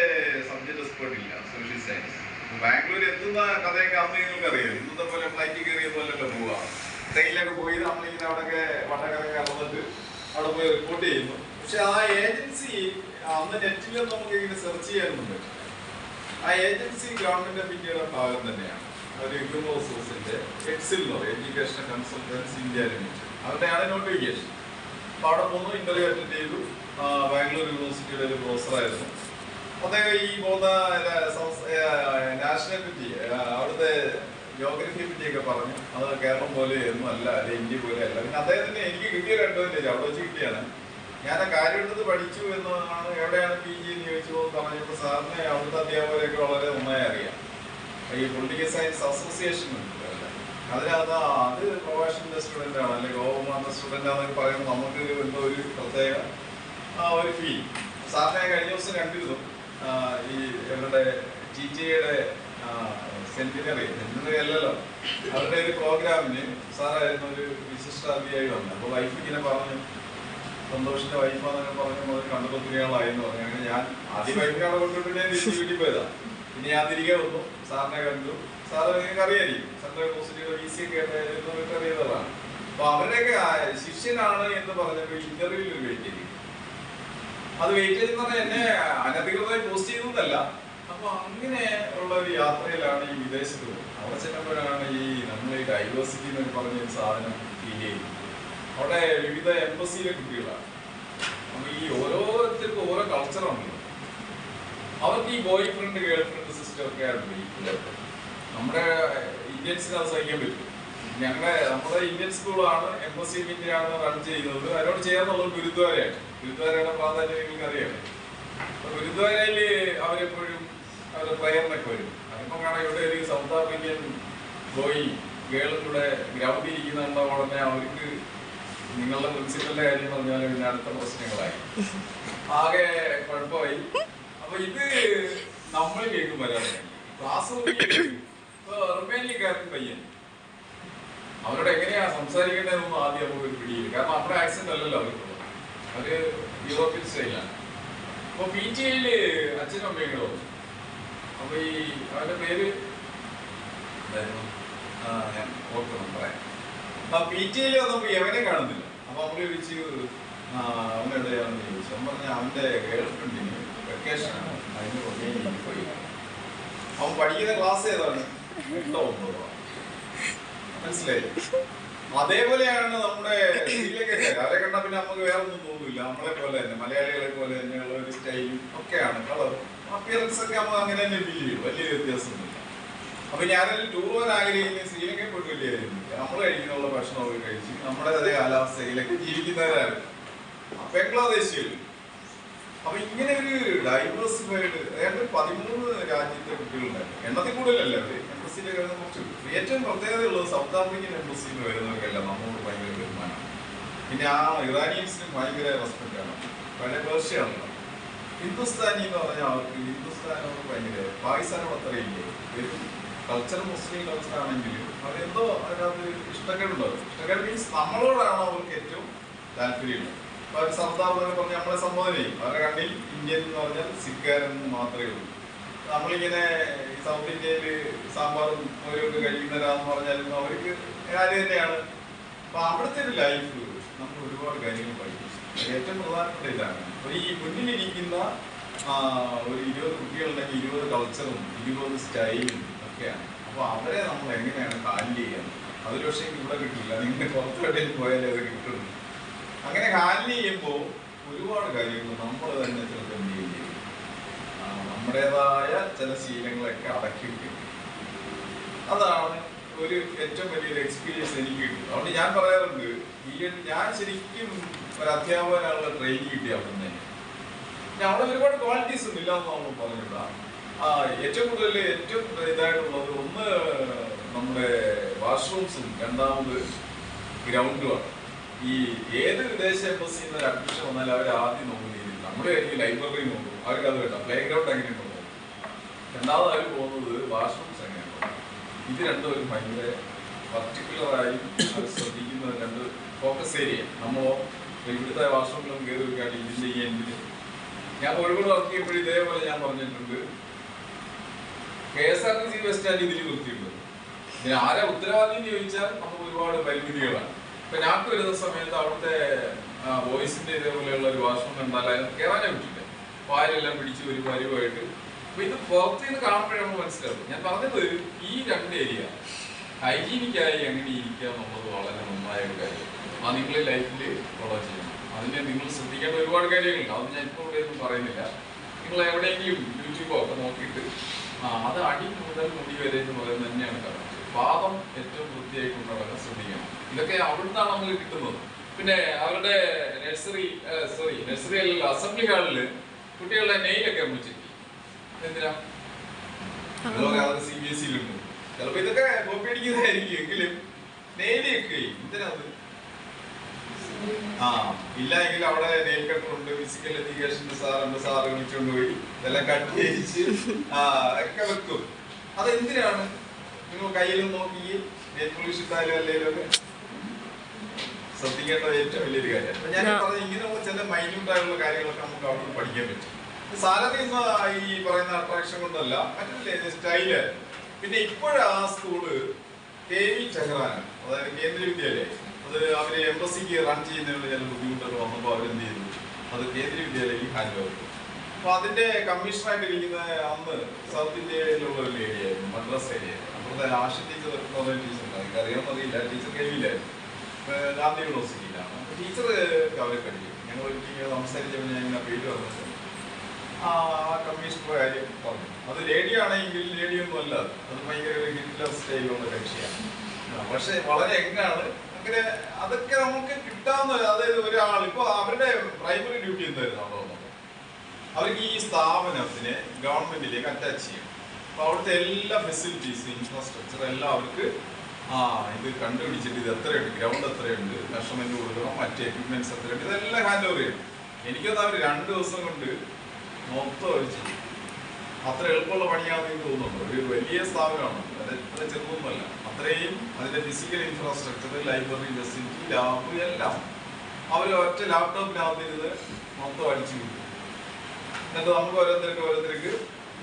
സബ്ജക്ട് എക്സ്പേർട്ട് ഇല്ല, സോഷ്യൽ സയൻസ്. ബാംഗ്ലൂർ എത്തുന്ന കഥയൊക്കെ അന്ന് നിങ്ങൾക്ക് അറിയാം. ഇന്നത്തെ പോലെ ഫ്ലൈറ്റ് കയറിയ പോലല്ലോ പോവാ. ട്രെയിനിലൊക്കെ പോയി നമ്മളിങ്ങനെ അവിടെയൊക്കെ വട്ടക്കറൊക്കെ ഇറന്നിട്ട് അവിടെ പോയി റിപ്പോർട്ട് ചെയ്യുന്നു. പക്ഷെ ആ ഏജൻസി അന്ന് നെറ്റിൽ നമുക്ക് ഇങ്ങനെ സെർച്ച് ചെയ്യാനൊന്നും പറ്റില്ല. ആ ഏജൻസി ഗവൺമെന്റ് ഓഫ് ഇന്ത്യയുടെ ഭാഗം തന്നെയാണ്. ഒരു ഹ്യൂമൻ റിസോഴ്സിന്റെ എക്സിൽ എന്ന് പറയും, എഡ്യൂക്കേഷൻ കൺസൾട്ടൻസി ഇന്ത്യ ലിമിറ്റഡ്. അവരുടെയാണ് നോട്ടിഫിക്കേഷൻ. അപ്പൊ അവിടെ പോന്നു, ഇന്റർവ്യൂ അറ്റൻഡ് ചെയ്തു. ബാംഗ്ലൂർ യൂണിവേഴ്സിറ്റിയുടെ ഒരു പ്രൊഫസറായിരുന്നു അദ്ദേഹം. ഈ പോകുന്ന നാഷണൽ പറ്റി അവിടുത്തെ ജോഗ്രഫിയെ പറ്റിയൊക്കെ പറഞ്ഞു. അത് കേരളം പോലെ ഒന്നും അല്ല, അല്ലെ ഇന്ത്യ പോലെ അല്ല. പിന്നെ അദ്ദേഹത്തിന് എനിക്ക് കിട്ടിയൊരു അഡ്വാൻറ്റേജ് അവിടെ വെച്ച് കിട്ടിയാണ്. ഞാൻ ആ കാര്യം എടുത്തത് പഠിച്ചു എന്നാണ്. എവിടെയാണ് PG എന്ന് ചോദിച്ചു പറഞ്ഞപ്പോൾ സാറിന് അവിടുത്തെ അധ്യാപകരെയൊക്കെ വളരെ നന്നായി അറിയാം. ഈ പൊളിറ്റിക്കൽ സയൻസ് അസോസിയേഷൻ ഉണ്ട്, അതിനകത്ത് അത് പ്രൊഫഷണൽ സ്റ്റുഡൻ്റ് ആണ്, അല്ലെങ്കിൽ ഗോവമാരുടെ സ്റ്റുഡൻ്റ് ആണെന്നൊക്കെ പറയുമ്പോൾ നമുക്ക് എന്തോ ഒരു പ്രത്യേക ഒരു ഫീൽ. സാറിനെ കഴിഞ്ഞ ദിവസം കണ്ടിരുന്നു. ഈ ഇവരുടെ TTA സെന്റിനറി അല്ലല്ലോ, അവരുടെ ഒരു പ്രോഗ്രാമിന് സാറായിരുന്നു ഒരു വിശിഷ്ടാതിഥിയായി വന്നത്. അപ്പോൾ വൈഫ് ഇങ്ങനെ പറഞ്ഞു, സന്തോഷിന്റെ വൈഫാന്നൊക്കെ പറഞ്ഞപ്പോൾ അത് കണ്ടത് ഒത്തിരി ആളായെന്ന് പറഞ്ഞു. അങ്ങനെ ഞാൻ ആദ്യം വൈഫിനെ അവിടെ കൊണ്ടുപോയിട്ട് ഞാൻ തിരിച്ച് വീട്ടിൽ പോയതാ. പിന്നെ ഞാൻ തിരികെ വന്നു, സാറിനെ കണ്ടു. സാറ് നിങ്ങൾക്ക് അറിയായിരിക്കും, സെൻട്രൽ യൂണിവേഴ്സിറ്റിയുടെ VC ഒക്കെ അറിയുന്നതാണ്. അപ്പൊ അവരുടെയൊക്കെ ശിഷ്യനാണ് എന്ന് പറഞ്ഞപ്പോൾ ഇന്റർവ്യൂവിൽ ഒരു വെയിറ്റേജ്. അത് വെയിറ്റേജ് എന്ന് പറഞ്ഞാൽ എന്നെ അനധികൃതമായി പോസ്റ്റ് ചെയ്തതല്ല. അപ്പൊ അങ്ങനെ ഉള്ള ഒരു യാത്രയിലാണ് ഈ വിദേശത്ത് പോകുന്നത്. അവിടെ ചെല്ലുമ്പോഴാണ് ഈ നമ്മൾ ഈ ഡൈവേഴ്സിറ്റി എന്ന് പറഞ്ഞ സാധനം ഫീൽ ചെയ്യുന്നത്. അവിടെ വിവിധ എംബസിയിലെ കുട്ടികളാണ്. അപ്പൊ ഈ ഓരോരുത്തർക്കും ഓരോ കൾച്ചറുണ്ടല്ലോ. അവർക്ക് ഈ boy friend, girl friend, sister ഒക്കെ ആയിട്ട് നമ്മുടെ ഇന്ത്യൻസിന് അത് സഹിക്കാൻ പറ്റും. നമ്മുടെ ഇന്ത്യൻ സ്കൂളാണ് എംബസി ഓഫ് ഇന്ത്യയാണ് റൺ ചെയ്യുന്നത്. അതിനോട് ചേർന്നുള്ളത് ഗുരുദ്വാരയാണ്. ഗുരുദ്വാരയുടെ പ്രാധാന്യം നിങ്ങൾക്ക് അറിയാം. ഗുരുദ്വാരയില് അവരെപ്പോഴും അവരുടെ പ്രയറിനൊക്കെ വരും. അതിപ്പം കാണാൻ ഇവിടെ ഒരു സൗത്ത് ആഫ്രിക്കൻ ബോയ് ഗേളും കൂടെ ഗ്രൗണ്ടിൽ ഇരിക്കുന്നുണ്ടോ ഉടനെ അവർക്ക് നിങ്ങളുടെ പ്രിൻസിപ്പലിന്റെ കാര്യം പറഞ്ഞാൽ പിന്നെ അടുത്ത പ്രശ്നങ്ങളായി, ആകെ കുഴപ്പമായി. അപ്പൊ ഇത് നമ്മൾ കേൾക്കും വരാതെ ക്ലാസ് റിമേനിക്കാർക്ക് പയ്യൻ അവരോട് എങ്ങനെയാ സംസാരിക്കേണ്ടതെന്നൊന്നും ആദ്യം നമുക്ക് ഒരു പിടിയില്ല. കാരണം നമ്മുടെ ആക്സെന്റ് അല്ലല്ലോ അവർക്കുള്ളത്, അവര് യൂറോപ്യൻ സ്റ്റൈലാണ്. അപ്പൊ പി ടി ഐയില് അച്ഛനും അമ്മയും കൂടെ വന്നു. അപ്പൊ ഈ അവന്റെ പേര് ഞാൻ ഓർക്കണം പറയാം. പി ടി ഐയിൽ വന്നപ്പോ എവനെ കാണുന്നില്ല. അപ്പൊ നമ്മള് ചോദിച്ചു അവനെവിടെയാണെന്ന് ചോദിച്ചു. അവൻ പറഞ്ഞ അവന്റെ ഗേൾ ഫ്രണ്ടിന് വെക്കേഷൻ ആണ്, അതിന് പോയി. അവൻ പഠിക്കുന്ന ക്ലാസ് ഏതാണ്? 8ഓ 9ഓ. മനസ്സിലായി? അതേപോലെയാണ് നമ്മുടെ ശ്രീലങ്കക്കാർ. അവരെ കണ്ടാൽ പിന്നെ നമുക്ക് വേറെ ഒന്നും തോന്നില്ല. നമ്മളെ പോലെ തന്നെ, മലയാളികളെ പോലെ തന്നെയുള്ള ഒരു സ്റ്റൈലും ഒക്കെയാണ്, കളറും അപ്പിയറൻസ് ഒക്കെ നമുക്ക് അങ്ങനെ തന്നെ ഫീൽ ചെയ്യും. വലിയ വ്യത്യാസമൊന്നുമില്ല. അപ്പൊ ഞാനൊരു ടൂർ പോകാൻ ആഗ്രഹിക്കുന്ന ശ്രീലങ്കയിൽ പോയിട്ട് വലിയ കാര്യമൊന്നുമില്ല. നമ്മൾ കഴിക്കാനുള്ള ഭക്ഷണമൊക്കെ കഴിച്ച് നമ്മുടെ അതേ കാലാവസ്ഥയിലൊക്കെ ജീവിക്കുന്നവരാണ് ബംഗ്ലാദേശികൾ. അപ്പൊ ഇങ്ങനെ ഒരു ഡൈവേഴ്സിഫൈഡ് ഏതാണ്ട് 13 രാജ്യത്തെ കുട്ടികളുണ്ടായിരുന്നു. എണ്ണത്തിൽ കൂടുതലല്ല അവര് എംബസിയിലൊക്കെ വരുന്ന കുറച്ച്. ഏറ്റവും പ്രത്യേകതയുള്ളത് സൗത്ത് ആഫ്രിക്കൻ എംബസിയിൽ നിന്ന് വരുന്നവർക്കെല്ലാം നമ്മളോട് ഭയങ്കര ബഹുമാനമാണ്. പിന്നെ ആ ഇറാനിയൻസിനും ഭയങ്കര റെസ്പെക്റ്റ് ആണ്. പഴയ പേർഷ്യയാണല്ലോ. ഹിന്ദുസ്ഥാനി എന്ന് പറഞ്ഞാൽ അവർക്ക് ഹിന്ദുസ്ഥാനോട് ഭയങ്കര, പാകിസ്ഥാനോട് അത്രയില്ലേ. ഒരു കൾച്ചർ മുസ്ലിം കൾച്ചർ ആണെങ്കിലും അതെന്തോ അതിനകത്ത് ഇഷ്ടക്കേടുണ്ടാവും. ഇഷ്ടക്കേട് മീൻസ് നമ്മളോടാണ് അവർക്ക് ഏറ്റവും താല്പര്യമുള്ളത്. അപ്പൊ അവർ സർദാർ എന്നൊക്കെ പറഞ്ഞ് നമ്മളെ സംബോധന ചെയ്യും. അവരുടെ കണ്ണിൽ ഇന്ത്യൻ എന്ന് പറഞ്ഞാൽ സിഖുകാരെന്ന് മാത്രമേ ഉള്ളൂ. നമ്മളിങ്ങനെ സൗത്ത് ഇന്ത്യയിൽ സാമ്പാറും ഓരോക്കെ കഴിക്കുന്നവരാന്ന് പറഞ്ഞാലും അവർക്ക് ആര് തന്നെയാണ്. അപ്പൊ അവിടുത്തെ ഒരു ലൈഫ് നമ്മൾ ഒരുപാട് കാര്യങ്ങൾ പഠിക്കും. ഏറ്റവും പ്രധാനപ്പെട്ട ഇതാണ്. അപ്പൊ ഈ മുന്നിലിരിക്കുന്ന ഒരു 20 കുട്ടികളുണ്ടെങ്കിൽ 20 കൾച്ചറും 20 സ്റ്റൈലും ഒക്കെയാണ്. അപ്പൊ അവരെ നമ്മൾ എങ്ങനെയാണ് ഹാൻഡിൽ ചെയ്യാൻ? അതൊരു പക്ഷേ ഇവിടെ കിട്ടില്ല. നിങ്ങൾ പുറത്തോട്ടേക്ക് പോയാലേ അത് കിട്ടുള്ളൂ. അങ്ങനെ ഹാൻഡിൽ ചെയ്യുമ്പോൾ ഒരുപാട് കാര്യങ്ങൾ നമ്മൾ തന്നെ ചിലപ്പോൾ എന്ത് ചെയ്യും, നമ്മുടേതായ ചില ശീലങ്ങളൊക്കെ അടക്കി വയ്ക്കും. അതാണ് ഒരു ഏറ്റവും വലിയൊരു എക്സ്പീരിയൻസ് എനിക്ക് കിട്ടും. അതുകൊണ്ട് ഞാൻ പറയാറുണ്ട്, ഞാൻ ശരിക്കും ഒരു അധ്യാപകനുള്ള ട്രെയിനിങ് കിട്ടിയ അവിടെ തന്നെ. അവിടെ ഒരുപാട് ക്വാളിറ്റീസ് ഒന്നും ഇല്ലാന്ന് നമ്മൾ പറഞ്ഞില്ല. ഏറ്റവും കൂടുതൽ ഏറ്റവും ഇതായിട്ടുള്ളത് ഒന്ന് നമ്മുടെ വാഷ്റൂംസും, രണ്ടാമത് ഗ്രൗണ്ടുമാണ്. ഈ ഏത് വിദേശ എംബസിയിൽ നിന്ന് അഡ്മിഷൻ വന്നാലും അവർ ആദ്യം നോക്കുന്നത് നമ്മുടെ ആയിരിക്കും ലൈബ്രറി നോക്കും. അവർക്ക് അത് വേണ്ട, പ്ലേ ഗ്രൗണ്ട് എങ്ങനെയുണ്ടോ നോക്കും. രണ്ടാമത് അവർ പോകുന്നത് വാഷ്റൂംസ് എങ്ങനെയുണ്ടോ. ഇത് രണ്ടും ഒരു ഭയങ്കര പർട്ടിക്കുലറായി ശ്രദ്ധിക്കുന്ന രണ്ട് ഫോക്കസ് ഏരിയ. നമ്മളോ ഇവിടുത്തെ വാഷ്റൂമിലൊന്നും കയറി വെക്കാണ്ട് ഇതിൻ്റെ ഈ എൻഡിൽ ഞാൻ കോഴിക്കോട് വർക്ക് ചെയ്യുമ്പോഴും ഇതേപോലെ ഞാൻ പറഞ്ഞിട്ടുണ്ട്, KSRTC ബസ് സ്റ്റാൻഡ് ഇതിൽ വൃത്തിയുണ്ട്. ഇതിന് ആരാ ഉത്തരവാദി എന്ന് ചോദിച്ചാൽ നമുക്ക് ഒരുപാട് പരിമിതികളാണ്. ഇപ്പൊ ഞങ്ങൾക്ക് വരുന്ന സമയത്ത് അവിടുത്തെ ബോയ്സിന്റെ ഇതേപോലെയുള്ള ഒരു വാഷ്റൂം കണ്ടാൽ അതിന് കയറാനേ പറ്റില്ല. പായലെല്ലാം പിടിച്ച് ഒരു പരിവായിട്ട്. അപ്പൊ ഇത് പുറത്ത് നിന്ന് കാണുമ്പോഴേ നമ്മൾ മനസ്സിലാവും. ഞാൻ പറഞ്ഞത് ഈ രണ്ട് ഏരിയ ഹൈജീനിക്കായി എങ്ങനെ ഇരിക്കുക എന്നുള്ളത് വളരെ നന്നായ ഒരു കാര്യം. ആ നിങ്ങൾ ലൈഫിൽ ഫോളോ ചെയ്യണം. അതിന് നിങ്ങൾ ശ്രദ്ധിക്കേണ്ട ഒരുപാട് കാര്യങ്ങളുണ്ട്. അത് ഞാൻ ഇപ്പോൾ ഇവിടെ ഒന്നും പറയുന്നില്ല. നിങ്ങൾ എവിടെയെങ്കിലും യൂട്യൂബോ ഒക്കെ നോക്കിയിട്ട് അത് അടി മുതൽ മുടി വരെ എന്ന് പറയുന്നത് തന്നെയാണ് കാരണം. പാദം ഏറ്റവും വൃത്തിയായി കൊണ്ടുനടക്കാൻ ശ്രദ്ധിക്കണം. ഇതൊക്കെ അവിടുന്നാണ് നമുക്ക് കിട്ടുന്നത്. പിന്നെ അവരുടെ നഴ്സറി അല്ലല്ലോ, അസംബ്ലി ഹാളില് കുട്ടികളുടെ നെയിലൊക്കെ നമ്മൾ ചെക്ക് ചെയ്യും. എന്തിനാ? CBSE യിലുണ്ട്. ചിലപ്പോ ഇതൊക്കെ കോപ്പി അടിക്കുന്നതായിരിക്കും, എങ്കിലും നെയിലൊക്കെ എന്തിനാ? ഇല്ല എങ്കിൽ അവിടെ നെയിൽ കട്ടർ ഉണ്ട്, ഫിസിക്കൽ എഡ്യൂക്കേഷന്റെ സാറ് വിളിച്ചുകൊണ്ട് പോയി ഇതെല്ലാം കട്ട് ചെയ്യിച്ച് ഒക്കെ വെക്കും. അതെന്തിനാണ്? നിങ്ങൾ കയ്യിലും നോക്കി നെയിൽ പോളിഷ് ഇട്ടാലും അല്ലെങ്കിലും ഒക്കെ ശ്രദ്ധിക്കേണ്ടത് ഏറ്റവും വലിയൊരു കാര്യം. അപ്പൊ ഞാൻ പറഞ്ഞ ഇങ്ങനെയുള്ള ചില മൈന്യൂട്ടായുള്ള കാര്യങ്ങളൊക്കെ നമുക്ക് അവിടെ നിന്ന് പഠിക്കാൻ പറ്റും. സാലറി ഈ പറയുന്ന അട്രാക്ഷൻ കൊണ്ടല്ല, മറ്റൊരു സ്റ്റൈല്. പിന്നെ ഇപ്പോഴാ സ്കൂള് KV ടെഹ്റാൻ, അതായത് കേന്ദ്രീയ വിദ്യാലയം, അത് അവര് എംബസിക്ക് റൺ ചെയ്യുന്നതിനുള്ള ചില ബുദ്ധിമുട്ടൊക്കെ വന്നപ്പോൾ അവരെന്ത് ചെയ്തു, അത് കേന്ദ്രീയ വിദ്യാലയം ഹാൻഡ് ഓവർ ചെയ്തു. അപ്പൊ അതിന്റെ കമ്മീഷണറായിട്ട് ഇരിക്കുന്ന അന്ന് സൗത്ത് ഇന്ത്യയിലുള്ള ഒരു ലേഡിയായിരുന്നു, മദ്രാസ് ഏരിയയായിരുന്നു. അപ്പോഴത്തെ ആഷ ടീച്ചർ ടീച്ചർ അറിയാമെന്നറിയില്ല, ടീച്ചർ കഴിവില്ലായിരുന്നു. ഗാന്ധി യൂണിവേഴ്സിറ്റിയിലാണ്. അപ്പൊ ടീച്ചർ അവരെ കഴിയും. ഞങ്ങൾ ഒരിക്കലും സംസാരിച്ചപ്പോൾ ഞാൻ ഇങ്ങനെ പേര് പറഞ്ഞപ്പോൾ ആ കമ്മീഷണർ കാര്യം പറഞ്ഞു. അത് ലേഡിയാണെങ്കിൽ ലേഡിയൊന്നും അല്ല, അത് ഭയങ്കര ഒരു ഹിറ്റ്ലർ സ്റ്റൈലുള്ള കക്ഷിയാണ്. പക്ഷെ വളരെ എങ്ങാണ് അങ്ങനെ അതൊക്കെ നമുക്ക് കിട്ടാവുന്ന. അതായത് ഒരാൾ ഇപ്പോൾ അവരുടെ പ്രൈമറി ഡ്യൂട്ടി എന്തായിരുന്നു അവിടെ വന്നത്, അവർക്ക് ഈ സ്ഥാപനത്തിനെ ഗവൺമെന്റിലേക്ക് അറ്റാച്ച് ചെയ്യും. അപ്പോൾ അവിടുത്തെ എല്ലാ ഫെസിലിറ്റീസ്, ഇൻഫ്രാസ്ട്രക്ചർ എല്ലാം അവർക്ക് ഇത് കണ്ടുപിടിച്ചിട്ട് ഇത് എത്രയുണ്ട്, ഗ്രൗണ്ട് എത്രയുണ്ട്, മെഷർമെന്റ് കൊടുക്കണം, മറ്റ് എക്യുപ്മെന്റ്സ് എത്രയുണ്ട്, ഇതെല്ലാം ഹാൻഡ് ഓവർ ചെയ്യും. എനിക്കൊന്ന് അവർ 2 ദിവസം കൊണ്ട് മൊത്തം അവർ ചെയ്യും. അത്ര എളുപ്പമുള്ള പണിയാണെന്ന് എനിക്ക് തോന്നുന്നുണ്ട്. ഒരു വലിയ സ്ഥാപനമാണ്, അത് അത്ര ചെറുതൊന്നുമല്ല. അത്രയും അതിന്റെ physical infrastructure, library facility, lab എല്ലാം അവർ ഒറ്റ ലാപ്ടോപ്പിനകത്തിരുന്ന് മൊത്തം അടിച്ചു കിട്ടും. എന്നിട്ട് നമുക്ക് ഓരോരുത്തർക്ക്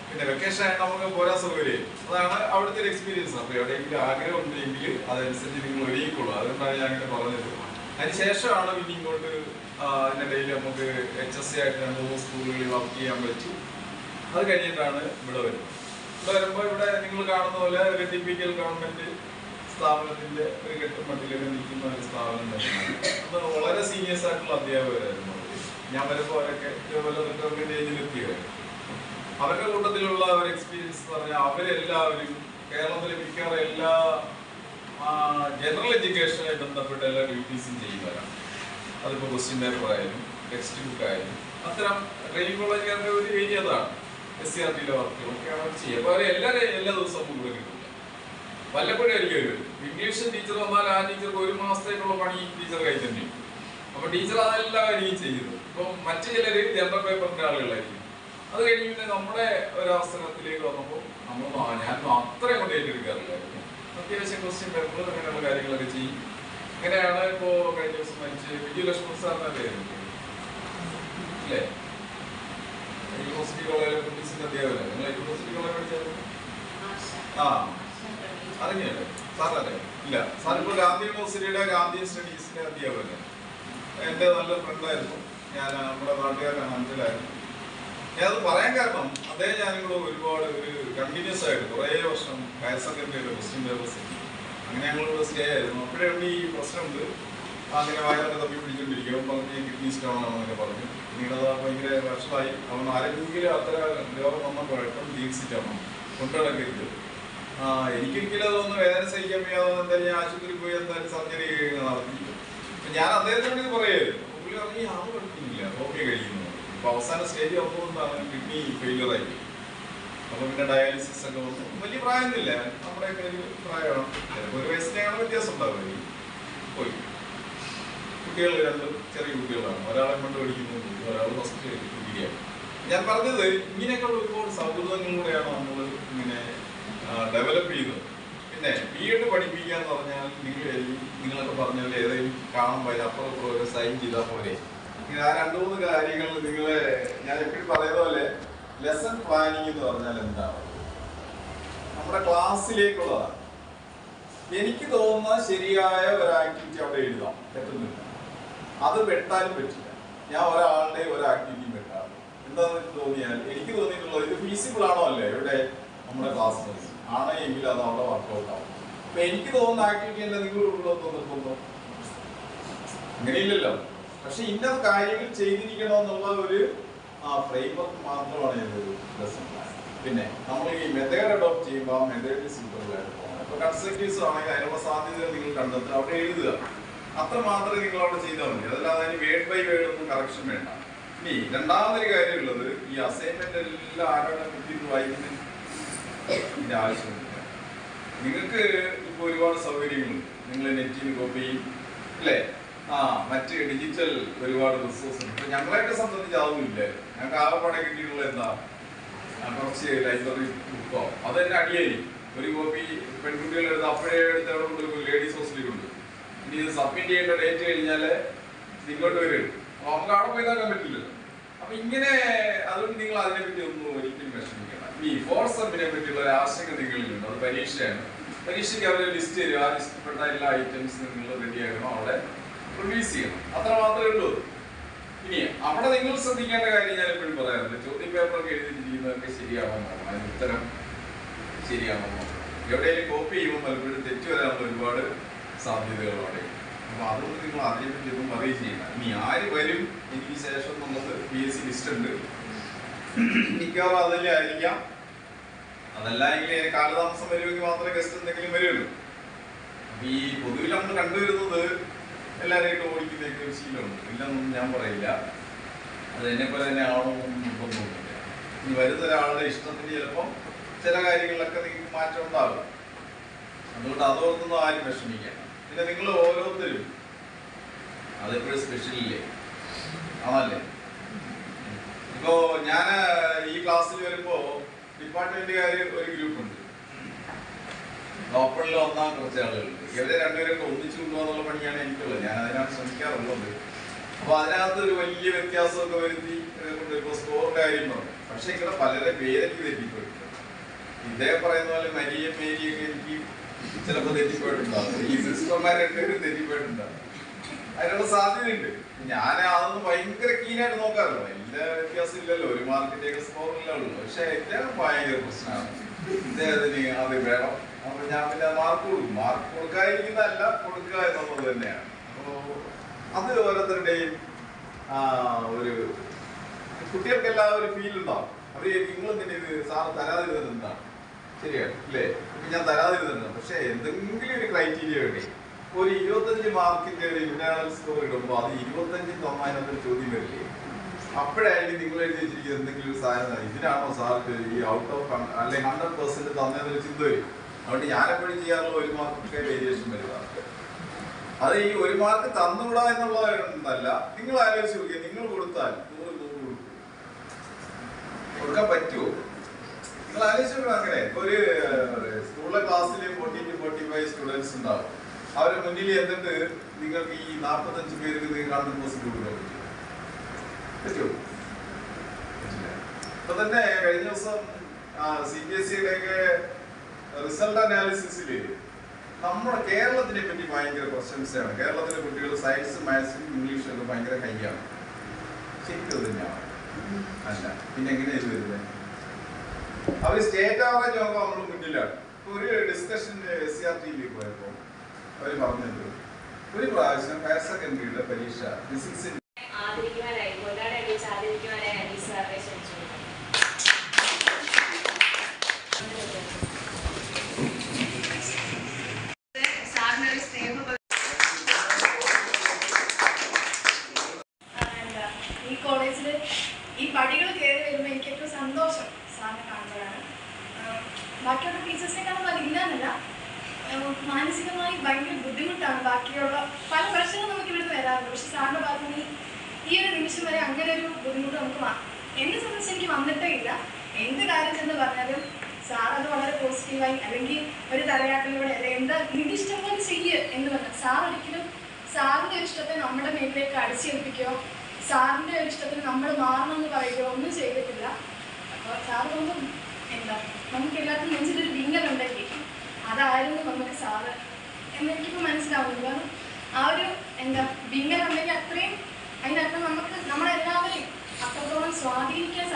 പിന്നെ വെക്കേഷൻ ആയിട്ട് നമുക്ക് പോരാ സൗകര്യം. അതാണ് അവിടുത്തെ ഒരു എക്സ്പീരിയൻസ്. അപ്പോൾ എവിടെയെങ്കിലും ആഗ്രഹം ഉണ്ടെങ്കിൽ അതനുസരിച്ച് നിങ്ങൾ ഒരുങ്ങിക്കൊള്ളൂ. അതുകൊണ്ടാണ് ഞാൻ അങ്ങനെ പറഞ്ഞത്. അതിനുശേഷമാണ് പിന്നെ ഇങ്ങോട്ട് ഇതിനിടയിൽ നമുക്ക് HSC ആയിട്ട് 2-3 സ്കൂളുകളിൽ വർക്ക് ചെയ്യാൻ പറ്റി. അത് കഴിഞ്ഞിട്ടാണ് ഇവിടെ വരുന്നത്. ഇവിടെ വരുമ്പോൾ ഇവിടെ നിങ്ങൾ കാണുന്ന പോലെ ഒരു ടിപ്പിക്കൽ ഗവൺമെന്റ് സ്ഥാപനത്തിന്റെ ഒരു കെട്ടുമട്ടിലൊക്കെ നിൽക്കുന്ന ഒരു സ്ഥാപനം തന്നെയാണ്. അത് വളരെ സീനിയേഴ്സ് ആയിട്ടുള്ള അധ്യാപകരായിരുന്നു. ഞാൻ വരുമ്പോൾ അവരൊക്കെ ഇതേപോലെ റിട്ടയർമെന്റ് ഏജിലെത്തിയവരായിരുന്നു. അവരുടെ കൂട്ടത്തിലുള്ള ഒരു എക്സ്പീരിയൻസ് എന്ന് പറഞ്ഞാൽ അവരെല്ലാവരും കേരളത്തിലെ മിക്കവാറും എല്ലാ ജനറൽ എഡ്യൂക്കേഷനുമായി ബന്ധപ്പെട്ട എല്ലാ ഡ്യൂട്ടീസും ചെയ്യുന്നവരാണ്. അതിപ്പോൾ ക്വസ്റ്റ്യൻ പേപ്പർ ആയാലും ടെക്സ്റ്റ് ബുക്ക് ആയാലും അത്തരം ട്രെയിനിങ് കോളേജുകാരുടെ ഒരു ഏരിയ അതാണ്. SCRTയിലെ വർക്കുകളൊക്കെയാണ് അവർ ചെയ്യുക. അപ്പോൾ അവർ എല്ലാ ദിവസവും കൂടെ കിട്ടില്ല. വല്ലപ്പോഴും ആയിരിക്കും ഒരു ഇംഗ്ലീഷ് ടീച്ചർ വന്നാൽ ആ ടീച്ചർക്ക് 1 മാസത്തേക്കുള്ള പണി ടീച്ചർ കൈ തന്നെ. അപ്പൊ ടീച്ചർ അതെല്ലാം കാര്യവും ചെയ്യുന്നത്. ഇപ്പം മറ്റു ചിലര് ജനറൽ പേപ്പറിന്റെ ആളുകളായിരിക്കും. അത് കഴിഞ്ഞ് പിന്നെ നമ്മുടെ ഒരവസരത്തിലേക്ക് വന്നപ്പോൾ ഞാൻ അത്രയും കൊണ്ട് ഏറ്റെടുക്കാറില്ലായിരുന്നു. അത്യാവശ്യം ക്വസ്റ്റ്യൻ പേപ്പർ അങ്ങനെയുള്ള കാര്യങ്ങളൊക്കെ ചെയ്യും. അങ്ങനെയാണ് ഇപ്പോൾ കഴിഞ്ഞ ദിവസം മരിച്ച് വിജയലക്ഷ്മി സാറിനെ പേരുണ്ട് അല്ലേ? യൂണിവേഴ്സിറ്റി കോളേജിലെ പൊലീസിന്റെ അധ്യാപകനാണ്. നിങ്ങൾ യൂണിവേഴ്സിറ്റി കോളേജ് പഠിച്ചായിരുന്നു? അറിഞ്ഞല്ലേ സാറല്ലേ? ഇല്ല, സാറിപ്പോൾ ഗാന്ധി യൂണിവേഴ്സിറ്റിയുടെ ഗാന്ധി സ്റ്റഡീസിന്റെ അധ്യാപകനാണ്. എൻ്റെ നല്ല ഫ്രണ്ടായിരുന്നു. ഞാൻ നമ്മുടെ നാട്ടുകാരനാണ്, അഞ്ചലായിരുന്നു. ഞാനത് പറയാൻ കാരണം അദ്ദേഹം ഞാനും കൂടെ ഒരുപാട് ഒരു കണ്ടിന്യൂസ് ആയിട്ട് കുറേ വർഷം ഹയർ സെക്കൻഡറിയുടെ ക്വസ്റ്റ്യൻ പേപ്പേഴ്സ് അങ്ങനെ ഞങ്ങളിവിടെ സ്റ്റേ ആയിരുന്നു. അപ്പോഴും ഈ പ്രശ്നമുണ്ട്. അങ്ങനെ വയറൊക്കെ തപ്പി പിടിച്ചുകൊണ്ടിരിക്കും. അവൻ പറഞ്ഞ് കിഡ്നി സ്റ്റോൺ ആണെന്നൊക്കെ പറഞ്ഞു. പിന്നീട് അത് ഭയങ്കര വർഷമായി. അവൻ ആരെങ്കിലും അത്ര രോഗം വന്നപ്പോൾ പെട്ടെന്ന് ചികിത്സിച്ചാണ് കൊണ്ടുനടക്കരുത്. എനിക്കൊരിക്കലും അതൊന്ന് വേദന സഹിക്കാൻ വയ്യാതെ എന്തായാലും ഞാൻ ആശുപത്രിയിൽ പോയി എന്തായാലും സർജറി നടത്തിയിരിക്കും. അപ്പം ഞാൻ അദ്ദേഹത്തിനോട് ഇത് പറയായിരുന്നു. പുള്ളി പറഞ്ഞ് ആൾ പഠിക്കുന്നില്ല, ഓക്കെ കഴിയുന്നു. അപ്പോൾ അവസാന സ്റ്റേജ് വന്നതുകൊണ്ടാണ് കിഡ്നി ഫെയിലിയർ ആയി. അപ്പോൾ പിന്നെ ഡയാലിസിസ് ഒക്കെ വന്നു. വലിയ പ്രായമൊന്നുമില്ല, നമ്മുടെയൊക്കെ ഒരു പ്രായമാണ്. ചിലപ്പോൾ 1 വയസ്സിനെയാണ് വ്യത്യാസം ഉണ്ടാവുക. പോയി കുട്ടികൾ 2 ചെറിയ കുട്ടികളാണ്. ഒരാളെ കൊണ്ട് പഠിക്കുന്നത്, ഒരാൾ ഫസ്റ്റ് ഡിഗ്രിയാണ്. ഞാൻ പറഞ്ഞത് ഇങ്ങനെയൊക്കെയുള്ള ഒരുപാട് സൗഹൃദങ്ങളിലൂടെയാണ് നമ്മൾ ഇങ്ങനെ ഡെവലപ്പ് ചെയ്തത്. പിന്നെ B.Ed പഠിപ്പിക്കുക എന്ന് പറഞ്ഞാൽ നിങ്ങളൊക്കെ പറഞ്ഞ പോലെ ഏതെങ്കിലും കാണുമ്പോൾ അതിനപ്പുറം ഒരു സൈൻ ചെയ്താൽ പോലെ ആ 2-3 കാര്യങ്ങൾ നിങ്ങളെ ഞാൻ എപ്പോഴും പറയുന്ന പോലെ ലെസൺ പ്ലാനിങ് എന്ന് പറഞ്ഞാൽ എന്താണ്? നമ്മുടെ ക്ലാസ്സിലേക്കുള്ളതാണ്. എനിക്ക് തോന്നുന്ന ശരിയായ ഒരു ആക്ടിവിറ്റി അവിടെ എഴുതാം, പറ്റുന്നില്ല. അത് വെട്ടാനും പറ്റില്ല. ഞാൻ ഒരാളുടെ ഒരു ആക്ടിവിറ്റി വെട്ടാറ്. എന്താണെന്ന് തോന്നിയാൽ എനിക്ക് തോന്നിയിട്ടുള്ളത് ഇത് ഫീസിബിൾ ആണോ അല്ലേ ഇവിടെ നമ്മുടെ ക്ലാസ് ആണെങ്കിൽ അത് അവിടെ വർക്കൗട്ട് ആവും. അപ്പൊ എനിക്ക് തോന്നുന്ന ആക്ടിവിറ്റി അല്ല നിങ്ങളുള്ളതെന്ന് തോന്നുന്നു. അങ്ങനെയില്ലല്ലോ. പക്ഷെ ഇന്ന കാര്യങ്ങൾ ചെയ്തിരിക്കണമെന്നുള്ള ഒരു ഫ്രെയിംവർക്ക് മാത്രമാണ് ഇതൊരു ലെസൺ പ്ലാൻ. പിന്നെ നമ്മൾ ഈ മെത്തേഡ് അഡോപ്റ്റ് ചെയ്യുമ്പോൾ ആ മെത്തേഡ് സിമ്പിളായിട്ട് പോകണം. ഇപ്പൊ കൺസ്ട്രക്റ്റീവ്സ് ആണെങ്കിൽ അതിനുള്ള സാധ്യതകൾ നിങ്ങൾ കണ്ടെത്തുക, അവിടെ എഴുതുക. അത്ര മാത്രമേ നിങ്ങൾ അവിടെ ചെയ്താൽ മതി. അതല്ലാതെ അതിന് വേർഡ് ബൈ വേർഡ് ഒന്നും കറക്ഷൻ വേണ്ട. ഇനി രണ്ടാമതൊരു കാര്യമുള്ളത്, ഈ അസൈൻമെന്റ് എല്ലാം ആരാണ് കുട്ടിയിൽ വായിക്കുന്നതിന്റെ ആവശ്യമില്ല. നിങ്ങൾക്ക് ഇപ്പോൾ ഒരുപാട് സൗകര്യങ്ങളുണ്ട്. നിങ്ങൾ നെറ്റിൽ നിന്ന് കോപ്പി ചെയ്യും അല്ലേ? മറ്റ് ഡിജിറ്റൽ ഒരുപാട് റിസോഴ്സ് ഉണ്ട്. ഇപ്പൊ ഞങ്ങളെയൊക്കെ സംബന്ധിച്ച് അതൊന്നും ഇല്ല. ഞങ്ങൾക്ക് ആകെപ്പാടെ കിട്ടിയിട്ടുള്ള എന്താ, കുറച്ച് ലൈബ്രറി ബുക്കോ അത് തന്നെ അടിയായിരിക്കും. ഒരു കോപ്പി പെൺകുട്ടികൾ എടുത്ത് അപ്പോഴേ എടുത്ത് അവിടെ കൊണ്ട് ലേഡീസ് ഹോസ്റ്റലിലുണ്ട്. ഇനി ഇത് സബ്മിറ്റ് ചെയ്യേണ്ട ഡേറ്റ് കഴിഞ്ഞാൽ ഇങ്ങോട്ട് വരും. അപ്പൊ നമുക്ക് അവിടെ പോയി നോക്കാൻ പറ്റില്ലല്ലോ. അപ്പൊ ഇങ്ങനെ അതുകൊണ്ട് നിങ്ങൾ അതിനെപ്പറ്റി ഒന്നും ഒരിക്കലും വിഷമിക്കണം. ഈ 4th സെമ്മിനെ പറ്റിയുള്ള ഒരു ആശങ്ക നിങ്ങളിലുണ്ട്. അത് പരീക്ഷയാണ്. പരീക്ഷയ്ക്ക് അവർ ലിസ്റ്റ് തരും. ആ ലിസ്റ്റിൽപ്പെട്ട എല്ലാ ഐറ്റംസും നിങ്ങൾ റെഡിയാക്കണം, അവിടെ റിലീസ് ചെയ്യണം. അത്ര മാത്രമേ ഉള്ളൂ. ഇനി അവിടെ നിങ്ങൾ ശ്രദ്ധിക്കേണ്ട കാര്യം ഞാൻ എപ്പോഴും പറയാറുണ്ട്, ചോദ്യപേപ്പറൊക്കെ എഴുതിയിരിക്കുന്നതൊക്കെ ശരിയാവണോ, അതിന് ഉത്തരം ശരിയാണോ. എവിടെയെങ്കിലും കോപ്പി ചെയ്യുമ്പോൾ പലപ്പോഴും തെറ്റ് വരാനുള്ള ഒരുപാട് സാധ്യതകളോടെ. അപ്പൊ അതുകൊണ്ട് നിങ്ങൾ അതിനെപ്പറ്റി ഒന്നും വറി ചെയ്യണം. ഇനി ആര് വരും എനിക്ക് ശേഷം എന്നുള്ളത് PSC ലിസ്റ്റ് ഉണ്ട്. മിക്കവാറും അതല്ലേ ആയിരിക്കാം. അതല്ല എങ്കിൽ കാലതാമസം വരുമെങ്കിൽ മാത്രമേ ഗസ്റ്റ് എന്തെങ്കിലും വരുള്ളൂ. അപ്പൊ ഈ പൊതുവിൽ നമ്മൾ കണ്ടുവരുന്നത് എല്ലാവരെയും ഓടിക്കുന്നതൊക്കെ ഒരു ശീലമുണ്ട്. ഇല്ലെന്നൊന്നും ഞാൻ പറയില്ല. അത് എന്നെ പോലെ തന്നെ ആവണമെന്നൊന്നും നിർബന്ധമൊന്നുമില്ല. ഇനി വരുന്ന ഒരാളുടെ ഇഷ്ടത്തിന് ചിലപ്പം ചില കാര്യങ്ങളിലൊക്കെ നിങ്ങൾക്ക് മാറ്റം ഉണ്ടാകും. അതുകൊണ്ട് അതോർക്കൊന്നും ആരും വിഷമിക്കണം. പിന്നെ നിങ്ങൾ ഓരോരുത്തരും അതെപ്പോഴും സ്പെഷ്യലില്ലേ ആണല്ലേ. ഇപ്പോ ഞാൻ ഈ ക്ലാസ്സിൽ വരുമ്പോ ഡിപ്പാർട്ട്മെന്റുകാർ ഒരു ഗ്രൂപ്പുണ്ട്, ഓപ്പണിൽ വന്നാൽ കുറച്ച് ആളുകളുണ്ട്. ഇവരെ രണ്ടുപേരൊക്കെ ഒന്നിച്ചു കൊണ്ടുപോകാന്നുള്ള പണിയാണ് എനിക്കുള്ളത്. ഞാൻ അതിനാണ് ശ്രമിക്കാറുള്ളത്. അപ്പൊ അതിനകത്ത് ഒരു വലിയ വ്യത്യാസമൊക്കെ വരുത്തി ഇപ്പൊ സ്കോറിന്റെ കാര്യം പറഞ്ഞു. പക്ഷെ ഇവിടെ പലരെ പേരൊക്കെ തെറ്റിപ്പോയിട്ടുണ്ട്. ഇദ്ദേഹം പറയുന്ന പോലെ മരിയും മേരിയൊക്കെ എനിക്ക് ചിലപ്പോൾ തെറ്റിപ്പോയിട്ടുണ്ടാകും. ഈ സിസ്റ്റർമാരൊക്കെ തെറ്റിപ്പോയിട്ടുണ്ടാകും. അതിനുള്ള സാധ്യതയുണ്ട്. ഞാൻ അതൊന്നും ഭയങ്കര കീനായിട്ട് നോക്കാറില്ല. എല്ലാ വ്യത്യാസം ഇല്ലല്ലോ, ഒരു മാർക്കിന്റെയൊക്കെ സ്കോറില്ല ഉള്ളൂ. പക്ഷെ ഇദ്ദേഹം ഭയങ്കര പ്രശ്നമാണ്. ഇദ്ദേഹത്തിന് അത് വേണം. അപ്പൊ ഞാൻ പിന്നെ മാർക്ക് കൊടുക്കും. മാർക്ക് കൊടുക്കാതിരിക്കുന്നതല്ല, കൊടുക്കുക എന്നുള്ളത് തന്നെയാണ്. അപ്പോ അത് ഓരോരുത്തരുടെയും ഒരു കുട്ടികൾക്കെല്ലാം ഒരു ഫീൽ ഉണ്ടാവും. അവര് നിങ്ങൾ തന്നെ ഇത് സാറ് തരാതിരുന്നത് എന്താണ്, ശരിയാണ് അല്ലേ? ഞാൻ തരാതിരുന്നത് പക്ഷെ എന്തെങ്കിലും ഒരു ക്രൈറ്റീരിയ വേണ്ടി ഒരു 25 മാർക്കിന്റെ ഒരു ഇന്റേണൽ സ്കോർ ഇടുമ്പോൾ അത് 25 തന്നതിനകത്തൊരു ചോദ്യം വരില്ലേ? അപ്പോഴായിരിക്കും നിങ്ങൾ എഴുതി വെച്ചിരിക്കുന്നത് എന്തെങ്കിലും ഒരു സാധനം ഇതിനാണോ സാർക്ക് ഈ ഔട്ട് ഓഫ് അല്ലെങ്കിൽ 100% തന്നതെന്നൊരു ചിന്ത വരും. അതുകൊണ്ട് ഞാനെപ്പോഴും ചെയ്യാറുള്ള 1 മാർക്കൊക്കെ വേരിയേഷൻ വരുന്നതാണ്. അത് ഈ 1 മാർക്ക് തന്നുകൂടാ എന്നുള്ളതല്ല. നിങ്ങൾ ആലോചിച്ച് നോക്കിയാൽ നിങ്ങൾ കൊടുത്താൽ 100 കൊടുക്കാൻ പറ്റുമോ? നിങ്ങൾ ആലോചിച്ച് നോക്കണം. അങ്ങനെ ഒരു സ്കൂളിലെ ക്ലാസ്സിൽ 40 to 45 സ്റ്റുഡൻസ് ഉണ്ടാവും. അവരുടെ മുന്നിൽ എന്നിട്ട് നിങ്ങൾക്ക് ഈ 45 പേർക്ക് നിങ്ങൾ 100% കൊടുക്കാൻ പറ്റുമോ? ഇപ്പൊ തന്നെ കഴിഞ്ഞ ദിവസം CBSE-യുടെയൊക്കെ റിസൾട്ട് അനാലിസിസിൽ നമ്മുടെ കേരളത്തിനെ പറ്റി ഭയങ്കര പ്രശംസയാണ്. കേരളത്തിലെ കുട്ടികൾ സയൻസ്, മാത്സും ഇംഗ്ലീഷും ഒക്കെ ഭയങ്കര കയ്യാണ്. ശരിക്കും തന്നെയാണ്. അല്ല പിന്നെ എങ്ങനെയാണ് ഇത് വരുന്നത്? അവർ സ്റ്റേറ്റ് ആവറേജ് നോക്കുമ്പോൾ നമ്മൾ മുന്നിലാണ്. ഒരു ഡിസ്കഷന്റെ SCRT-യിൽ പോയപ്പോൾ അവർ പറഞ്ഞത് ഒരു പ്രാവശ്യം ഹയർ സെക്കൻഡറിയുടെ പരീക്ഷ ഫിസിക്സിൽ ആദരിക്കുവാനായി സാറിനെ ക്ഷണിച്ചു. ഈ കോളേജിൽ ഈ പടികൾ കയറി വരുമ്പോൾ എനിക്ക് ഏറ്റവും സന്തോഷം സാറിനെ കാണുമ്പോഴാണ്. ബാക്കിയുള്ള ടീച്ചേഴ്സിനെക്കാളും അതില്ലാന്നല്ല, മാനസികമായി ഭയങ്കര ബുദ്ധിമുട്ടാണ്. ബാക്കിയുള്ള പല പ്രശ്നങ്ങളും നമുക്ക് ഇവിടുന്ന് വരാറുണ്ട്. പക്ഷെ സാറിൻ്റെ ഭാഗത്ത് ഈ ഒരു നിമിഷം വരെ അങ്ങനെ ഒരു ബുദ്ധിമുട്ട് നമുക്ക് എന്നെ സംബന്ധിച്ച് എനിക്ക് വന്നിട്ടേ ഇല്ല. എന്ത് കാര്യം ചെന്ന് പറഞ്ഞാലും സാർ അത് വളരെ പോസിറ്റീവായി, അല്ലെങ്കിൽ ഒരു തലയാട്ടിലൂടെ അല്ലെ എന്താ നിന്റെ ഇഷ്ടം പോലെ ചെയ്യുക എന്ന് പറഞ്ഞാൽ സാർ ഒരിക്കലും സാറിൻ്റെ ഒരു ഇഷ്ടത്തെ നമ്മുടെ മേലിലേക്ക് അടിച്ചേൽപ്പിക്കുകയോ സാറിൻ്റെ ഒരു ഇഷ്ടത്തിന് നമ്മൾ മാറണമെന്ന് പറയുകയോ ഒന്നും ചെയ്തിട്ടില്ല. അപ്പോൾ സാറ് തോന്നും എന്താ നമുക്ക് എല്ലാവർക്കും നെഞ്ചിലൊരു വിങ്ങലുണ്ടെങ്കിൽ അതായിരുന്നു നമുക്ക് സാറ് എന്നെനിക്കിപ്പോൾ മനസ്സിലാവുന്നു. കാരണം ആ ഒരു എന്താ വിങ്ങലുണ്ടെങ്കിൽ അത്രയും അതിനകത്ത് നമുക്ക് നമ്മളെല്ലാവരെയും അത്രത്തോളം സ്വാധീനിക്കാൻ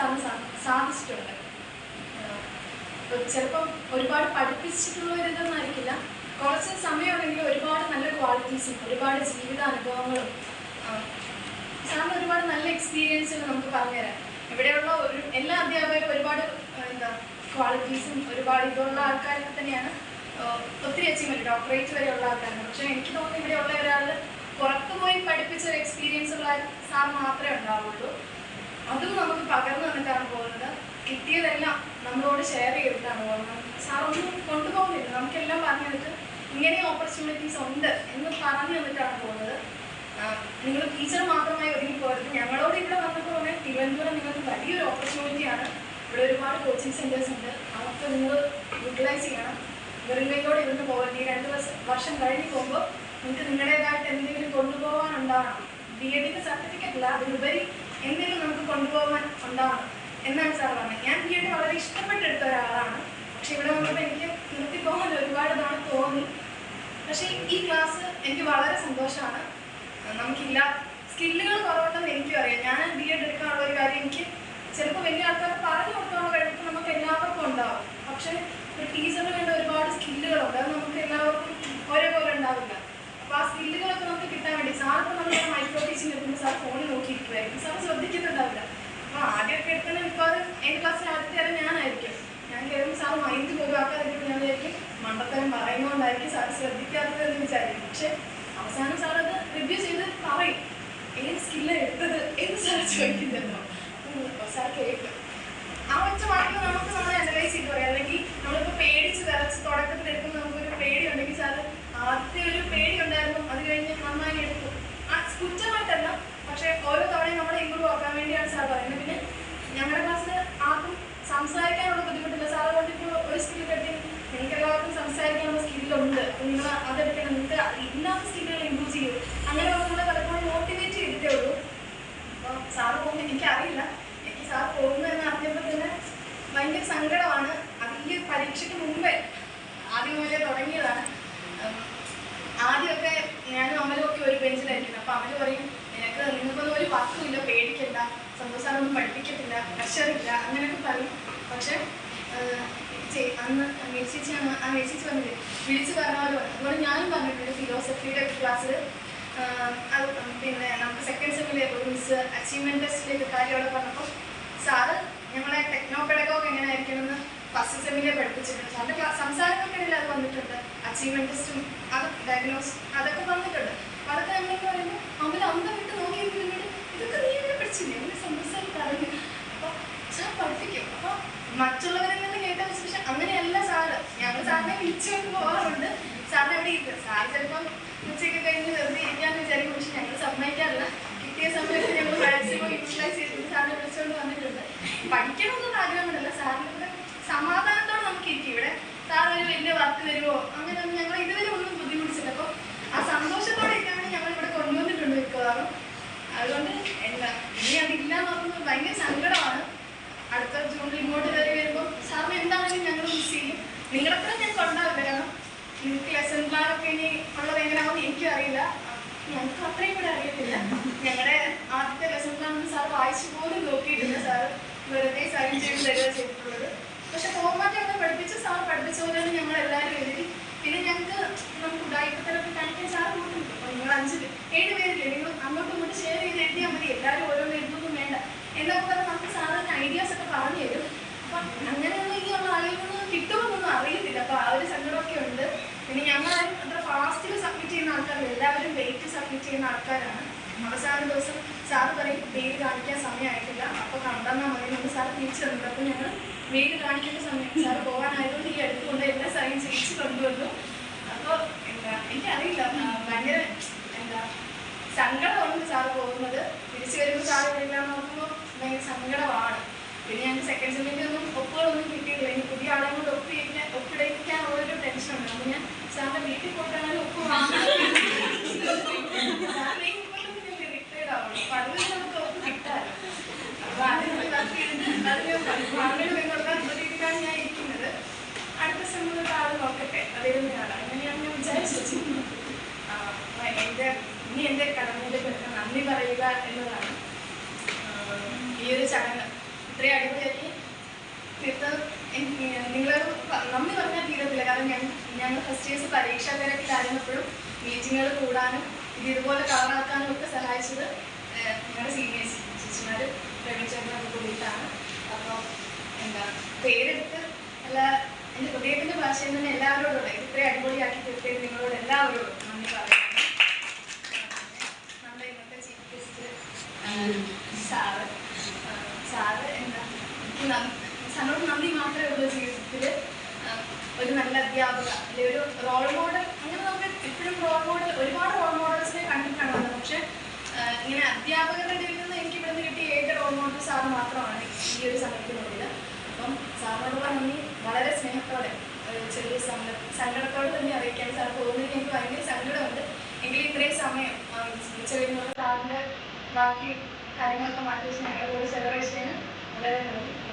സാധിച്ചിട്ടുണ്ട്. ചിലപ്പം ഒരുപാട് പഠിപ്പിച്ചിട്ടുള്ളവരിതൊന്നായിരിക്കില്ല, കുറച്ച് സമയമുണ്ടെങ്കിൽ ഒരുപാട് നല്ല ക്വാളിറ്റീസും ഒരുപാട് ജീവിതാനുഭവങ്ങളും സാറിന് ഒരുപാട് നല്ല എക്സ്പീരിയൻസുകൾ നമുക്ക് പറഞ്ഞുതരാം. ഇവിടെയുള്ള എല്ലാ അധ്യാപകരും ഒരുപാട് എന്താ ക്വാളിറ്റീസും ഒരുപാട് ഇതുള്ള ആൾക്കാരൊക്കെ തന്നെയാണ്. ഒത്തിരി അച്ചീവ്മെന്റ് ഡോക്ടറേറ്റ് വരെയുള്ള ആൾക്കാരാണ്. പക്ഷെ എനിക്ക് തോന്നുന്നു ഇവിടെയുള്ള ഒരാൾ പുറത്തു പോയി പഠിപ്പിച്ച ഒരു എക്സ്പീരിയൻസ് ഉള്ള സാർ മാത്രമേ ഉണ്ടാവുള്ളൂ. അതും നമുക്ക് പകർന്നു തന്നിട്ടാണ് പോകുന്നത്. കിട്ടിയതെല്ലാം നമ്മളോട് ഷെയർ ചെയ്തിട്ടാണ് പോകുന്നത്. സാർ ഒന്നും കൊണ്ടുപോകുന്നില്ല, നമുക്കെല്ലാം പറഞ്ഞു തന്നിട്ട് ഇങ്ങനെ ഓപ്പർച്യൂണിറ്റീസ് ഉണ്ട് എന്ന് പറഞ്ഞു തന്നിട്ടാണ് പോകുന്നത്. നിങ്ങൾ ടീച്ചർ മാത്രമായി ഒതുങ്ങി പോകരുത്. ഞങ്ങളോട് ഇവിടെ വന്നപ്പോൾ തന്നെ തിരുവനന്തപുരം നിങ്ങൾക്ക് വലിയൊരു ഓപ്പർച്യൂണിറ്റിയാണ്. ഇവിടെ ഒരുപാട് കോച്ചിങ് സെൻറ്റേഴ്സ് ഉണ്ട്, അതൊക്കെ നിങ്ങൾ യൂട്ടിലൈസ് ചെയ്യണം. വെറും കൈയോടെ ഇരുന്ന് പോകരുത്. ഈ 2 വർഷം കഴിഞ്ഞ് പോകുമ്പോൾ നിങ്ങൾക്ക് നിങ്ങളുടേതായിട്ട് എന്തെങ്കിലും കൊണ്ടുപോകാൻ ഉണ്ടാവണം. BEd സർട്ടിഫിക്കറ്റ് അല്ല, അതിലുപരി എന്തെങ്കിലും നമുക്ക് കൊണ്ടുപോകാൻ ഉണ്ടാവണം. എന്നാണ് സാർ പറഞ്ഞത്. ഞാൻ ബി.എഡ് വളരെ ഇഷ്ടപ്പെട്ടെടുത്ത ഒരാളാണ്. പക്ഷെ ഇവിടെ വന്നപ്പോൾ എനിക്ക് നിർത്തിപ്പോകാൻ ഒരുപാട് തവണ തോന്നി. പക്ഷേ ഈ ക്ലാസ് എനിക്ക് വളരെ സന്തോഷമാണ്. നമുക്കില്ല സ്കില്ലുകൾ കുറവുണ്ടെന്ന് എനിക്കും അറിയാം. ഞാൻ ബി.എഡ് എടുക്കാനുള്ള ഒരു കാര്യം എനിക്ക് ചിലപ്പോൾ വലിയ ആൾക്കാർ പറഞ്ഞു കൊടുക്കാനുള്ള കഴിവ് നമുക്ക് എല്ലാവർക്കും ഉണ്ടാവും. പക്ഷേ ഒരു ടീച്ചറിന് വേണ്ട ഒരുപാട് സ്കില്ലുകളുണ്ട്. അത് നമുക്ക് എല്ലാവർക്കും ഒരേപോലെ ഉണ്ടാവില്ല. അപ്പോൾ ആ സ്കില്ലുകളൊക്കെ നമുക്ക് കിട്ടാൻ വേണ്ടി സാറിപ്പോൾ നമ്മൾ മൈക്രോ ടീച്ചിങ് എടുക്കുമ്പോൾ സാർ ഫോണിൽ നോക്കിയിരിക്കുമായിരിക്കും. സാർ ശ്രദ്ധിക്കുന്നുണ്ടാവില്ല. അപ്പോൾ ആദ്യമൊക്കെ എടുക്കുന്ന മിക്കവാറും എൻ്റെ ക്ലാസ്സിൽ ആദ്യത്തെ ആരും ഞാനായിരിക്കും. ഞാൻ കയറുമ്പോൾ സാർ മൈൻഡ് ഒഴിവാക്കാതിരിക്കും. ഞാൻ വിചാരിക്കും മണ്ടത്തരം പറയുന്നതുകൊണ്ടായിരിക്കും സാർ ശ്രദ്ധിക്കാത്തത് എന്ന് വിചാരിക്കും. പക്ഷെ അവസാനം സാർ അത് റിവ്യൂ ചെയ്ത് പറയും ഏത് സ്കില്ല് എടുത്തത് എന്ന് സാർ ചോദിക്കുന്നല്ലോ. സാർ കേൾക്കും. ആ ഒറ്റ വാക്കിൽ നമുക്ക് നമ്മളെ അനലൈസ് ചെയ്ത് പറയാം. അല്ലെങ്കിൽ നമ്മളിപ്പോൾ പേടിച്ച് വിറച്ച് തുടക്കത്തിൽ എടുക്കുമ്പോൾ നമുക്കൊരു പേടി ഉണ്ടെങ്കിൽ സാർ ആദ്യത്തെ ഒരു പേടി ഉണ്ടായിരുന്നു, അത് കഴിഞ്ഞ് നന്നായി എടുക്കും. ആ കുറ്റമായിട്ടല്ല, പക്ഷെ ഓരോ തവണയും നമ്മളെ ഇമ്പ്രൂവ് ആക്കാൻ വേണ്ടിയാണ് സാർ പറയുന്നത്. പിന്നെ ഞങ്ങളുടെ ക്ലാസ്സിൽ ആർക്കും സംസാരിക്കാനുള്ള ബുദ്ധിമുട്ടില്ല. സാറ് കൊണ്ടിപ്പോൾ ഒരു സ്കില്ല് കെട്ടി നിങ്ങൾക്ക് എല്ലാവർക്കും സംസാരിക്കാനുള്ള സ്കില്ലുണ്ട്. അപ്പോൾ നിങ്ങൾ അതെടുക്കണം. നിങ്ങൾക്ക് ഇല്ലാത്ത സ്കില്ലുകൾ ഇമ്പ്രൂവ് ചെയ്യും. അങ്ങനെ നമ്മളെ പലപ്പോഴും മോട്ടിവേറ്റ് ചെയ്തിട്ടേ ഉള്ളൂ. അപ്പോൾ സാറ് പോകുമ്പോൾ എനിക്കറിയില്ല. എനിക്ക് സാർ പോകുന്നതെന്ന് അറിഞ്ഞപ്പോൾ തന്നെ ഭയങ്കര സങ്കടമാണ്. അത് ഈ പരീക്ഷയ്ക്ക് മുമ്പേ ആദ്യം മുതലേ തുടങ്ങിയതാണ്. ആദ്യമൊക്കെ ഞാനും അമലും ഒക്കെ ഒരു ബെഞ്ചിലായിരിക്കും. അപ്പോൾ അമല് പറയും നിങ്ങൾക്കൊന്നും ഒരു വർക്കുമില്ല, പേടിക്കണ്ട, സന്തോഷാനൊന്നും പഠിപ്പിക്കത്തില്ല, പ്രഷറില്ല, അങ്ങനെയൊക്കെ പറയും. പക്ഷെ അന്ന് മേഴ്ചേച്ചി വന്നില്ലേ വിളിച്ച് പറഞ്ഞാലും അതുപോലെ ഞാനും പറഞ്ഞിട്ടുണ്ട്. ഫിലോസഫിയുടെ ക്ലാസ്സിൽ അത് പിന്നെ നമുക്ക് സെക്കൻഡ് സെമ്മിലെ ഒരു മിസ് അച്ചീവ്മെൻറ്റ് ടെസ്റ്റിലേക്ക് കാര്യം അവിടെ പറഞ്ഞപ്പോൾ സാറ് ഞങ്ങളെ ടെക്നോ പെഡഗോഗ് എങ്ങനെ ആയിരിക്കണമെന്ന് ഫസ്റ്റ് സെമ്മിലെ പഠിപ്പിച്ചിട്ടുണ്ട്. സാറിൻ്റെ സംസാരങ്ങൾക്കിടയിൽ അത് വന്നിട്ടുണ്ട്. അച്ചീവ്മെൻറ്റ് ടെസ്റ്റും അത് ഡയഗ്നോസ് അതൊക്കെ വന്നിട്ടുണ്ട്. അപ്പോൾ അതൊക്കെ നമ്മളെന്ന് പറയുമ്പോൾ അമ്മ അന്തം വിട്ട് നോക്കിയിരിക്കുന്നത് ഇതൊക്കെ നീ എന്നെ പഠിച്ചില്ലേ എന്നെ സംസാരിച്ച് പറഞ്ഞു. അപ്പോൾ സാർ പഠിപ്പിക്കും. അപ്പോൾ മറ്റുള്ളവരിൽ നിന്ന് കേട്ടതിന് ശേഷം അങ്ങനെയല്ല സാറ്. ഞങ്ങൾ സാറിനെ വിളിച്ചുകൊണ്ട് പോകാറുണ്ട്. സാറിനെ അവിടെ ഇരിക്കും. സാർ ചിലപ്പം ഉച്ചയ്ക്ക് കഴിഞ്ഞ് വെറുതെ ഇരിക്കാമെന്ന് വിചാരിക്കും. പക്ഷെ ഞങ്ങൾ സമ്മതിക്കാറില്ല. കിട്ടിയ സമയത്ത് ഞങ്ങൾ മാക്സിമം യൂട്ടിലൈസ് ചെയ്തിട്ട് സാറിനെ വിളിച്ചുകൊണ്ട് വന്നിട്ടുണ്ട്. പഠിക്കണമെന്നുള്ള ആഗ്രഹമല്ല, സാറിൻ്റെ സമാധാനത്തോടെ നമുക്ക് ഇരിക്കും. ഇവിടെ സാർ ഒരു വലിയ വർക്ക് തരുമോ അങ്ങനെയൊന്നും ഞങ്ങൾ ഇതുവരെ ഒന്നും ബുദ്ധിമുട്ടിച്ചില്ല. അപ്പോൾ ആ സന്തോഷത്തോടെ ഇരിക്കാൻ വേണ്ടി ഞങ്ങൾ ഇവിടെ കൊണ്ടുവന്നിട്ടുണ്ട് മിക്കവാറും. അതുകൊണ്ട് എന്താ ഇനി അതില്ലാന്ന് പറയുന്നത് ഭയങ്കര സങ്കടമാണ്. അടുത്ത ജൂണിൽ ഇങ്ങോട്ട് കയറി വരുമ്പോൾ സാറിന് എന്താണെങ്കിലും ഞങ്ങൾ മിസ് ചെയ്യും. നിങ്ങളെപ്പോഴും ഞാൻ കൊണ്ടാവില്ല. കാരണം നിങ്ങൾക്ക് ലെസൺ പ്ലാനൊക്കെ ഇനി ഉള്ളത് എങ്ങനെയാണെന്ന് എനിക്കും അറിയില്ല. ഞങ്ങൾക്ക് അത്രയും കൂടെ അറിയത്തില്ല. ഞങ്ങളുടെ ആദ്യത്തെ ലെസൺ പ്ലാൻ സാർ വായിച്ചു പോലും നോക്കിയിട്ടില്ല. സാർ വെറുതെ സൈൻ ചെയ്ത് തരിക ചെയ്തിട്ടുള്ളത്. പക്ഷെ ഫോർമാറ്റ് ഒക്കെ പഠിപ്പിച്ച് സാർ പഠിപ്പിച്ച പോലെയാണ് ഞങ്ങൾ എല്ലാവരും എഴുതി. പിന്നെ ഞങ്ങൾക്ക് നമുക്ക് ഉടായിപ്പത്തരൊക്കെ കാണിക്കാൻ സാർ കൂട്ടുന്നുണ്ട്. അപ്പോൾ നിങ്ങൾ 7 പേരില്ലേ, നിങ്ങൾ അങ്ങോട്ടും ഇങ്ങോട്ടും ഷെയർ ചെയ്ത് എഴുതിയാൽ മതി. എല്ലാവരും ഓരോന്ന് എഴുതൊന്നും വേണ്ട എന്നൊക്കെ പറഞ്ഞാൽ നമുക്ക് സാറിന് ഐഡിയാസ് ഒക്കെ പറഞ്ഞു തരും. അപ്പം അങ്ങനെയുള്ള ഇനിയുള്ള ആളുകൾക്കൊന്നും കിട്ടുമെന്നൊന്നും അറിയത്തില്ല. അപ്പോൾ ആ ഒരു സങ്കടമൊക്കെ ഉണ്ട്. പിന്നെ ഞങ്ങളാരും അത്ര ഫാസ്റ്റിൽ സബ്മിറ്റ് ചെയ്യുന്ന ആൾക്കാരല്ല, എല്ലാവരും വെയിറ്റ് സബ്മിറ്റ് ചെയ്യുന്ന ആൾക്കാരാണ്. അവസാന ദിവസം സാർ പറയും പേര് കാണിക്കാൻ സമയമായിട്ടില്ല, അപ്പോൾ കണ്ടെന്നാൽ മതി എന്ന് സാർ തിരിച്ചു തന്നത്. അപ്പോൾ ഞങ്ങൾ പേര് കാണിക്കേണ്ട സമയം സാർ പോകാനായതുകൊണ്ട് ഈ അടുത്തുകൊണ്ട് എല്ലാ സൈൻ ചെയ്യിച്ച് കൊണ്ടുവന്നു. അപ്പോൾ എന്താ എനിക്കറിയില്ല, ഭയങ്കര എന്താ സങ്കടമുണ്ട് സാർ പോകുന്നത്. തിരിച്ചു വരുമ്പോൾ സാർ വരില്ലാന്ന് നോക്കുമ്പോൾ ഭയങ്കര സങ്കടമാണ്. പിന്നെ ഞങ്ങൾക്ക് സെക്കൻഡ് സെമ്മിൻ്റെ ഒന്നും ഒപ്പുകളൊന്നും കിട്ടിയിട്ടില്ല. ഇനി പുതിയ ആളെ കൊണ്ട് ഒപ്പിടയ്ക്കാൻ ഓരോ ടെൻഷനുണ്ട്. അപ്പോൾ ഞാൻ സാറിൻ്റെ വീട്ടിൽ പോയിട്ടാണെങ്കിൽ ഒപ്പ് വാങ്ങാൻ റിട്ടയർഡ് ആവണം. അപ്പോൾ അതുകൊണ്ട് നമുക്ക് ഒപ്പ് കിട്ടാറ്. അപ്പോൾ അതിനുള്ള വർക്ക് ചെയ്തിട്ട് അതിന് വാങ്ങണം എന്നുള്ള രീതിയിലാണ് ഞാൻ ഇരിക്കുന്നത്. അടുത്ത സെമ്മിൽ ആൾ നോക്കട്ടെ, അതിരുന്നയാളാണ്. അങ്ങനെയാണ് ഞാൻ വിചാരിച്ചു വെച്ചിരുന്നത്. ഇനി എൻ്റെ കടമയിലേക്ക് നന്ദി പറയുക എന്നതാണ് ഈ ഒരു ചടങ്ങ്. ഇത്രയും അടിപൊളിയാക്കി തീർത്തത് നിങ്ങൾ നന്ദി പറഞ്ഞാൽ തീരത്തില്ല. കാരണം ഞങ്ങൾ ഫസ്റ്റ് ഇയേഴ്സ് പരീക്ഷാ തിരക്കിലായിരുന്നപ്പോഴും മീറ്റിങ്ങുകൾ കൂടാനും ഇതുപോലെ കളറാക്കാനും ഒക്കെ സഹായിച്ചത് ഞങ്ങളുടെ സീനിയേഴ്സ് ചേച്ചിമാർ പ്രേമിച്ചേട്ടനൊക്കെ കൂടിയിട്ടാണ്. അപ്പോൾ എന്താ പേരെടുത്ത് അല്ല എൻ്റെ ഹൃദയത്തിൻ്റെ ഭാഷയിൽ തന്നെ എല്ലാവരോടും ഇത്രയും അടിപൊളിയാക്കി തീർത്തത് നിങ്ങളോട് എല്ലാവരോടും നന്ദി പറയുന്നു. നമ്മുടെ ഇന്നത്തെ ചീഫ് ഗസ്റ്റ് സാറ് എന്താ സാറിനോട് നന്ദി മാത്രമേ ഉള്ളൂ. ജീവിതത്തിൽ ഒരു നല്ല അധ്യാപക അല്ലെങ്കിൽ ഒരു റോൾ മോഡൽ, അങ്ങനെ നമുക്ക് ഇപ്പോഴും റോൾ മോഡൽ ഒരുപാട് റോൾ മോഡൽസിനെ കണ്ടിട്ടാണ്. പക്ഷെ ഇങ്ങനെ അധ്യാപകരുടെ ഇടയിൽ നിന്ന് എനിക്ക് ഇവിടെ നിന്ന് കിട്ടിയ ഏക റോൾ മോഡൽ സാറ് മാത്രമാണ് ഈ ഒരു സമയത്തിനുള്ളിൽ. അപ്പം സാറിനോടുള്ള നന്ദി വളരെ സ്നേഹത്തോടെ ചെറിയ സങ്കടത്തോടെ തന്നെ അറിയിക്കാൻ. സാർ പോകുന്നതിന് എനിക്ക് ഭയങ്കര സങ്കടമുണ്ട്. എങ്കിലും ഇത്രയും സമയം ഉച്ച കഴിഞ്ഞുള്ള സാറിൻ്റെ ബാക്കി കാര്യങ്ങളൊക്കെ മാറ്റി വെച്ച് ഞങ്ങളുടെ കൂടെ സെലിബ്രേറ്റ് ചെയ്യാൻ വളരെ നന്ദി.